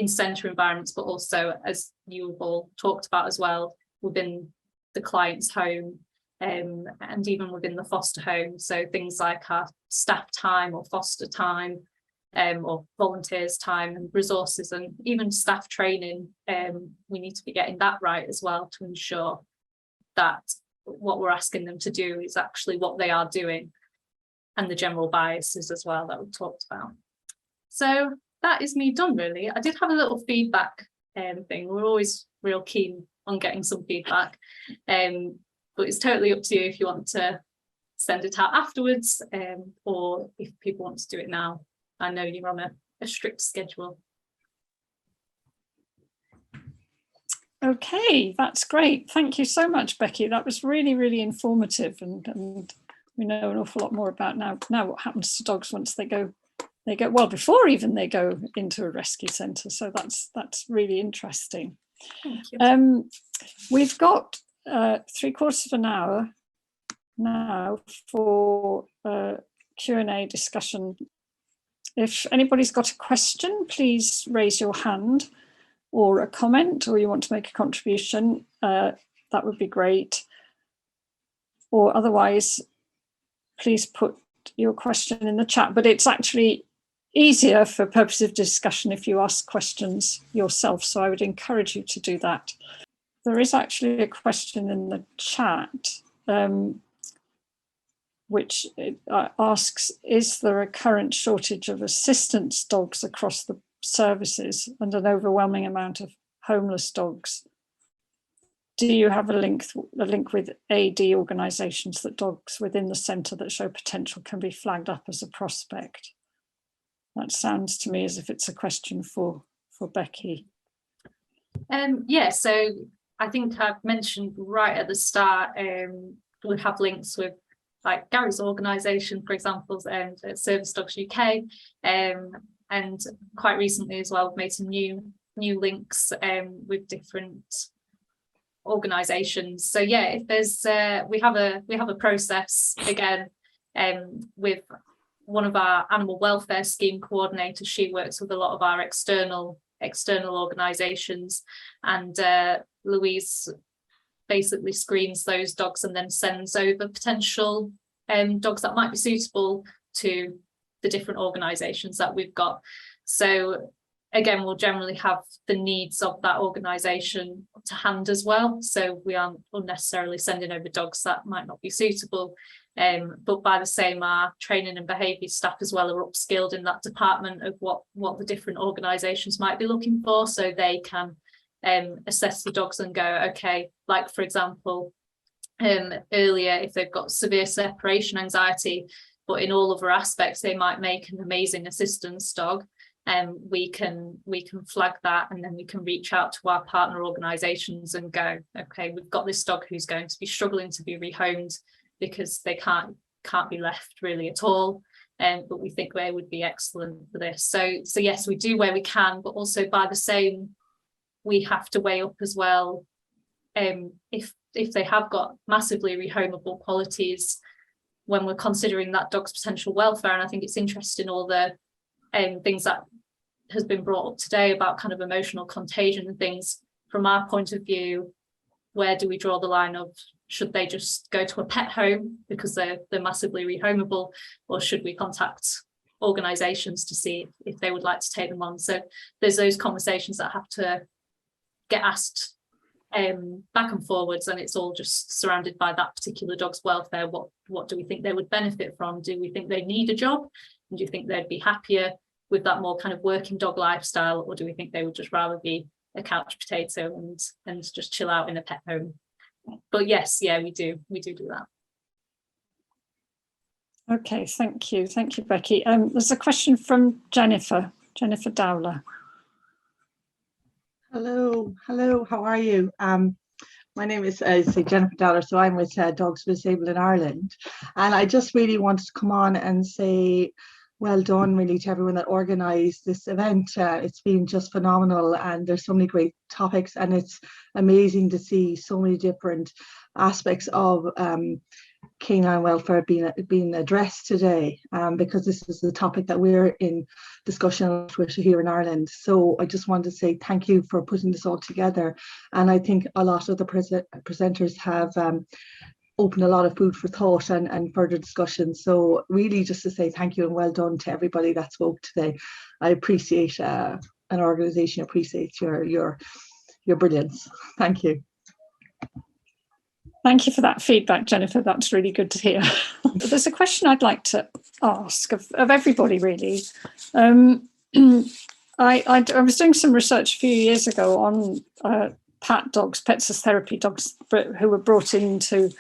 centre environments, but also, as you have all talked about as well, within the client's home, and even within the foster home. So things like our staff time or foster time, or volunteers time and resources, and even staff training, we need to be getting that right as well to ensure that what we're asking them to do is actually what they are doing, and the general biases as well that we've talked about. So that is me done really. I did have a little feedback thing. We're always real keen on getting some feedback, but it's totally up to you if you want to send it out afterwards, or if people want to do it now. I know you're on a strict schedule. Okay, that's great. Thank you so much, Beckie. That was really, really informative, and we know an awful lot more about now what happens to dogs once they go well, before even they go into a rescue centre. So that's really interesting. Thank you. We've got 3/4 of an hour now for Q&A discussion. If anybody's got a question, please raise your hand, or a comment, or you want to make a contribution, that would be great. Or otherwise, please put your question in the chat. But it's actually easier for purposes of discussion if you ask questions yourself, so I would encourage you to do that. There is actually a question in the chat, which asks, is there a current shortage of assistance dogs across the services and an overwhelming amount of homeless dogs? Do you have a link with AD organisations that dogs within the centre that show potential can be flagged up as a prospect? That sounds to me as if it's a question for Beckie. Yeah, so I think I've mentioned right at the start, we have links with like Gary's organisation, for example, Service Dogs UK, and quite recently as well, we've made some new links with different organisations. So yeah, if there's we have a process again with one of our animal welfare scheme coordinators. She works with a lot of our external organisations, and Louise basically screens those dogs and then sends over potential dogs that might be suitable to the different organisations that we've got. So again, we'll generally have the needs of that organisation to hand as well, so we aren't unnecessarily sending over dogs that might not be suitable. But by the same, our training and behaviour staff as well are upskilled in that department of what the different organisations might be looking for, so they can assess the dogs and go, okay, like for example, earlier, if they've got severe separation anxiety, but in all other aspects they might make an amazing assistance dog, we can flag that, and then we can reach out to our partner organisations and go, okay, we've got this dog who's going to be struggling to be rehomed because they can't be left really at all, but we think they would be excellent for this. So yes, we do where we can, but also by the same, we have to weigh up as well, if they have got massively rehomable qualities when we're considering that dog's potential welfare. And I think it's interesting, all the things that has been brought up today about kind of emotional contagion and things. From our point of view, where do we draw the line of, should they just go to a pet home because they're massively rehomable, or should we contact organisations to see if they would like to take them on. So there's those conversations that have to get asked back and forwards, and it's all just surrounded by that particular dog's welfare. What do we think they would benefit from? Do we think they need a job? And do you think they'd be happier with that more kind of working dog lifestyle, or do we think they would just rather be a couch potato and just chill out in a pet home? But yes, yeah, we do that. Okay, thank you, Beckie. There's a question from Jennifer Dowler. Hello, how are you? My name is Jennifer Dowler, so I'm with Dogs for Disabled in Ireland, and I just really wanted to come on and say well done really to everyone that organised this event. It's been just phenomenal, and there's so many great topics, and it's amazing to see so many different aspects of canine welfare being addressed today, because this is the topic that we're in discussion with here in Ireland. So I just wanted to say thank you for putting this all together, and I think a lot of the presenters have opened a lot of food for thought and further discussion. So really just to say thank you and well done to everybody that spoke today. I appreciate an organisation appreciates your brilliance. Thank you. Thank you for that feedback, Jennifer. That's really good to hear. There's a question I'd like to ask of everybody, really. I was doing some research a few years ago on PAT dogs, pets as therapy dogs, who were brought into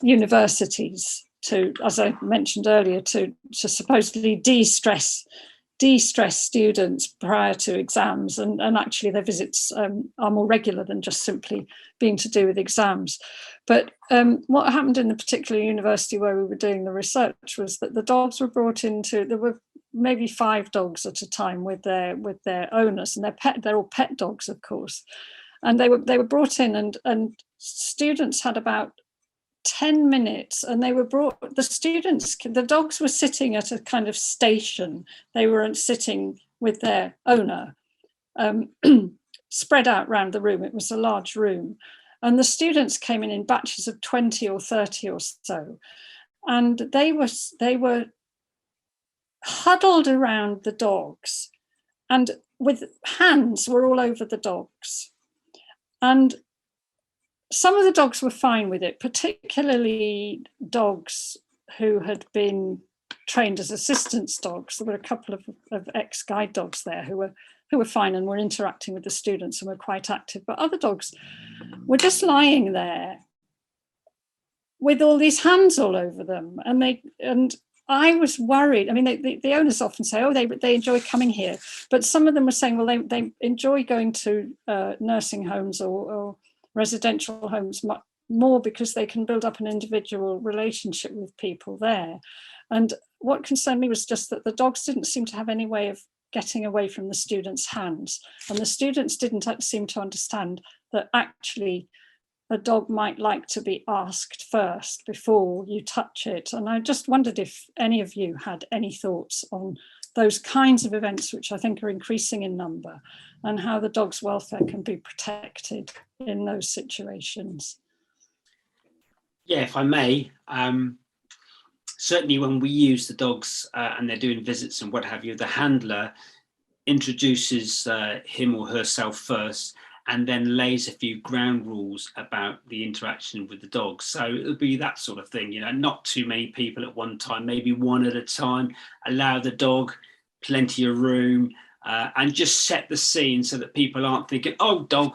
universities to, as I mentioned earlier, to supposedly de-stress students prior to exams, and actually their visits are more regular than just simply being to do with exams. But what happened in the particular university where we were doing the research was that the dogs were brought into, there were maybe 5 dogs at a time with their owners, and they're all pet dogs, of course, and they were brought in, and students had about 10 minutes, and they were brought, the dogs were sitting at a kind of station. They weren't sitting with their owner, spread out around the room. It was a large room, and the students came in batches of 20 or 30 or so, and they were huddled around the dogs, and with hands were all over the dogs, and some of the dogs were fine with it, particularly dogs who had been trained as assistance dogs. There were a couple of ex-guide dogs there who were fine and were interacting with the students and were quite active. But other dogs were just lying there with all these hands all over them. And I was worried. I mean, the owners often say, oh, they enjoy coming here. But some of them were saying, well, they enjoy going to nursing homes or residential homes much more because they can build up an individual relationship with people there. And what concerned me was just that the dogs didn't seem to have any way of getting away from the students' hands. And the students didn't seem to understand that actually a dog might like to be asked first before you touch it. And I just wondered if any of you had any thoughts on those kinds of events, which I think are increasing in number, and how the dog's welfare can be protected in those situations. Yeah, if I may, certainly when we use the dogs and they're doing visits and what have you, the handler introduces him or herself first and then lays a few ground rules about the interaction with the dog. So it'll be that sort of thing, not too many people at one time, maybe one at a time, allow the dog plenty of room, and just set the scene so that people aren't thinking, oh, dog,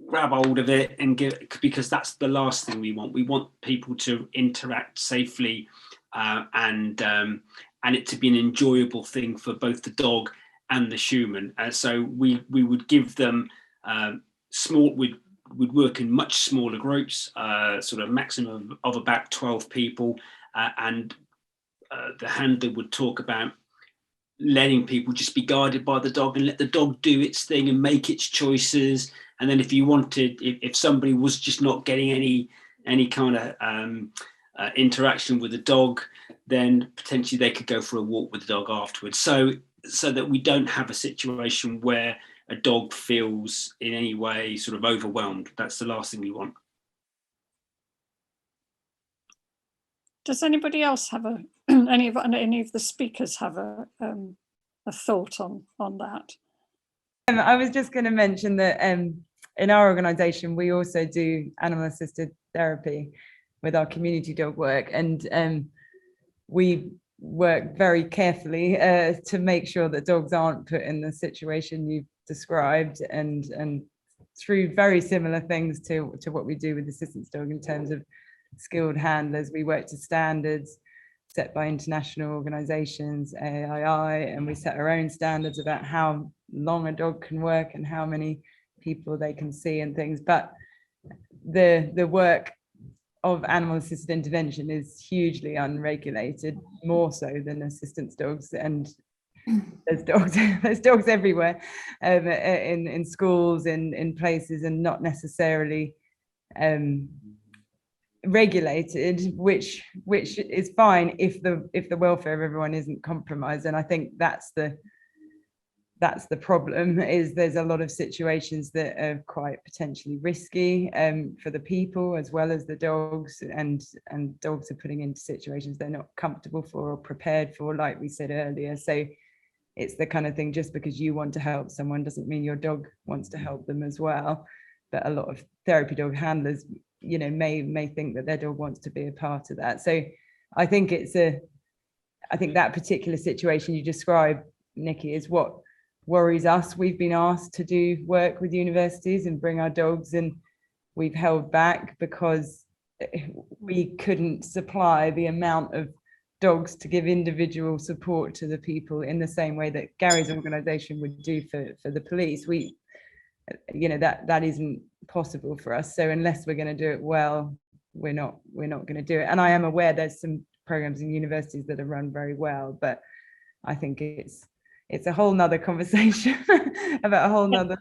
grab hold of it and give it, because that's the last thing we want. We want people to interact safely and it to be an enjoyable thing for both the dog and the human. So we would give them we'd work in much smaller groups, sort of maximum of about 12 people, and the handler would talk about letting people just be guided by the dog and let the dog do its thing and make its choices. And then if you wanted, if somebody was just not getting any kind of interaction with the dog, then potentially they could go for a walk with the dog afterwards. So that we don't have a situation where a dog feels in any way sort of overwhelmed. That's the last thing we want. Does anybody else have any of the speakers have a thought on that? I was just going to mention that in our organisation we also do animal assisted therapy with our community dog work, and we work very carefully to make sure that dogs aren't put in the situation you've described, and through very similar things to what we do with assistance dog in terms of skilled handlers. We work to standards set by international organisations, AAI, and we set our own standards about how long a dog can work and how many people they can see and things. But the work of animal assisted intervention is hugely unregulated, more so than assistance dogs, and there's dogs everywhere, in schools, in places, and not necessarily regulated, which is fine if the welfare of everyone isn't compromised. And I think that's the problem, is there's a lot of situations that are quite potentially risky for the people as well as the dogs, and dogs are putting into situations they're not comfortable for or prepared for, like we said earlier. So it's the kind of thing, just because you want to help someone doesn't mean your dog wants to help them as well. But a lot of therapy dog handlers, you know, may think that their dog wants to be a part of that. So I think I think that particular situation you described, Nickie, is what worries us. We've been asked to do work with universities and bring our dogs, and we've held back because we couldn't supply the amount of dogs to give individual support to the people in the same way that Gary's organisation would do for the police. We, you know, that isn't possible for us. So unless we're going to do it well, we're not going to do it. And I am aware there's some programs in universities that are run very well, but I think it's a whole nother conversation about a whole nother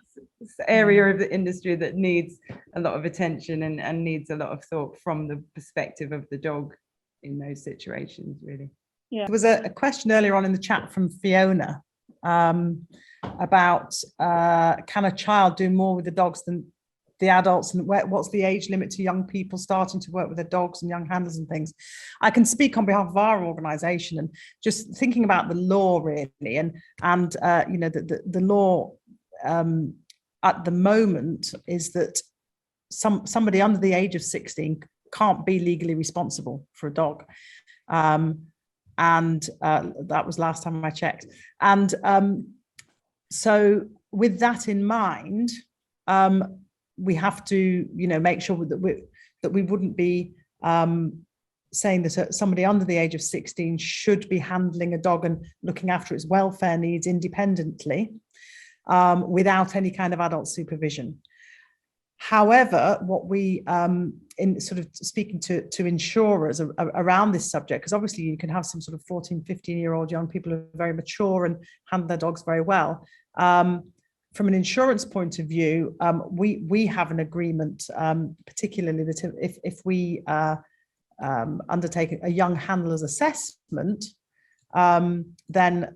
area of the industry that needs a lot of attention and needs a lot of thought from the perspective of the dog in those situations, really. Yeah. There was a question earlier on in the chat from Fiona about can a child do more with the dogs than the adults, and what's the age limit to young people starting to work with their dogs and young handlers and things. I can speak on behalf of our organisation, and just thinking about the law really, and you know, the law at the moment is that somebody under the age of 16 can't be legally responsible for a dog, and that was last time I checked. And so with that in mind, we have to, you know, make sure that we wouldn't be saying that somebody under the age of 16 should be handling a dog and looking after its welfare needs independently, without any kind of adult supervision. However, what we, in sort of speaking to insurers around this subject, because obviously you can have some sort of 14, 15-year-old young people who are very mature and handle their dogs very well. From an insurance point of view, we have an agreement, particularly that if we undertake a young handler's assessment, then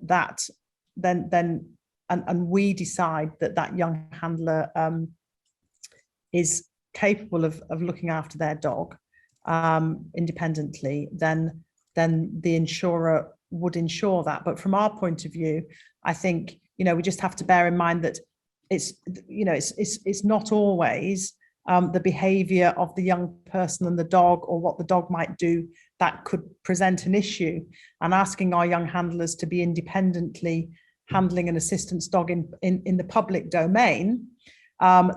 we decide that young handler is capable of looking after their dog independently, then the insurer would insure that. But from our point of view, I think, you know, we just have to bear in mind that it's not always the behaviour of the young person and the dog, or what the dog might do, that could present an issue. And asking our young handlers to be independently handling an assistance dog in the public domain,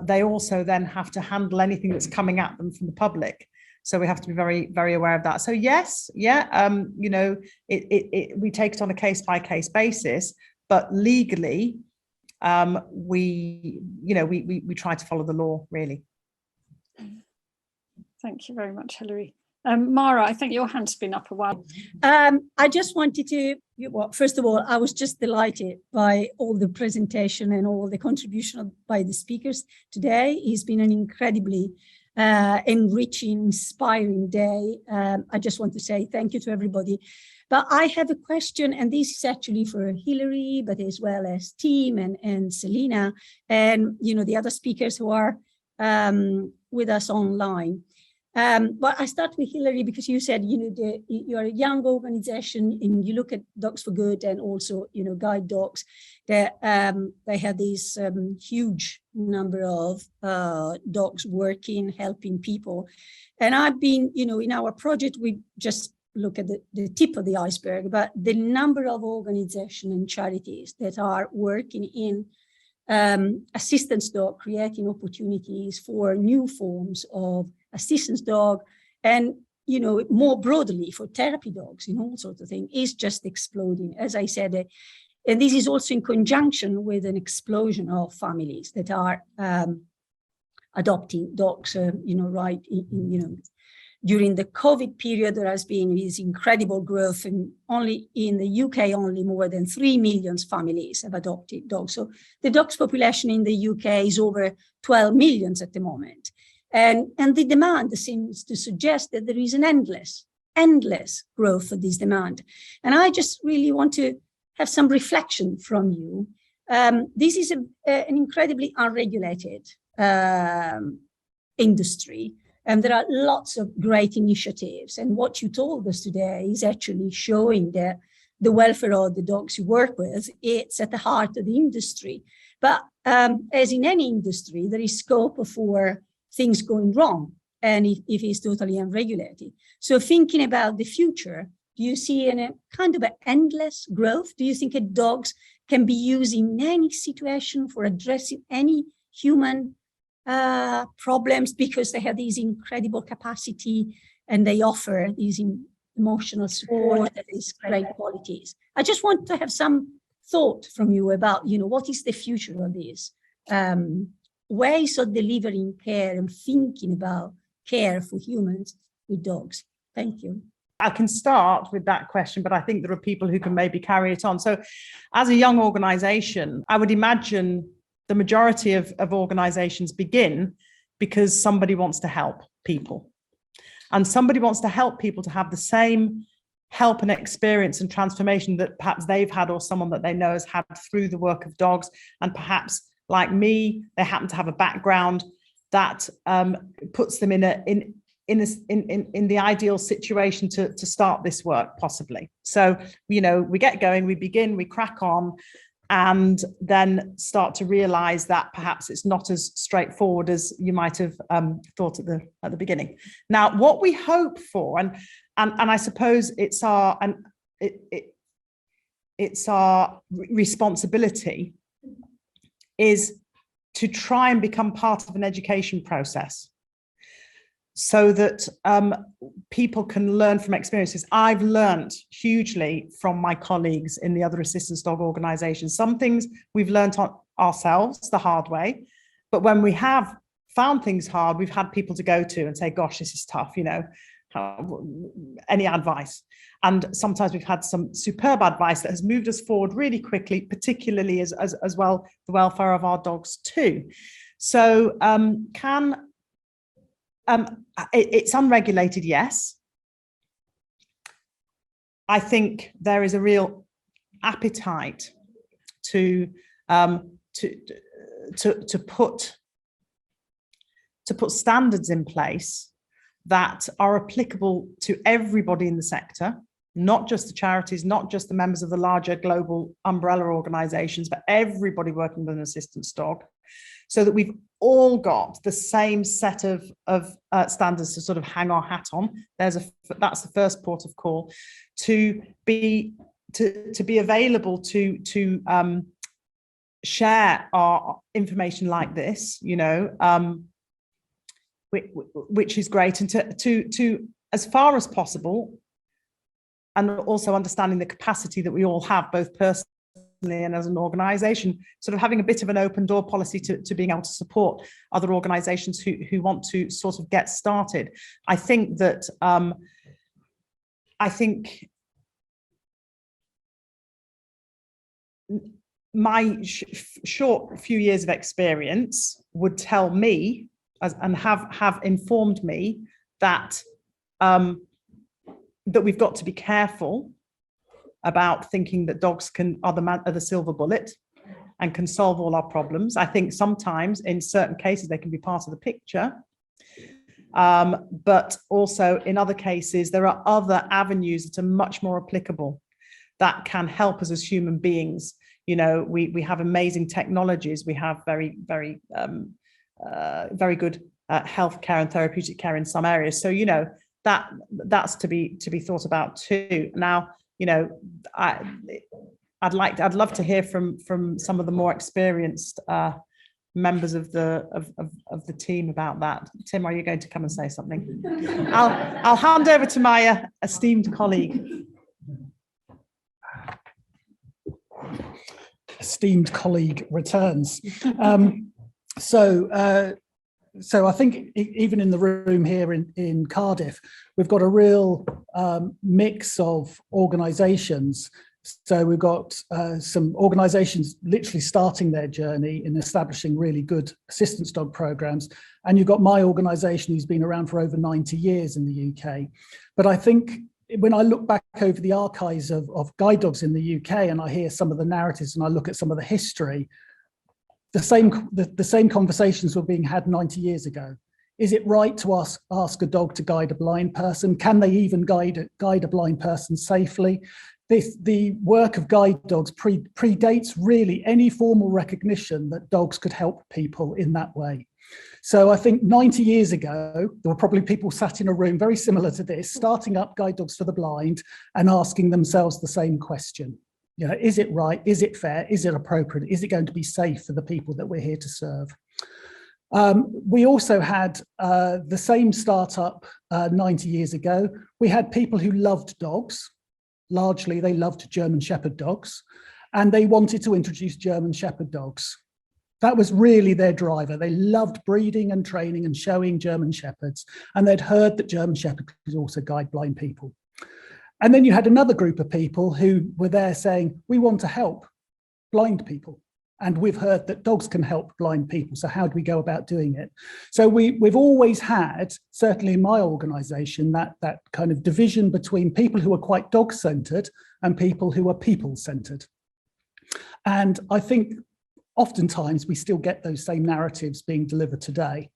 they also then have to handle anything that's coming at them from the public. So we have to be very, very aware of that. So yes, yeah, you know, we take it on a case-by-case basis, but legally, we try to follow the law, really. Thank you very much, Hilary. Mara, I think your hand's been up a while. I just wanted to, well, first of all, I was just delighted by all the presentation and all the contribution by the speakers today. It's been an incredibly enriching, inspiring day. I just want to say thank you to everybody. But I have a question, and this is actually for Hilary, but as well as Tim and Selina, and, you know, the other speakers who are with us online. But I start with Hilary because you said, you're a young organization and you look at Dogs for Good and also, guide dogs. That they have this huge number of dogs working, helping people. And I've been, in our project, we just look at the tip of the iceberg, but the number of organizations and charities that are working in assistance dog, creating opportunities for new forms of assistance dog, and more broadly for therapy dogs, all sorts of things, is just exploding. As I said, and this is also in conjunction with an explosion of families that are adopting dogs. During the COVID period, there has been this incredible growth, and only in the UK, only more than 3 million families have adopted dogs. So the dogs population in the UK is over 12 million at the moment. And the demand seems to suggest that there is an endless growth for this demand. And I just really want to have some reflection from you. This is an incredibly unregulated industry. And there are lots of great initiatives. And what you told us today is actually showing that the welfare of the dogs you work with, it's at the heart of the industry. But as in any industry, there is scope for things going wrong, and if it's totally unregulated. So thinking about the future, do you see a kind of an endless growth? Do you think that dogs can be used in any situation for addressing any human problems because they have these incredible capacity and they offer these emotional support and these great qualities? I just want to have some thought from you about, what is the future of this? Ways of delivering care and thinking about care for humans with dogs. Thank you. I can start with that question, but I think there are people who can maybe carry it on. So as a young organization, I would imagine the majority of organizations begin because somebody wants to help people. And somebody wants to help people to have the same help and experience and transformation that perhaps they've had or someone that they know has had through the work of dogs. And perhaps like me, they happen to have a background that puts them in the ideal situation to start this work, possibly. So, we get going, we begin, we crack on, and then start to realize that perhaps it's not as straightforward as you might have thought at the beginning. Now, what we hope for, and I suppose it's our responsibility, is to try and become part of an education process so that people can learn from experiences. I've learned hugely from my colleagues in the other assistance dog organizations. Some things we've learned on ourselves the hard way, but when we have found things hard, we've had people to go to and say, gosh, this is tough, any advice? And sometimes we've had some superb advice that has moved us forward really quickly, particularly as well the welfare of our dogs too. So it's unregulated, yes. I think there is a real appetite to put standards in place that are applicable to everybody in the sector, not just the charities, not just the members of the larger global umbrella organizations, but everybody working with an assistance dog, so that we've all got the same set of standards to sort of hang our hat on. That's the first port of call, to be available to share our information like this, which is great, and to as far as possible, and also understanding the capacity that we all have, both personally and as an organization, sort of having a bit of an open door policy to being able to support other organizations who want to sort of get started. I think that my short few years of experience would tell me, and have informed me, that we've got to be careful about thinking that dogs are the silver bullet and can solve all our problems. I think sometimes in certain cases they can be part of the picture, But also in other cases, there are other avenues that are much more applicable that can help us as human beings. You know, we have amazing technologies. We have very good healthcare and therapeutic care in some areas. So, you know, that's to be thought about too. Now, you know, I'd love to hear from some of the more experienced members of the team about that. Tim, are you going to come and say something? I'll hand over to my esteemed colleague. Esteemed colleague returns. So I think even in the room here in Cardiff, we've got a real mix of organisations. So we've got some organisations literally starting their journey in establishing really good assistance dog programmes. And you've got my organisation who's been around for over 90 years in the UK. But I think when I look back over the archives of guide dogs in the UK and I hear some of the narratives and I look at some of the history, the same conversations were being had 90 years ago. Is it right to ask a dog to guide a blind person? Can they even guide a blind person safely? The work of guide dogs predates really any formal recognition that dogs could help people in that way. So I think 90 years ago, there were probably people sat in a room very similar to this, starting up guide dogs for the blind and asking themselves the same question. You know, is it right? Is it fair? Is it appropriate? Is it going to be safe for the people that we're here to serve? We also had the same startup 90 years ago. We had people who loved dogs. Largely, they loved German Shepherd dogs, and they wanted to introduce German Shepherd dogs. That was really their driver. They loved breeding and training and showing German Shepherds, and they'd heard that German Shepherd could also guide blind people. And then you had another group of people who were there saying, we want to help blind people. And we've heard that dogs can help blind people. So how do we go about doing it? So we've always had, certainly in my organisation, that kind of division between people who are quite dog-centred and people who are people-centred. And I think oftentimes we still get those same narratives being delivered today.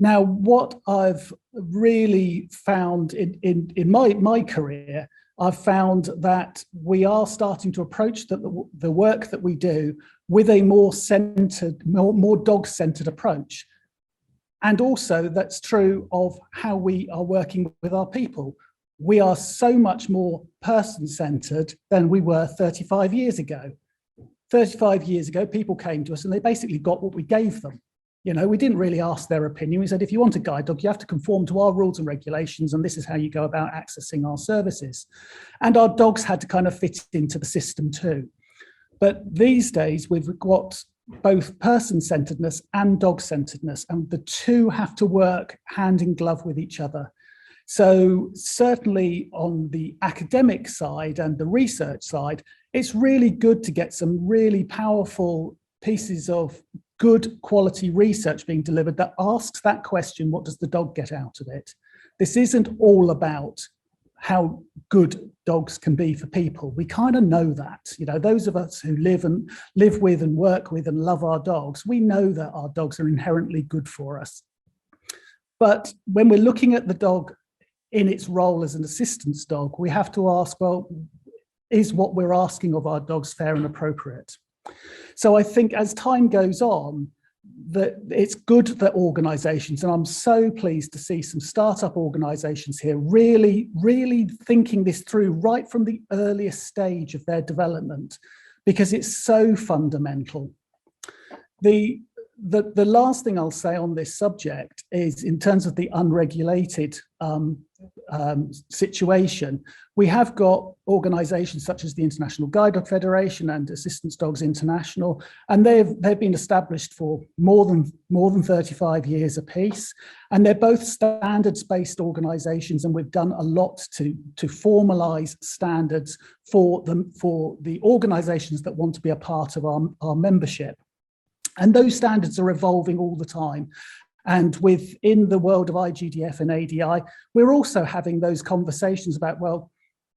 Now, what I've really found in my career, I've found that we are starting to approach the work that we do with a more centered, more dog-centered approach. And also that's true of how we are working with our people. We are so much more person-centered than we were 35 years ago. 35 years ago, people came to us and they basically got what we gave them. You know, we didn't really ask their opinion. We said, if you want a guide dog, you have to conform to our rules and regulations, and this is how you go about accessing our services. And our dogs had to kind of fit into the system too. But these days, we've got both person-centeredness and dog-centeredness, and the two have to work hand in glove with each other. So certainly on the academic side and the research side, it's really good to get some really powerful pieces of good quality research being delivered that asks that question, what does the dog get out of it? This isn't all about how good dogs can be for people. We kind of know that, you know, those of us who live with and work with and love our dogs, we know that our dogs are inherently good for us. But when we're looking at the dog in its role as an assistance dog, we have to ask, well, is what we're asking of our dogs fair and appropriate? So I think as time goes on, that it's good that organisations, and I'm so pleased to see some startup organisations here really thinking this through right from the earliest stage of their development, because it's so fundamental. The last thing I'll say on this subject is, in terms of the unregulated situation, we have got organisations such as the International Guide Dog Federation and Assistance Dogs International, and they've been established for more than 35 years apiece, and they're both standards-based organisations, and we've done a lot to formalise standards for the organisations that want to be a part of our membership. And those standards are evolving all the time. And within the world of IGDF and ADI, we're also having those conversations about, well,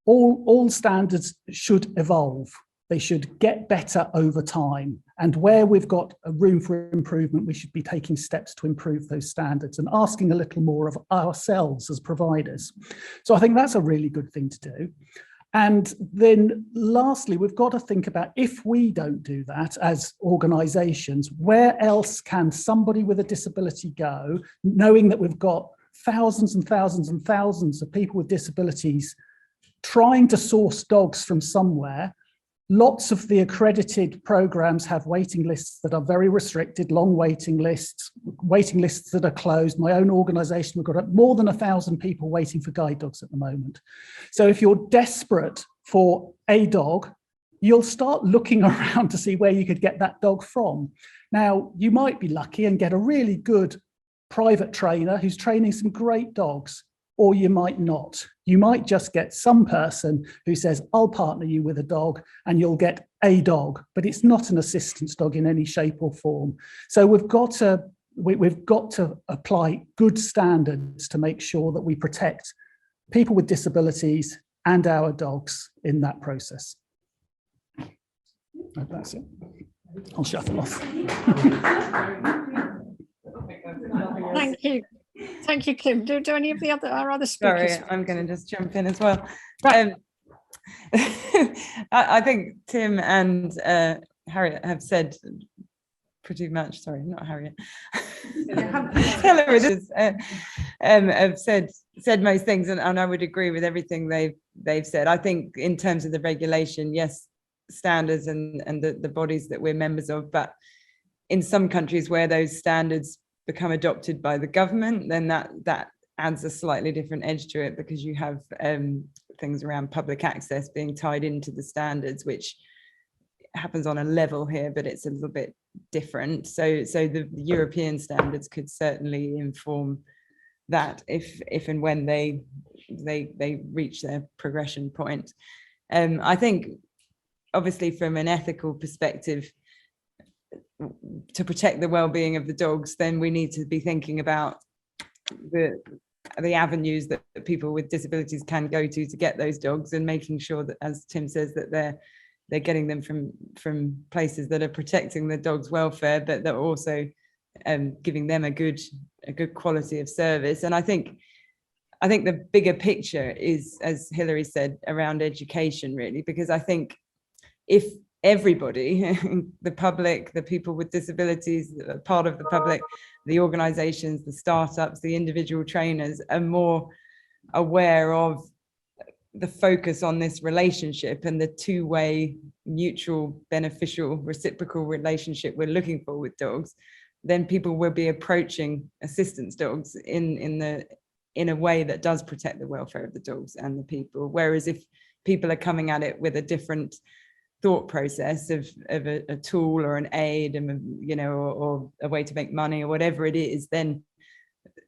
all standards should evolve. They should get better over time. And where we've got a room for improvement, we should be taking steps to improve those standards and asking a little more of ourselves as providers. So I think that's a really good thing to do. And then lastly, we've got to think about, if we don't do that as organisations, where else can somebody with a disability go, knowing that we've got thousands and thousands and thousands of people with disabilities trying to source dogs from somewhere. Lots of the accredited programs have waiting lists that are very restricted, long waiting lists that are closed. My own organisation, we've got more than 1,000 people waiting for guide dogs at the moment. So if you're desperate for a dog, you'll start looking around to see where you could get that dog from. Now, you might be lucky and get a really good private trainer who's training some great dogs, or you might not. You might just get some person who says, I'll partner you with a dog, and you'll get a dog, but it's not an assistance dog in any shape or form. So we've got to apply good standards to make sure that we protect people with disabilities and our dogs in that process. That's it. I'll shut them off. Thank you. Thank you, Kim. Do any of our other speakers? Sorry, I'm going to just jump in as well. I think Tim and Harriet have said pretty much, sorry, not Harriet, Hilary have said most things, and I would agree with everything they've said. I think in terms of the regulation, yes, standards and the bodies that we're members of, but in some countries where those standards become adopted by the government, then that adds a slightly different edge to it, because you have things around public access being tied into the standards, which happens on a level here, but it's a little bit different. So the European standards could certainly inform that if and when they reach their progression point. I think obviously from an ethical perspective, to protect the well-being of the dogs, then we need to be thinking about the avenues that people with disabilities can go to get those dogs, and making sure that, as Tim says, that they're getting them from places that are protecting the dog's welfare, but that are also giving them a good quality of service. And I think the bigger picture is, as Hilary said, around education, really, because I think if everybody, the public, the people with disabilities, part of the public, the organisations, the startups, the individual trainers are more aware of the focus on this relationship and the two-way, mutual, beneficial, reciprocal relationship we're looking for with dogs, then people will be approaching assistance dogs in a way that does protect the welfare of the dogs and the people. Whereas if people are coming at it with a different thought process of a tool or an aid, and or a way to make money or whatever it is, then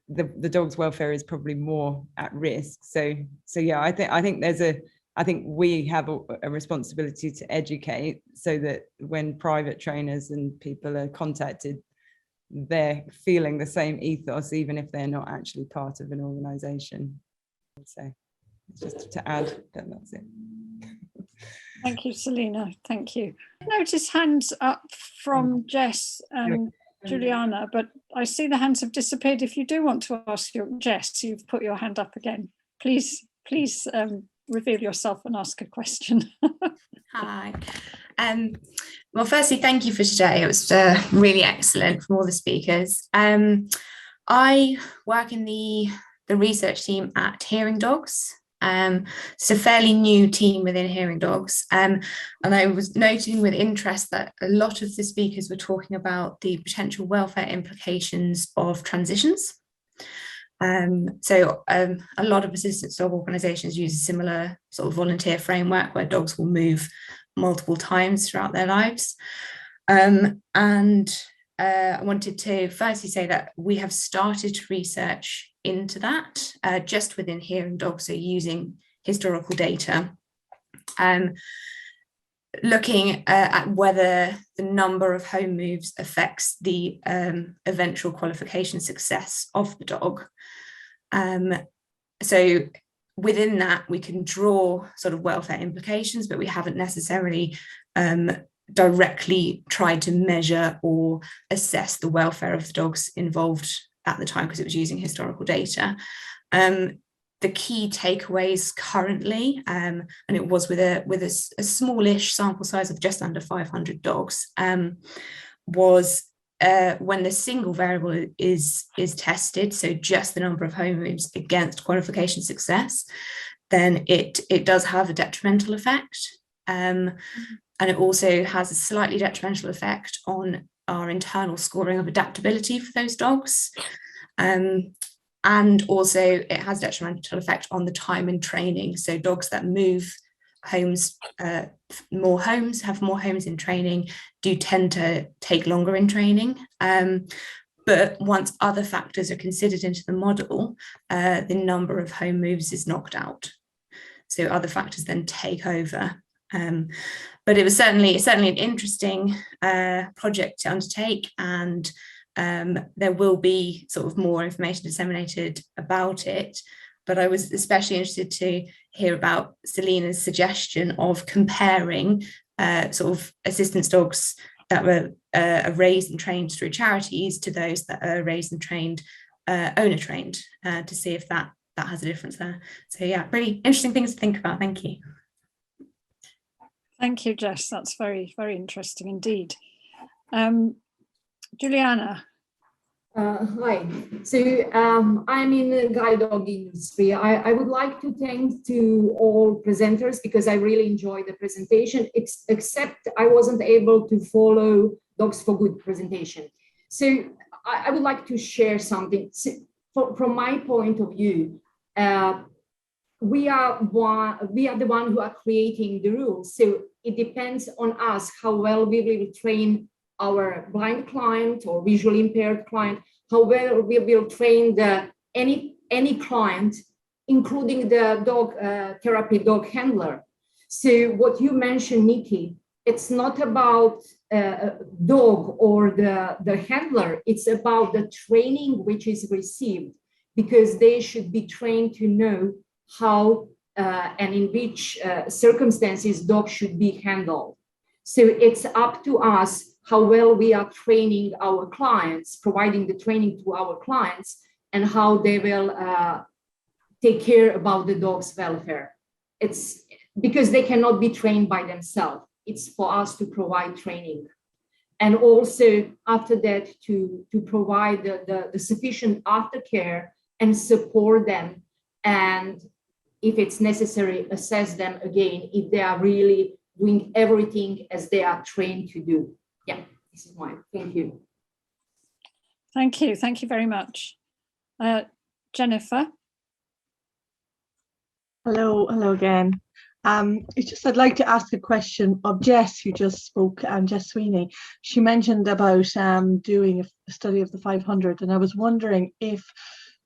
the dog's welfare is probably more at risk. So yeah, I think we have a responsibility to educate, so that when private trainers and people are contacted, they're feeling the same ethos, even if they're not actually part of an organisation. So just to add, that's it. Thank you, Selina. Thank you. I noticed hands up from Jess and Juliana, but I see the hands have disappeared. If you do want to ask Jess, you've put your hand up again. Please reveal yourself and ask a question. Hi. Well, firstly, thank you for today. It was really excellent from all the speakers. I work in the research team at Hearing Dogs. It's a fairly new team within Hearing Dogs, and I was noting with interest that a lot of the speakers were talking about the potential welfare implications of transitions. So a lot of assistance dog organisations use a similar sort of volunteer framework where dogs will move multiple times throughout their lives. I wanted to firstly say that we have started research into that just within Hearing Dogs, so using historical data, looking at whether the number of home moves affects the eventual qualification success of the dog. So within that, we can draw sort of welfare implications, but we haven't necessarily directly tried to measure or assess the welfare of the dogs involved at the time, because it was using historical data. The key takeaways currently, and it was with a smallish sample size of just under 500 dogs, was when the single variable is tested, so just the number of home moves against qualification success, then it does have a detrimental effect. And it also has a slightly detrimental effect on our internal scoring of adaptability for those dogs. And also it has detrimental effect on the time in training. So dogs that move homes, have more homes in training, do tend to take longer in training. But once other factors are considered into the model, the number of home moves is knocked out. So other factors then take over. But it was certainly an interesting project to undertake, and there will be sort of more information disseminated about it. But I was especially interested to hear about Selena's suggestion of comparing sort of assistance dogs that were raised and trained through charities to those that are raised and trained, owner trained, to see if that has a difference there. So yeah, really interesting things to think about. Thank you. Thank you, Jess. That's very, very interesting indeed. Juliana. Hi. So I'm in the guide dog industry. I would like to thank to all presenters because I really enjoyed the presentation, except I wasn't able to follow Dogs for Good presentation. So I would like to share something. So from my point of view, we are the one who are creating the rules. So it depends on us how well we will train our blind client or visually impaired client, how well we will train any client, including the dog therapy dog handler. So what you mentioned, Nickie, it's not about dog or the handler, it's about the training which is received, because they should be trained to know how and in which circumstances dogs should be handled. So it's up to us how well we are training our clients, providing the training to our clients, and how they will take care about the dog's welfare. It's because they cannot be trained by themselves. It's for us to provide training. And also after that to provide the sufficient aftercare and support them. And if it's necessary, assess them again if they are really doing everything as they are trained to do. Yeah, this is mine. Thank you. Thank you. Thank you very much. Jennifer. Hello again. I'd like to ask a question of Jess, who just spoke, Jess Sweeney. She mentioned about doing a study of the 500, and I was wondering if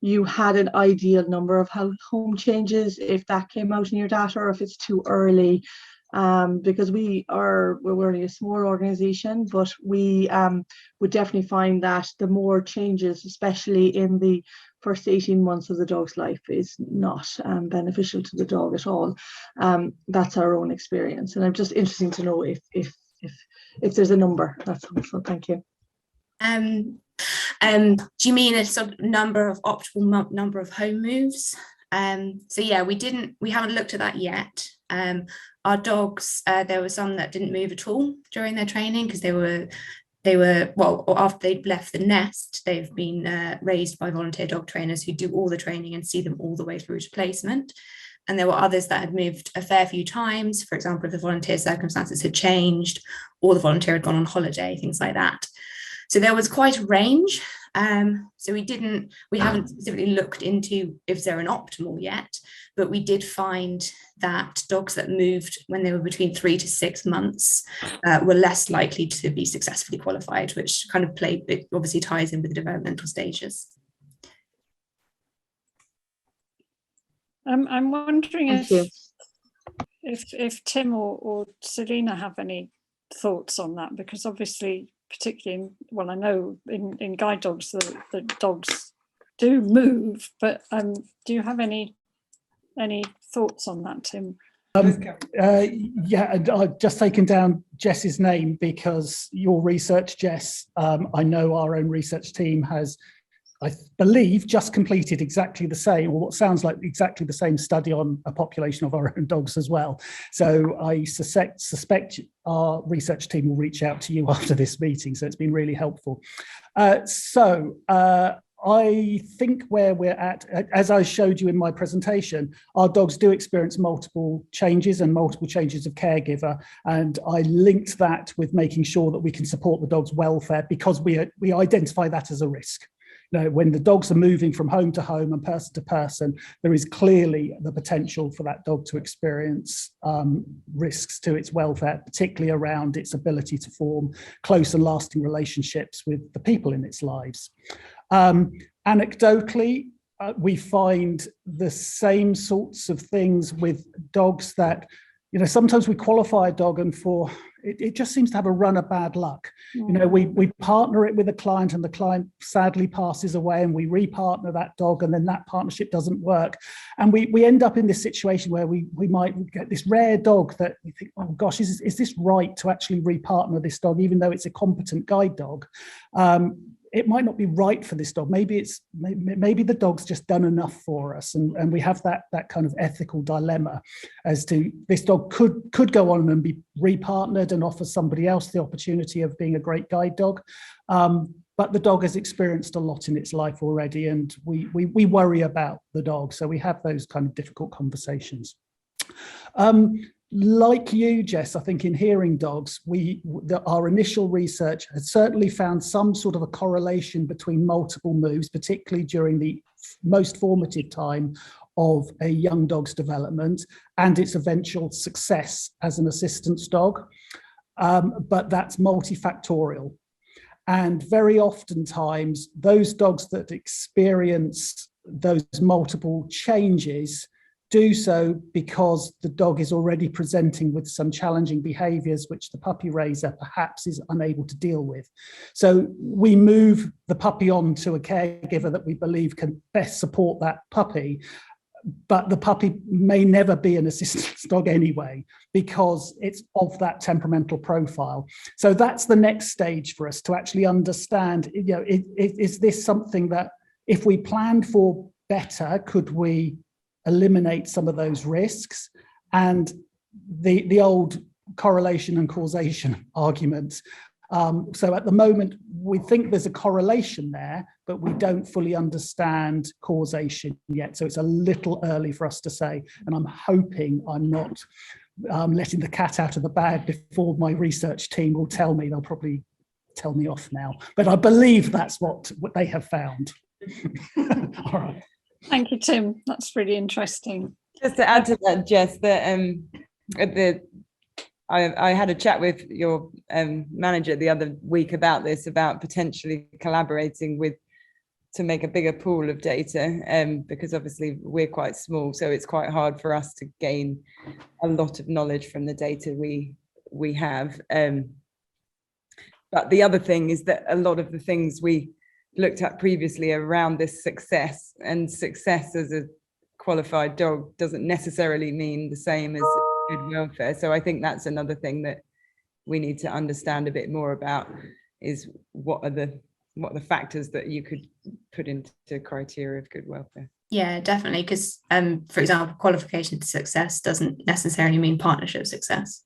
you had an ideal number of home changes, if that came out in your data, or if it's too early, because we're only a small organization, but we would definitely find that the more changes, especially in the first 18 months of the dog's life, is not beneficial to the dog at all. That's our own experience, and I'm just interested to know if there's a number. That's helpful. Thank you. Do you mean a sort of optimal number of home moves? So yeah, we haven't looked at that yet. Our dogs, there were some that didn't move at all during their training because they were well, or after they'd left the nest, they've been raised by volunteer dog trainers who do all the training and see them all the way through to placement. And there were others that had moved a fair few times. For example, if the volunteer circumstances had changed or the volunteer had gone on holiday, things like that. So there was quite a range. So we haven't specifically looked into if they're an optimal yet, but we did find that dogs that moved when they were between 3 to 6 months were less likely to be successfully qualified, which kind of it obviously ties in with the developmental stages. I'm wondering if Tim or Selena have any thoughts on that, because obviously, particularly I know in guide dogs the dogs do move, but do you have any any thoughts on that, Tim? Yeah, and I've just taken down Jess's name because your research, Jess, I know our own research team has, I believe, just completed exactly the same, or what sounds like exactly the same study on a population of our own dogs as well. So I suspect our research team will reach out to you after this meeting. So it's been really helpful. I think where we're at, as I showed you in my presentation, our dogs do experience multiple changes and multiple changes of caregiver. And I linked that with making sure that we can support the dog's welfare because we identify that as a risk. You know, when the dogs are moving from home to home and person to person, there is clearly the potential for that dog to experience risks to its welfare, particularly around its ability to form close and lasting relationships with the people in its lives. Anecdotally, we find the same sorts of things with dogs that, you know, sometimes we qualify a dog and it just seems to have a run of bad luck. You know, we partner it with a client and the client sadly passes away and we repartner that dog and then that partnership doesn't work. And we end up in this situation where we might get this rare dog that we think, oh gosh, is this right to actually repartner this dog, even though it's a competent guide dog? It might not be right for this dog. Maybe the dog's just done enough for us, and we have that kind of ethical dilemma as to this dog could go on and be repartnered and offer somebody else the opportunity of being a great guide dog, but the dog has experienced a lot in its life already, and we worry about the dog. So we have those kind of difficult conversations. Like you, Jess, I think in hearing dogs, our initial research has certainly found some sort of a correlation between multiple moves, particularly during the most formative time of a young dog's development and its eventual success as an assistance dog. But that's multifactorial. And very oftentimes, those dogs that experience those multiple changes do so because the dog is already presenting with some challenging behaviours which the puppy raiser perhaps is unable to deal with. So we move the puppy on to a caregiver that we believe can best support that puppy, but the puppy may never be an assistance dog anyway because it's of that temperamental profile. So that's the next stage for us to actually understand, you know, is this something that if we planned for better, could we eliminate some of those risks? And the old correlation and causation argument. So at the moment, we think there's a correlation there, but we don't fully understand causation yet. So it's a little early for us to say, and I'm hoping I'm not letting the cat out of the bag before my research team will tell me. They'll probably tell me off now, but I believe that's what they have found. All right. Thank you, Tim. That's really interesting. Just to add to that, Jess, that I had a chat with your manager the other week about this, about potentially collaborating to make a bigger pool of data, because obviously we're quite small, so it's quite hard for us to gain a lot of knowledge from the data we have. But the other thing is that a lot of the things we looked at previously around this success, and success as a qualified dog doesn't necessarily mean the same as good welfare. So I think that's another thing that we need to understand a bit more about, is what are the factors that you could put into criteria of good welfare. Yeah, definitely, because for example, qualification to success doesn't necessarily mean partnership success.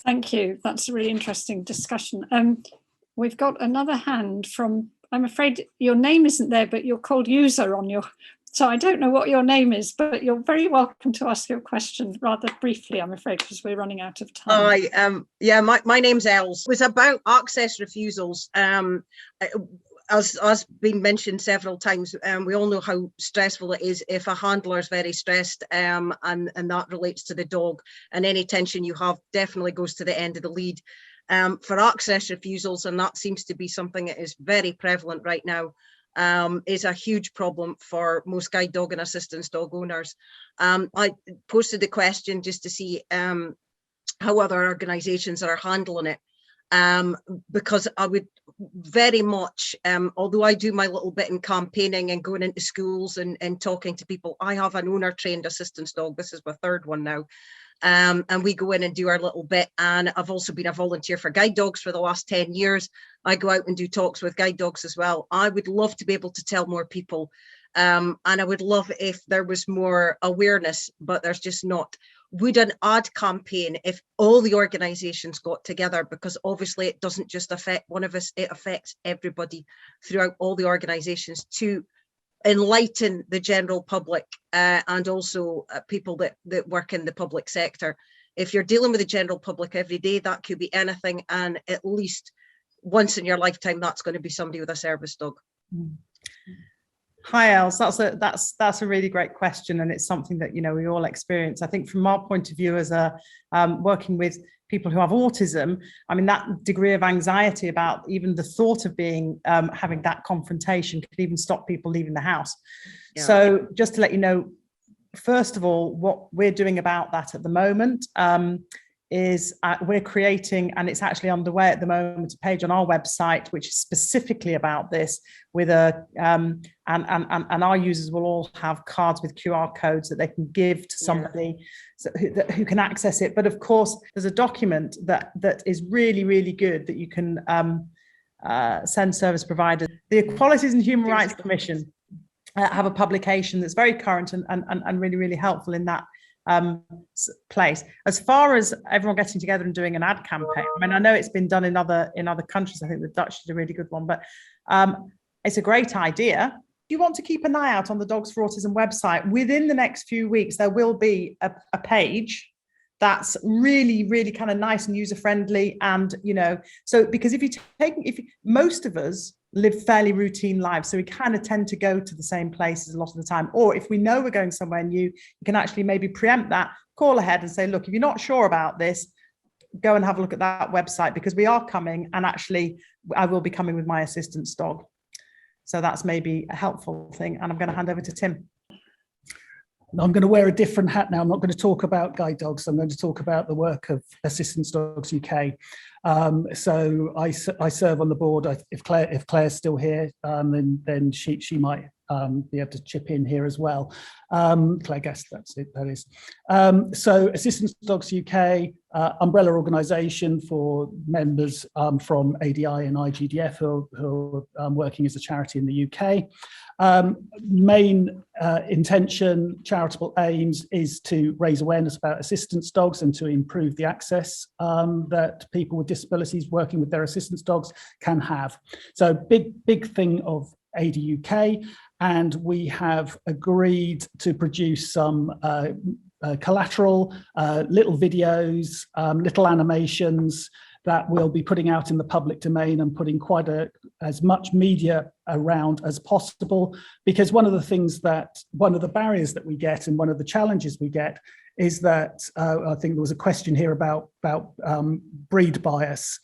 Thank you. That's a really interesting discussion. We've got another hand from, I'm afraid your name isn't there, but you're called user on your, so I don't know what your name is, but you're very welcome to ask your question rather briefly, I'm afraid, because we're running out of time. Hi, yeah, my name's Els. It was about access refusals. As been mentioned several times, we all know how stressful it is if a handler is very stressed, and that relates to the dog, and any tension you have definitely goes to the end of the lead. For access refusals, and that seems to be something that is very prevalent right now, is a huge problem for most guide dog and assistance dog owners. I posted the question just to see how other organisations are handling it. because I would very much, although I do my little bit in campaigning and going into schools and talking to people, I have an owner trained assistance dog. This is my third one now. And we go in and do our little bit. And I've also been a volunteer for guide dogs for the last 10 years. I go out and do talks with guide dogs as well. I would love to be able to tell more people. And I would love if there was more awareness, but there's just not. Would an ad campaign, if all the organisations got together, because obviously it doesn't just affect one of us, it affects everybody throughout all the organisations, to enlighten the general public and also people that work in the public sector. If you're dealing with the general public every day, that could be anything, and at least once in your lifetime, that's going to be somebody with a service dog. Hi, Els. That's a really great question, and it's something that we all experience. I think from our point of view as a working with people who have autism, I mean, that degree of anxiety about even the thought of being having that confrontation could even stop people leaving the house. Yeah. So just to let you know, first of all, what we're doing about that at the moment is we're creating, and it's actually underway at the moment, a page on our website which is specifically about this, with and our users will all have cards with QR codes that they can give to somebody who can access it. But of course, there's a document that is really, really good that you can send service providers. The Equalities and Human Rights Commission have a publication that's very current and really, really helpful in that place. As far as everyone getting together and doing an ad campaign, I mean, I know it's been done in other countries. I think the Dutch did a really good one, but it's a great idea. If you want to keep an eye out on the Dogs for Autism website, within the next few weeks there will be a page that's really, really kind of nice and user friendly, and so because if most of us live fairly routine lives, so we kind of tend to go to the same places a lot of the time, or if we know we're going somewhere new, you can actually maybe preempt that, call ahead and say, look, if you're not sure about this, go and have a look at that website, because we are coming, and actually I will be coming with my assistance dog. So that's maybe a helpful thing, and I'm going to hand over to Tim. I'm going to wear a different hat now. I'm not going to talk about guide dogs. I'm going to talk about the work of Assistance Dogs UK. So I serve on the board. If Claire's still here, then she might be able to chip in here as well. Claire Guest, that's it, that is. So Assistance Dogs UK, umbrella organisation for members from ADI and IGDF who are working as a charity in the UK. Main intention, charitable aims, is to raise awareness about assistance dogs and to improve the access that people with disabilities working with their assistance dogs can have. So big thing of AD UK, and we have agreed to produce some collateral, little videos, little animations that we'll be putting out in the public domain and putting as much media around as possible, because one of the barriers that we get and one of the challenges we get is that I think there was a question here about breed bias.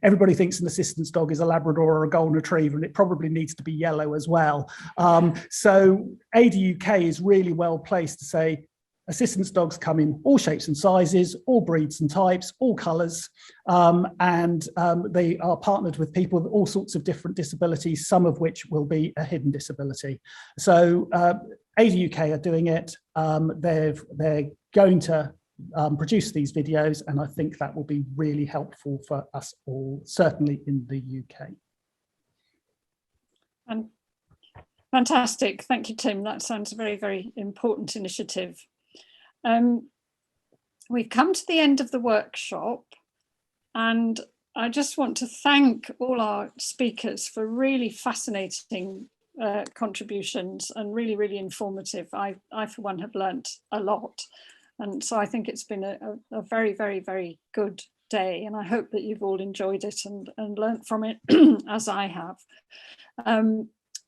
Everybody thinks an assistance dog is a Labrador or a Golden Retriever, and it probably needs to be yellow as well. So AD UK is really well placed to say, assistance dogs come in all shapes and sizes, all breeds and types, all colours, and they are partnered with people with all sorts of different disabilities, some of which will be a hidden disability. So AD UK are doing it. They're going to produce these videos, and I think that will be really helpful for us all, certainly in the UK. And fantastic, thank you, Tim. That sounds a very, very important initiative. We've come to the end of the workshop, and I just want to thank all our speakers for really fascinating contributions and really, really informative. I for one have learnt a lot, and so I think it's been a very, very, very good day, and I hope that you've all enjoyed it and learnt from it as I have.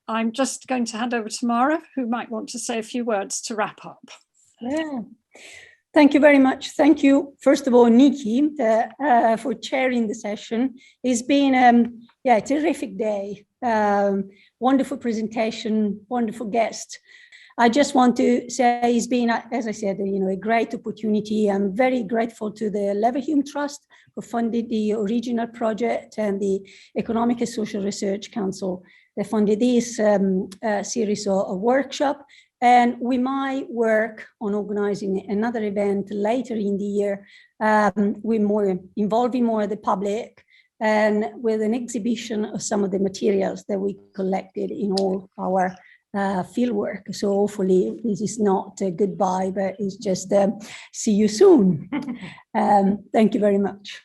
I'm just going to hand over to Mara, who might want to say a few words to wrap up. Yeah. Thank you very much. Thank you, first of all, Nickie, for chairing the session. It's been a terrific day. Wonderful presentation, wonderful guest. I just want to say it's been, as I said, a great opportunity. I'm very grateful to the Leverhulme Trust who funded the original project, and the Economic and Social Research Council that funded this series of workshop. And we might work on organizing another event later in the year with involving more of the public, and with an exhibition of some of the materials that we collected in all our fieldwork. So hopefully this is not a goodbye, but it's just see you soon. Thank you very much.